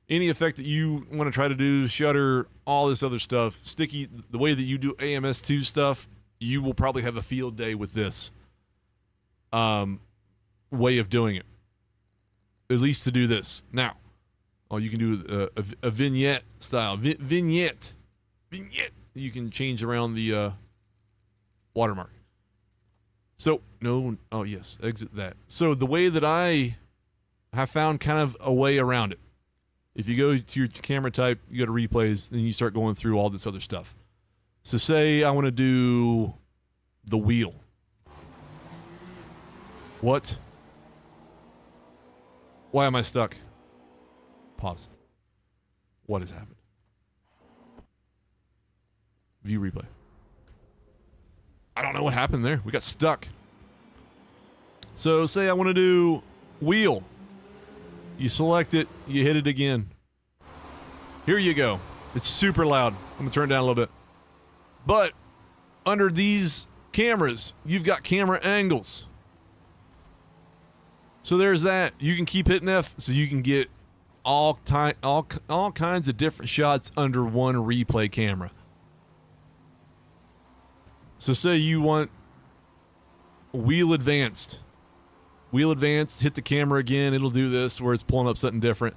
Any effect that you want to try to do, shutter, all this other stuff, sticky, the way that you do AMS2 stuff, you will probably have a field day with this way of doing it. At least to do this. Now, you can do a vignette style. Vignette. You can change around the watermark. So, yes, exit that. So the way that I have found kind of a way around it. If you go to your camera type, you go to replays, then you start going through all this other stuff. So say I want to do the wheel. What? Why am I stuck? Pause. What has happened? View replay. I don't know what happened there. We got stuck. So say I want to do wheel. You select it, you hit it again. Here you go. It's super loud. I'm going to turn it down a little bit. But under these cameras, you've got camera angles. So there's that. You can keep hitting F so you can get all kinds of different shots under one replay camera. So say you want wheel advanced. Wheel advanced, hit the camera again. It'll do this where it's pulling up something different.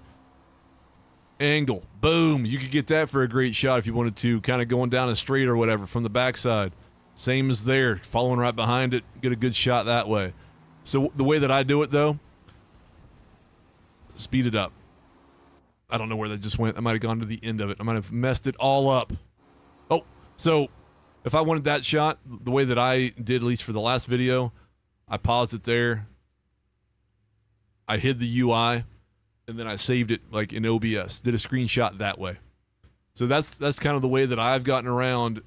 Angle. Boom. You could get that for a great shot if you wanted to. Kind of going down a straight or whatever from the backside. Same as there. Following right behind it. Get a good shot that way. So the way that I do it, though, speed it up. I don't know where that just went. I might have gone to the end of it. I might have messed it all up. Oh, so if I wanted that shot, the way that I did, at least for the last video, I paused it there. I hid the UI, and then I saved it like in OBS. Did a screenshot that way. So that's kind of the way that I've gotten around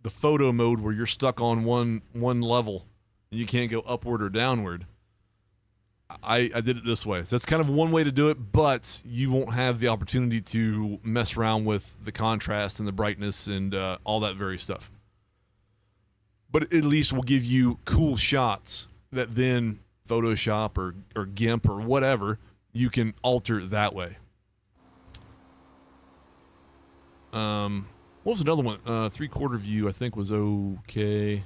the photo mode where you're stuck on one level and you can't go upward or downward. I did it this way. So that's kind of one way to do it, but you won't have the opportunity to mess around with the contrast and the brightness and all that very stuff. But it at least will give you cool shots that then Photoshop or GIMP or whatever, you can alter that way. What was another one? 3/4 view, I think, was okay.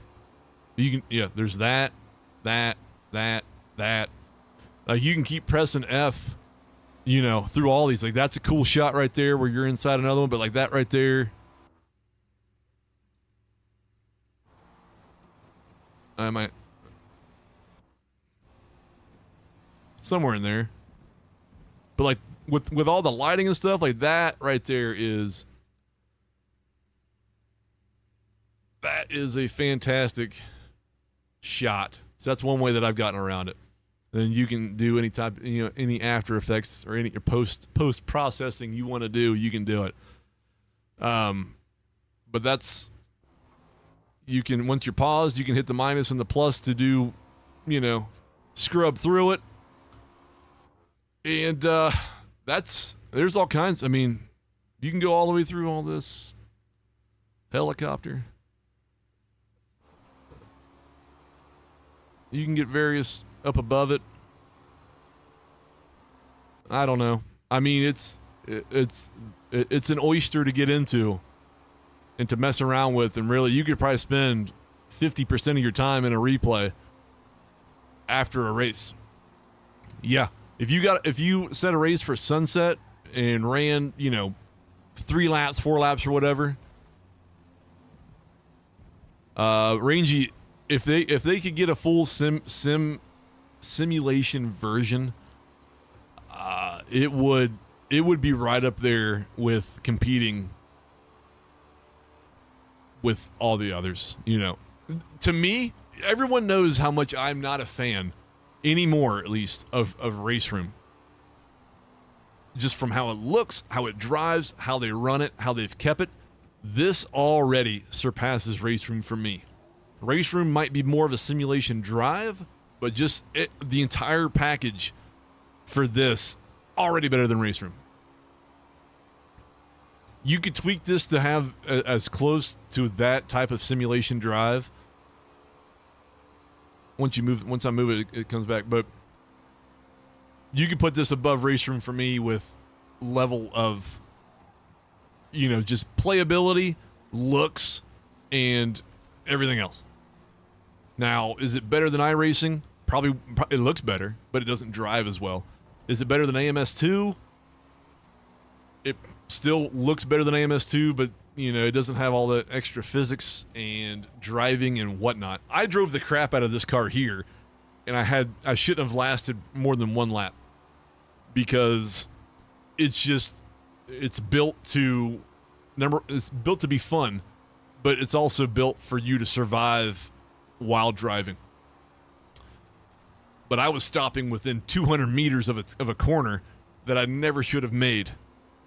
You can, yeah, there's that. You can keep pressing F, through all these. Like, that's a cool shot right there where you're inside another one, but like that right there. I might. Somewhere in there. But like with all the lighting and stuff, like that right there is a fantastic shot. So that's one way that I've gotten around it. then you can do any type, any After Effects or any post processing you want to do. You can do it. But that's, you can, once you're paused, you can hit the minus and the plus to do, scrub through it. And there's all kinds. I mean, you can go all the way through all this. Helicopter. You can get various up above it. I don't know. I mean, it's an oyster to get into and to mess around with, and really you could probably spend 50% of your time in a replay after a race. Yeah. If you set a race for sunset and ran, 3 laps, 4 laps or whatever, Rangy, if they could get a full simulation version, it would be right up there with competing with all the others. To me, everyone knows how much I'm not a fan anymore, at least, of Race Room. Just from how it looks, how it drives, how they run it, how they've kept it. This already surpasses Race Room for me. Race Room might be more of a simulation drive, but just the entire package for this, already better than Race Room. You could tweak this to have as close to that type of simulation drive. Once I move it, it comes back. But you could put this above Race Room for me with level of, just playability, looks, and everything else. Now, is it better than iRacing? Probably, it looks better, but it doesn't drive as well. Is it better than AMS2? It still looks better than AMS2, but, it doesn't have all the extra physics and driving and whatnot. I drove the crap out of this car here, and I shouldn't have lasted more than 1 lap because it's built to be fun, but it's also built for you to survive while driving. But I was stopping within 200 meters of a corner that I never should have made.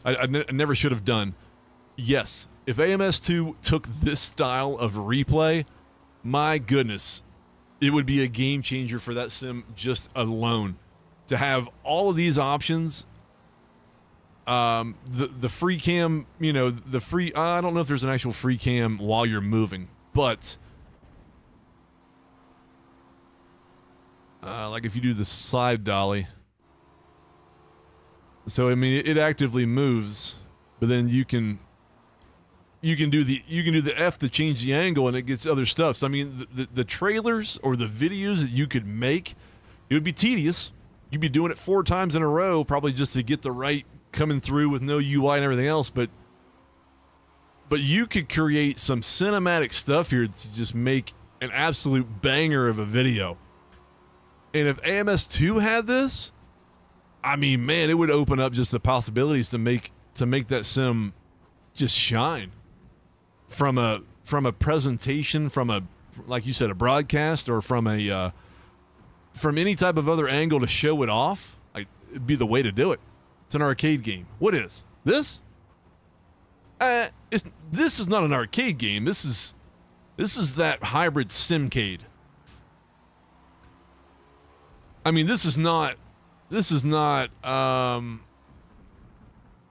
I never should have done. Yes, if AMS2 took this style of replay, my goodness, it would be a game changer for that sim just alone. To have all of these options, the free cam, I don't know if there's an actual free cam while you're moving, but like if you do the side dolly. So I mean, it actively moves, but then you can do the F to change the angle, and it gets other stuff. So I mean, the trailers or the videos that you could make, it would be tedious. You'd be doing it 4 times in a row, probably just to get the right coming through with no UI and everything else. But you could create some cinematic stuff here to just make an absolute banger of a video. And if AMS2 had this, I mean, man, it would open up just the possibilities to make that sim just shine. From a presentation, like you said, a broadcast, or from any type of other angle to show it off, like, it'd be the way to do it. It's an arcade game. What is this? This is not an arcade game. This is that hybrid simcade. I mean, this is not.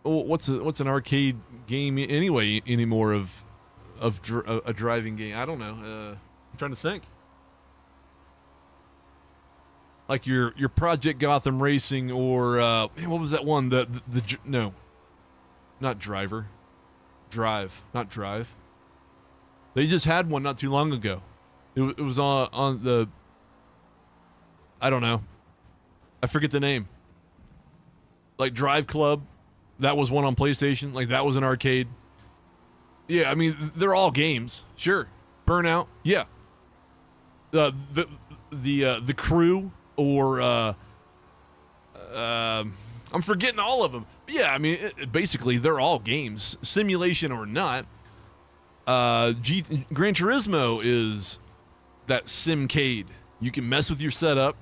What's an arcade game anyway anymore of a driving game? I don't know. I'm trying to think. Like your Project Gotham Racing, or what was that one? No, not Driver. Drive, not Drive. They just had one not too long ago. It was on the. I don't know. I forget the name. Like Drive Club, that was one on PlayStation. Like, that was an arcade. Yeah, I mean, they're all games. Sure. Burnout, yeah. The Crew, or I'm forgetting all of them. But yeah, I mean, basically they're all games, simulation or not. Gran Turismo is that simcade. You can mess with your setup.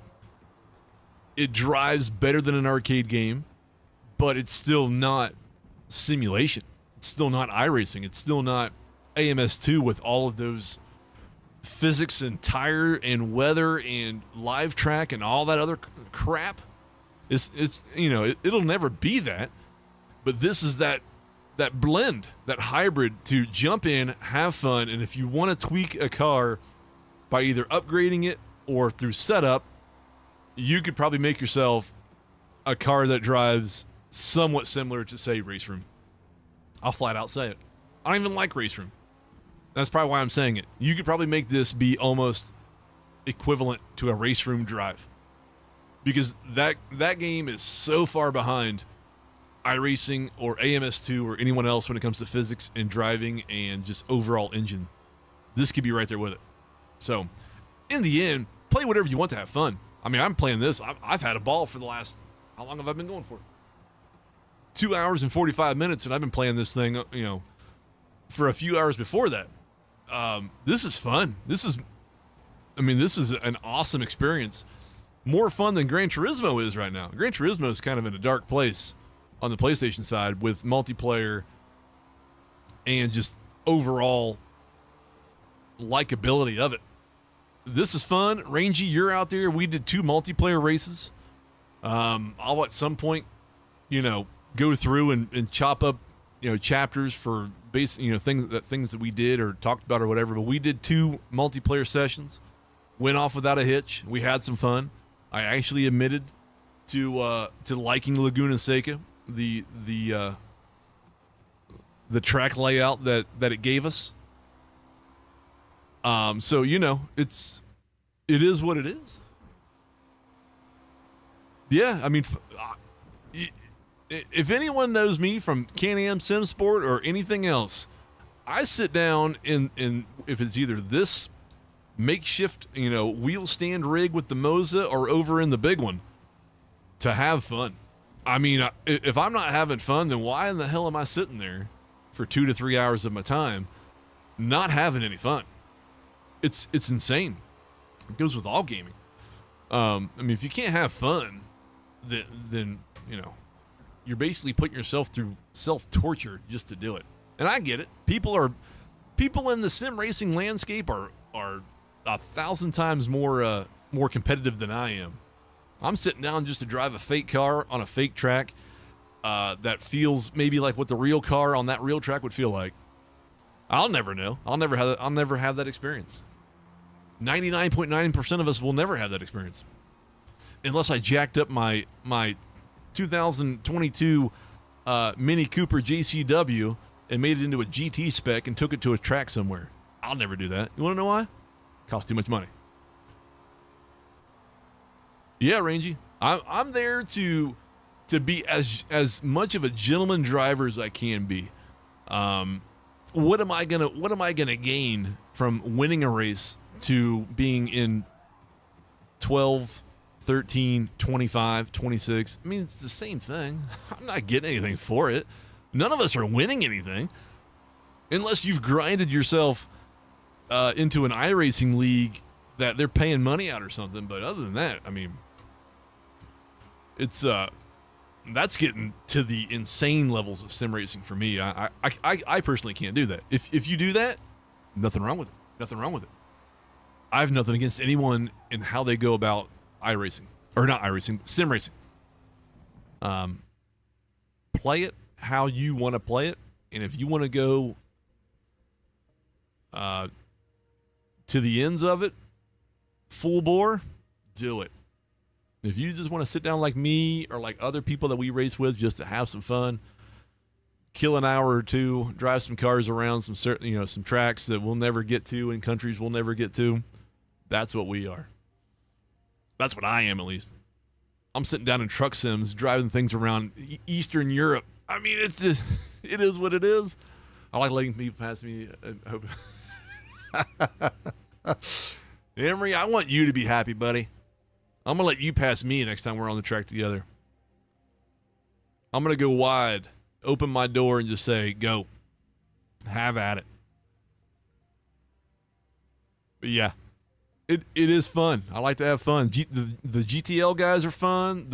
It drives better than an arcade game, but it's still not simulation. It's still not iRacing. It's still not AMS2 with all of those physics and tire and weather and live track and all that other crap. It's it'll never be that. But this is that blend, that hybrid to jump in, have fun, and if you want to tweak a car by either upgrading it or through setup, you could probably make yourself a car that drives somewhat similar to, say, Race Room. I'll flat out say it. I don't even like Race Room. That's probably why I'm saying it. You could probably make this be almost equivalent to a Race Room drive. Because that game is so far behind iRacing or AMS2 or anyone else when it comes to physics and driving and just overall engine. This could be right there with it. So, in the end, play whatever you want to have fun. I mean, I'm playing this. I've had a ball for the last, how long have I been going for? 2 hours and 45 minutes, and I've been playing this thing, for a few hours before that. This is fun. This is an awesome experience. More fun than Gran Turismo is right now. Gran Turismo is kind of in a dark place on the PlayStation side with multiplayer and just overall likability of it. This is fun. Rangy, you're out there. We did 2 multiplayer races. I'll at some point, go through and chop up, chapters for things that we did or talked about or whatever. But we did 2 multiplayer sessions. Went off without a hitch. We had some fun. I actually admitted to liking Laguna Seca, the track layout that it gave us. So it is what it is. Yeah, I mean, if anyone knows me from Can-Am Sim Sport or anything else, I sit down in if it's either this makeshift, wheel stand rig with the Moza or over in the big one to have fun. I mean, if I'm not having fun, then why in the hell am I sitting there for 2 to 3 hours of my time not having any fun? It's insane. It goes with all gaming. I mean, if you can't have fun, then you're basically putting yourself through self-torture just to do it. And I get it. People in the sim racing landscape are 1,000 times more competitive than I am. I'm sitting down just to drive a fake car on a fake track that feels maybe like what the real car on that real track would feel like. I'll never know. I'll never have that experience. 99.9% of us will never have that experience. Unless I jacked up my 2022 Mini Cooper JCW and made it into a GT spec and took it to a track somewhere. I'll never do that. You want to know why? Costs too much money. Yeah, Rangy. I'm there to be as much of a gentleman driver as I can be. What am I gonna gain from winning a race to being in 12, 13, 25, 26? I mean, it's the same thing. I'm not getting anything for it. None of us are winning anything. Unless you've grinded yourself into an iRacing league that they're paying money out or something. But other than that, I mean, it's that's getting to the insane levels of sim racing for me. I personally can't do that. If you do that, nothing wrong with it. Nothing wrong with it. I have nothing against anyone in how they go about iRacing. Or not iRacing, sim racing. Play it how you want to play it. And if you want to go to the ends of it, full bore, do it. If you just want to sit down like me or like other people that we race with just to have some fun, kill an hour or two, drive some cars around some tracks that we'll never get to and countries we'll never get to, that's what we are. That's what I am, at least. I'm sitting down in truck sims, driving things around Eastern Europe. I mean, it is what it is. I like letting people pass me. Emery, I want you to be happy, buddy. I'm going to let you pass me next time we're on the track together. I'm going to go wide, open my door, and just say, go. Have at it. But yeah, It is fun. I like to have fun. The GTL guys are fun.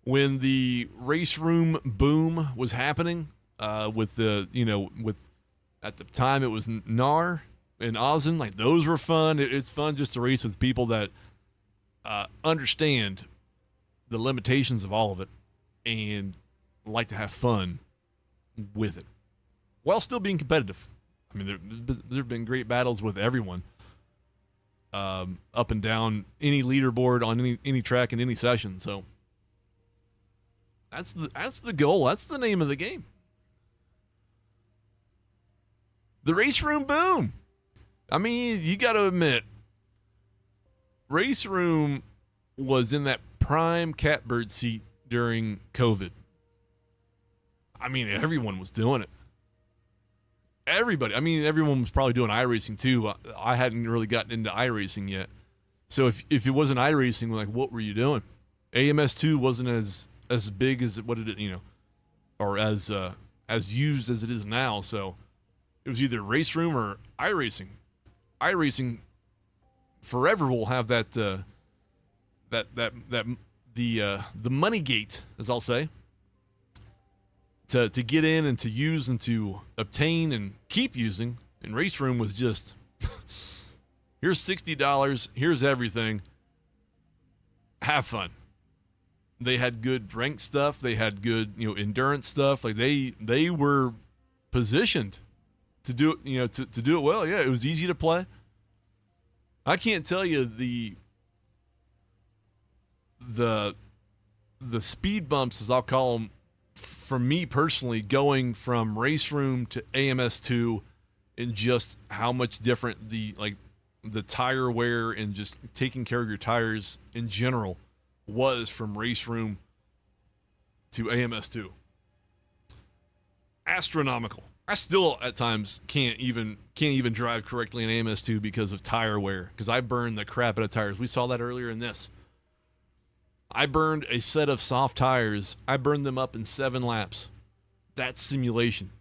When the race room boom was happening, with at the time it was NAR and Ozen, like those were fun. It's fun just to race with people that understand the limitations of all of it and like to have fun with it while still being competitive. I mean, there have been great battles with everyone, up and down any leaderboard on any track in any session. So that's the goal. That's the name of the game. The race room boom. I mean, you got to admit, race room was in that prime catbird seat during COVID. I mean, everyone was doing it. Everybody. I mean, everyone was probably doing iRacing too. I hadn't really gotten into iRacing yet. So if it wasn't iRacing, like, what were you doing? AMS2 wasn't as big as what it, or as used as it is now. So it was either race room or iRacing. iRacing forever will have the money gate, as I'll say, to get in and to use and to obtain and keep using. And race room was just here's $60, here's everything. Have fun. They had good ranked stuff. They had good, endurance stuff. Like they were positioned to do it, to do it well. Yeah, it was easy to play. I can't tell you the speed bumps, as I'll call them, for me personally, going from race room to AMS2, and just how much different the tire wear and just taking care of your tires in general was from race room to AMS2. Astronomical. I still at times can't even drive correctly in AMS2 because of tire wear, because I burned the crap out of tires. We saw that earlier in this. I burned a set of soft tires. I burned them up in 7 laps. That's simulation.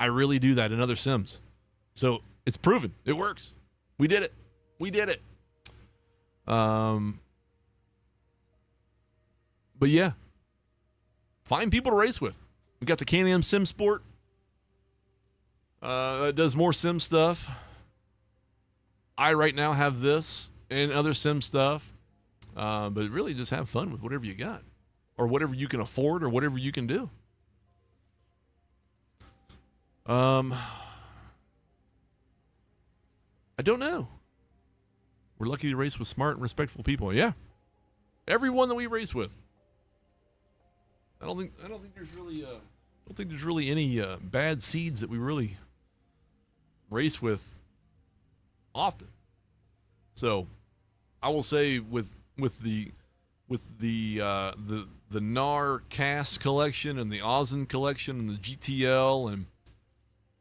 I really do that in other sims. So it's proven. It works. We did it. But yeah, find people to race with. We got the Can-Am Sim Sport. It does more sim stuff. I right now have this and other sim stuff. But really just have fun with whatever you got, or whatever you can afford, or whatever you can do. I don't know. We're lucky to race with smart and respectful people. Yeah. Everyone that we race with. I don't think there's really any bad seeds that we really race with often. So I will say with the NAR CAS collection and the Ozen collection and the GTL and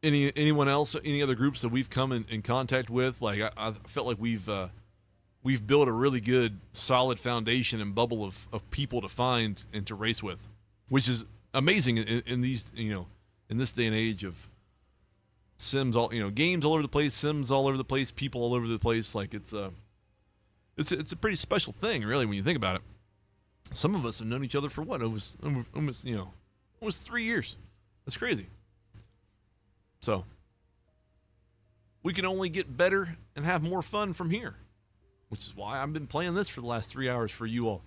anyone else, any other groups that we've come in contact with, like I felt like we've built a really good solid foundation and bubble of people to find and to race with, which is amazing in these, in this day and age of sims, games all over the place, sims all over the place, people all over the place. Like it's a pretty special thing, really, when you think about it. Some of us have known each other for what? Almost 3 years. That's crazy. So we can only get better and have more fun from here, which is why I've been playing this for the last 3 hours for you all,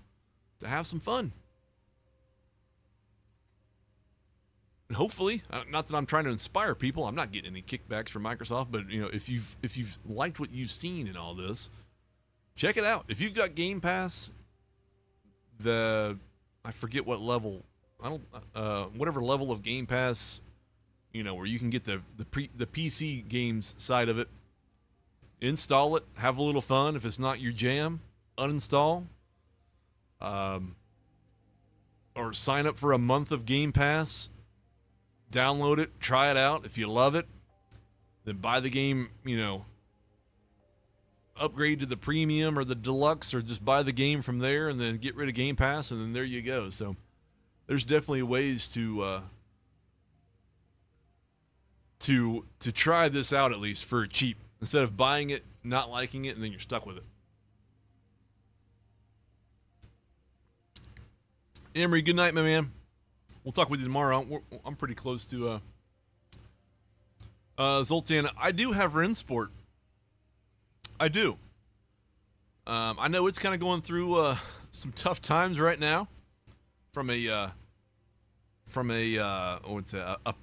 to have some fun. And hopefully, not that I'm trying to inspire people, I'm not getting any kickbacks from Microsoft, but if you've liked what you've seen in all this, check it out. If you've got Game Pass, I forget what level, whatever level of Game Pass, where you can get the PC games side of it, install it, have a little fun. If it's not your jam, uninstall, or sign up for a month of Game Pass, download it, try it out. If you love it, then buy the game, upgrade to the premium or the deluxe, or just buy the game from there and then get rid of Game Pass, and then there you go. So there's definitely ways to try this out, at least for cheap, instead of buying it not liking it, and then you're stuck with it. Emery, good night, my man. We'll talk with you tomorrow. I'm pretty close to Zoltan. I do have Rensport. I do. I know it's kind of going through some tough times right now from a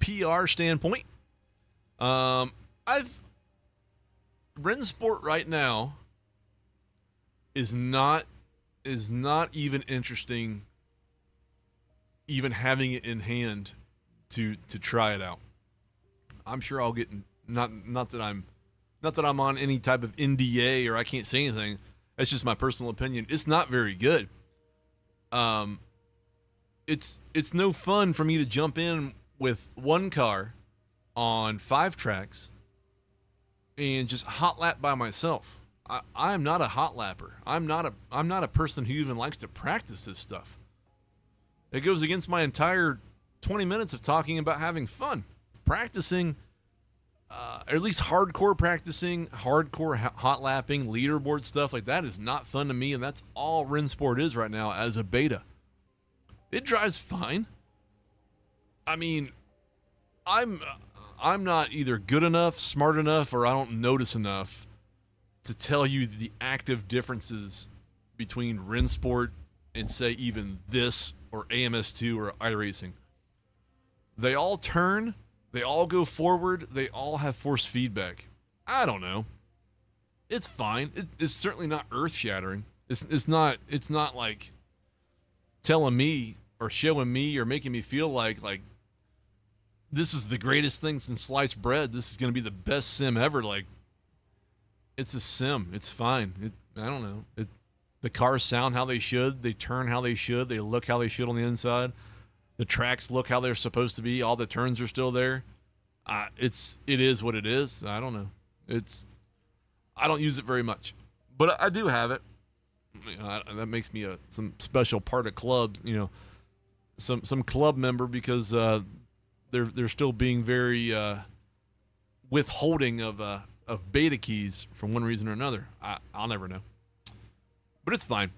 PR standpoint. Rensport right now is not even interesting, even having it in hand to try it out. I'm sure I'll get not that I'm on any type of NDA or I can't say anything. That's just my personal opinion. It's not very good. It's no fun for me to jump in with one car on 5 tracks and just hot lap by myself. I'm not a hot lapper. I'm not a person who even likes to practice this stuff. It goes against my entire 20 minutes of talking about having fun. Practicing, or at least hardcore practicing, hardcore hot lapping, leaderboard stuff like that is not fun to me, and that's all Rensport is right now as a beta. It drives fine. I mean, I'm not either good enough, smart enough, or I don't notice enough to tell you the active differences between Rensport and, say, even this or AMS2 or iRacing. They all turn, they all go forward, they all have force feedback. I don't know. It's fine. It's certainly not earth-shattering. It's not like telling me or showing me or making me feel like this is the greatest thing since sliced bread. This is going to be the best sim ever. Like, it's a sim. It's fine. I don't know. The cars sound how they should. They turn how they should. They look how they should on the inside. The tracks look how they're supposed to be. All the turns are still there. It is what it is. I don't know. I don't use it very much, but I do have it. You know, that makes me some special part of clubs. You know, some club member because they're still being very withholding of beta keys for one reason or another. I'll never know. But it's fine.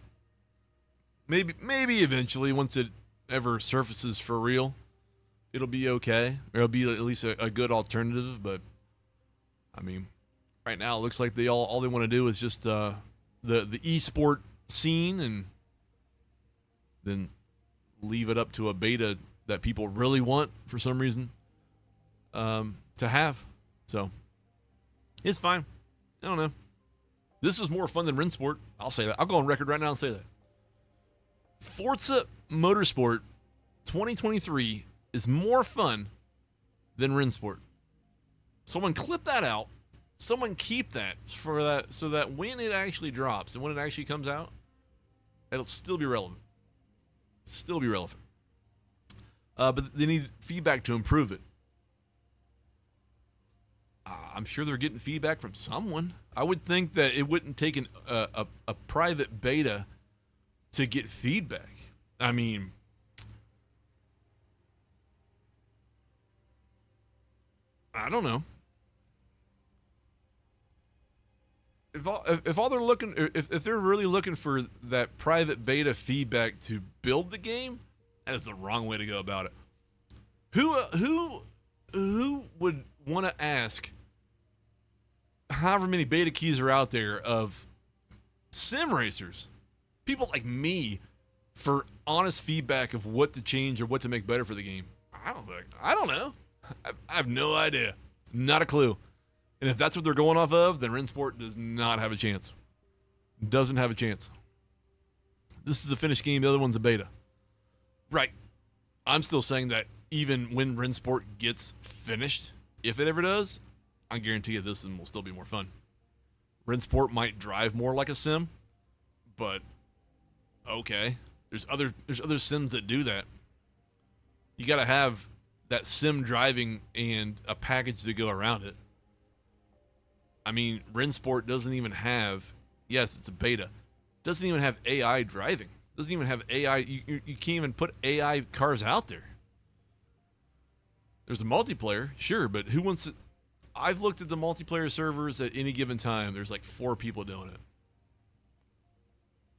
Maybe eventually, once it ever surfaces for real, it'll be okay. Or it'll be at least a good alternative. But I mean, right now it looks like they all they want to do is just the esport scene, and then leave it up to a beta that people really want for some reason to have. So it's fine. I don't know. This is more fun than Rensport. I'll say that. I'll go on record right now and say that. Forza Motorsport 2023 is more fun than Rensport. Someone clip that out. Someone keep that for that so that when it actually drops and when it actually comes out, it'll still be relevant. Still be relevant. But they need feedback to improve it. I'm sure they're getting feedback from someone. I would think that it wouldn't take a private beta to get feedback. I mean, I don't know. If they're really looking for that private beta feedback to build the game, that is the wrong way to go about it. Who would want to ask however many beta keys are out there of sim racers, people like me, for honest feedback of what to change or what to make better for the game? I don't know. I have no idea. Not a clue. And if that's what they're going off of, then Rensport does not have a chance. Doesn't have a chance. This is a finished game. The other one's a beta. Right. I'm still saying that even when Rensport gets finished, if it ever does, I guarantee you this one will still be more fun. Rensport might drive more like a sim, but okay. There's other sims that do that. You got to have that sim driving and a package to go around it. I mean, Rensport doesn't even have, yes, it's a beta, doesn't even have AI driving. Doesn't even have AI. You can't even put AI cars out there. There's a multiplayer, sure, but who wants it? I've looked at the multiplayer servers at any given time. There's like 4 people doing it.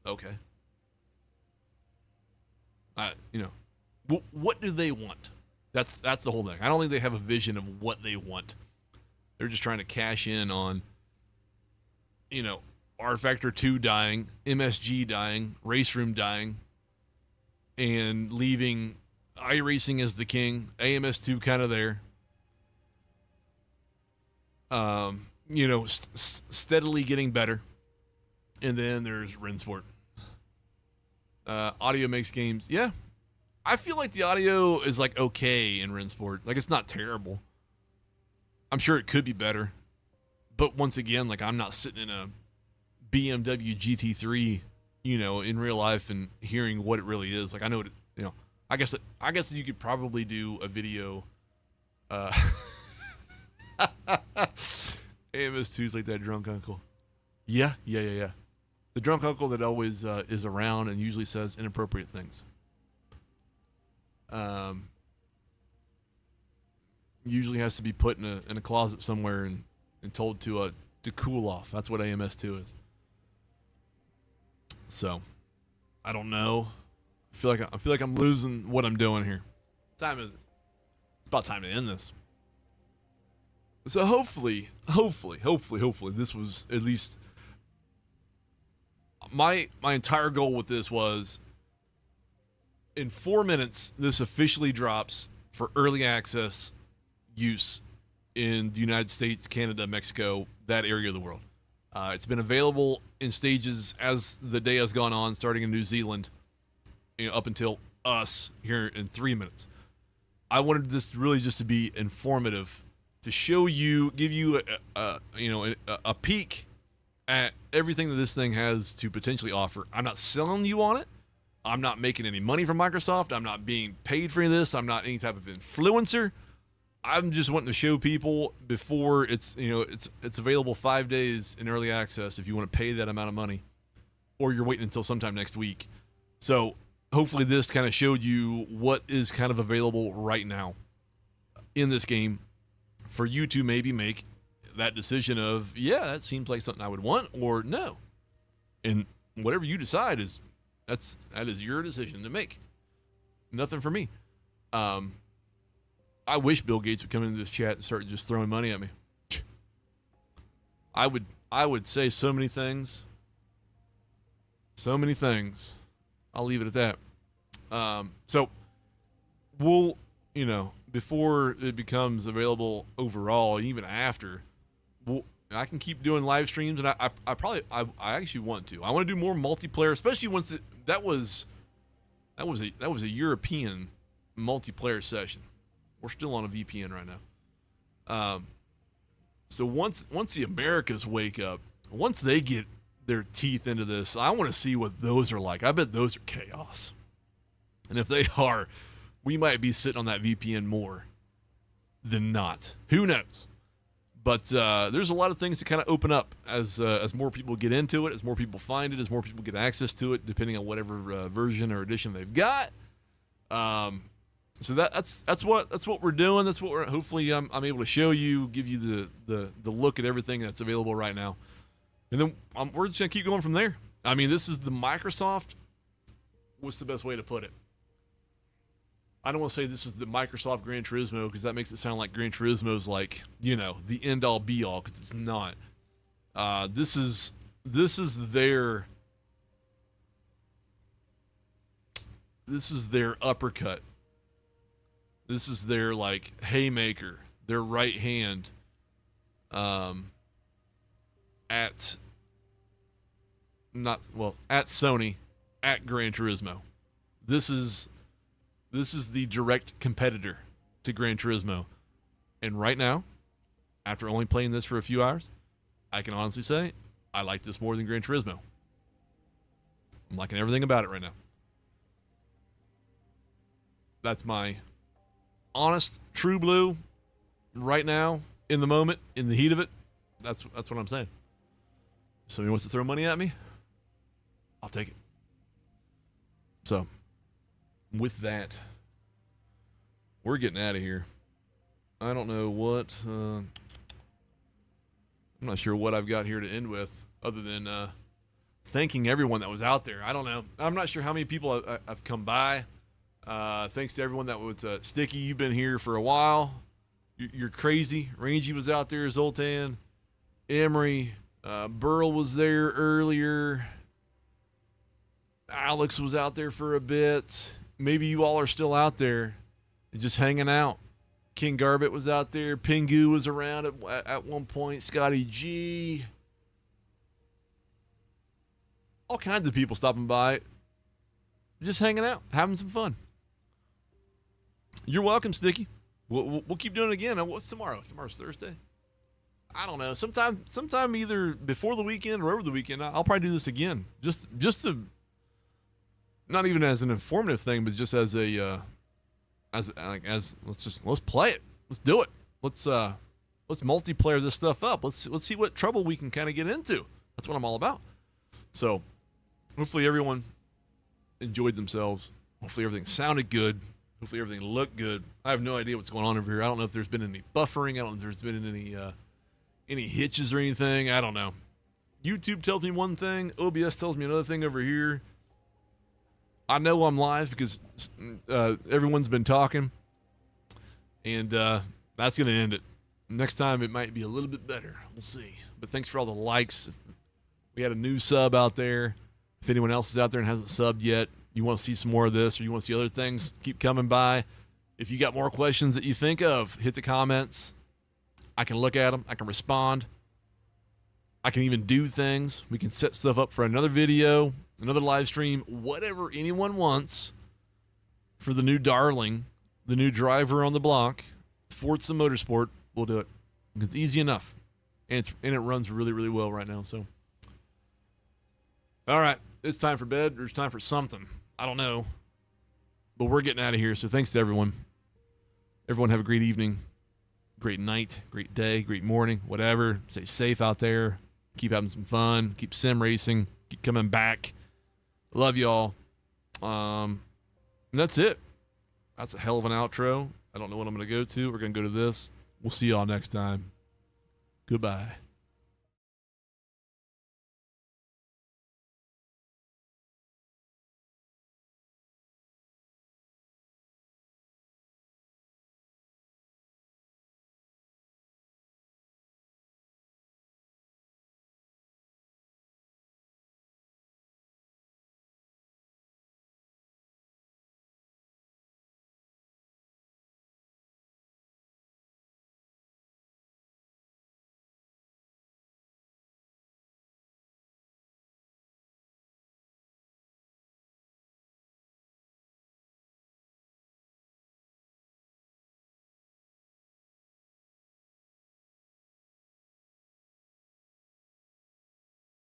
Okay. You know, what do they want? That's the whole thing. I don't think they have a vision of what they want. They're just trying to cash in on, you know, R Factor 2 dying, MSG dying, Race Room dying, and leaving iRacing as the king, AMS2 kind of there. You know, steadily getting better. And then there's Rensport. Audio makes games. Yeah. I feel like the audio is like okay in Rensport. Like it's not terrible. I'm sure it could be better. But once again, like I'm not sitting in a BMW GT3, you know, in real life and hearing what it really is. Like I know what it, you know, I guess you could probably do a video AMS2's like that drunk uncle. Yeah. The drunk uncle that always is around and usually says inappropriate things. Usually has to be put in a closet somewhere and told to cool off. That's what AMS2 is. So, I don't know. I feel like I'm losing what I'm doing here. Time is it? It's about time to end this. So hopefully, this was at least my entire goal with this was in 4 minutes, this officially drops for early access use in the United States, Canada, Mexico, that area of the world. It's been available in stages as the day has gone on, starting in New Zealand, you know, up until us here in 3 minutes. I wanted this really just to be informative, to show you, give you a peek at everything that this thing has to potentially offer. I'm not selling you on it. I'm not making any money from Microsoft. I'm not being paid for this. I'm not any type of influencer. I'm just wanting to show people before it's available 5 days in early access if you want to pay that amount of money, or you're waiting until sometime next week. So hopefully this kind of showed you what is kind of available right now in this game for you to maybe make that decision of, yeah, that seems like something I would want, or no. And whatever you decide that is your decision to make. Nothing for me. I wish Bill Gates would come into this chat and start just throwing money at me. I would say so many things. So many things. I'll leave it at that. So we'll, before it becomes available overall, even after, I can keep doing live streams, and I actually want to. I want to do more multiplayer, especially once that was a European multiplayer session. We're still on a VPN right now. So once the Americas wake up, once they get their teeth into this, I want to see what those are like. I bet those are chaos. And if they are, we might be sitting on that VPN more than not. Who knows? But there's a lot of things that kind of open up as more people get into it, as more people find it, as more people get access to it, depending on whatever version or edition they've got. So that's what we're doing. That's what hopefully I'm able to show you, give you the look at everything that's available right now, and then we're just gonna keep going from there. I mean, this is the Microsoft. What's the best way to put it? I don't want to say this is the Microsoft Gran Turismo, because that makes it sound like Gran Turismo is like, the end all be all, because it's not. This is their uppercut. This is their haymaker, their right hand at Sony, at Gran Turismo. This is the direct competitor to Gran Turismo. And right now, after only playing this for a few hours, I can honestly say I like this more than Gran Turismo. I'm liking everything about it right now. That's my honest, true blue, right now, in the moment, in the heat of it. That's what I'm saying. Somebody wants to throw money at me, I'll take it. So, with that, we're getting out of here. I don't know what. I'm not sure what I've got here to end with other than thanking everyone that was out there. I don't know. I'm not sure how many people have come by. Thanks to everyone that was Sticky. You've been here for a while. You're crazy. Rangy was out there. Zoltan, Emery, Burl was there earlier. Alex was out there for a bit. Maybe you all are still out there just hanging out. King Garbett was out there. Pingu was around at one point. Scotty G. All kinds of people stopping by. Just hanging out, having some fun. You're welcome, Sticky. We'll keep doing it again. What's tomorrow? Tomorrow's Thursday. I don't know. Sometime either before the weekend or over the weekend, I'll probably do this again. Just to, not even as an informative thing, but just as a let's play it. Let's do it. Let's multiplayer this stuff up. Let's see what trouble we can kind of get into. That's what I'm all about. So hopefully everyone enjoyed themselves. Hopefully everything sounded good. Hopefully everything looked good. I have no idea what's going on over here. I don't know if there's been any buffering. I don't know if there's been any hitches or anything. I don't know. YouTube tells me one thing. OBS tells me another thing over here. I know I'm live because everyone's been talking. And that's going to end it. Next time it might be a little bit better. We'll see. But thanks for all the likes. We had a new sub out there. If anyone else is out there and hasn't subbed yet, you want to see some more of this or you want to see other things, keep coming by. If you got more questions that you think of, hit the comments. I can look at them. I can respond. I can even do things. We can set stuff up for another video, another live stream, whatever anyone wants for the new darling, the new driver on the block, Forza Motorsport. We'll do it. It's easy enough. And it runs really, really well right now. So, all right. It's time for bed or it's time for something. I don't know. But we're getting out of here. So thanks to everyone. Everyone have a great evening, great night, great day, great morning, whatever. Stay safe out there. Keep having some fun. Keep sim racing. Keep coming back. Love y'all. And that's it. That's a hell of an outro. I don't know what I'm going to go to. We're going to go to this. We'll see y'all next time. Goodbye.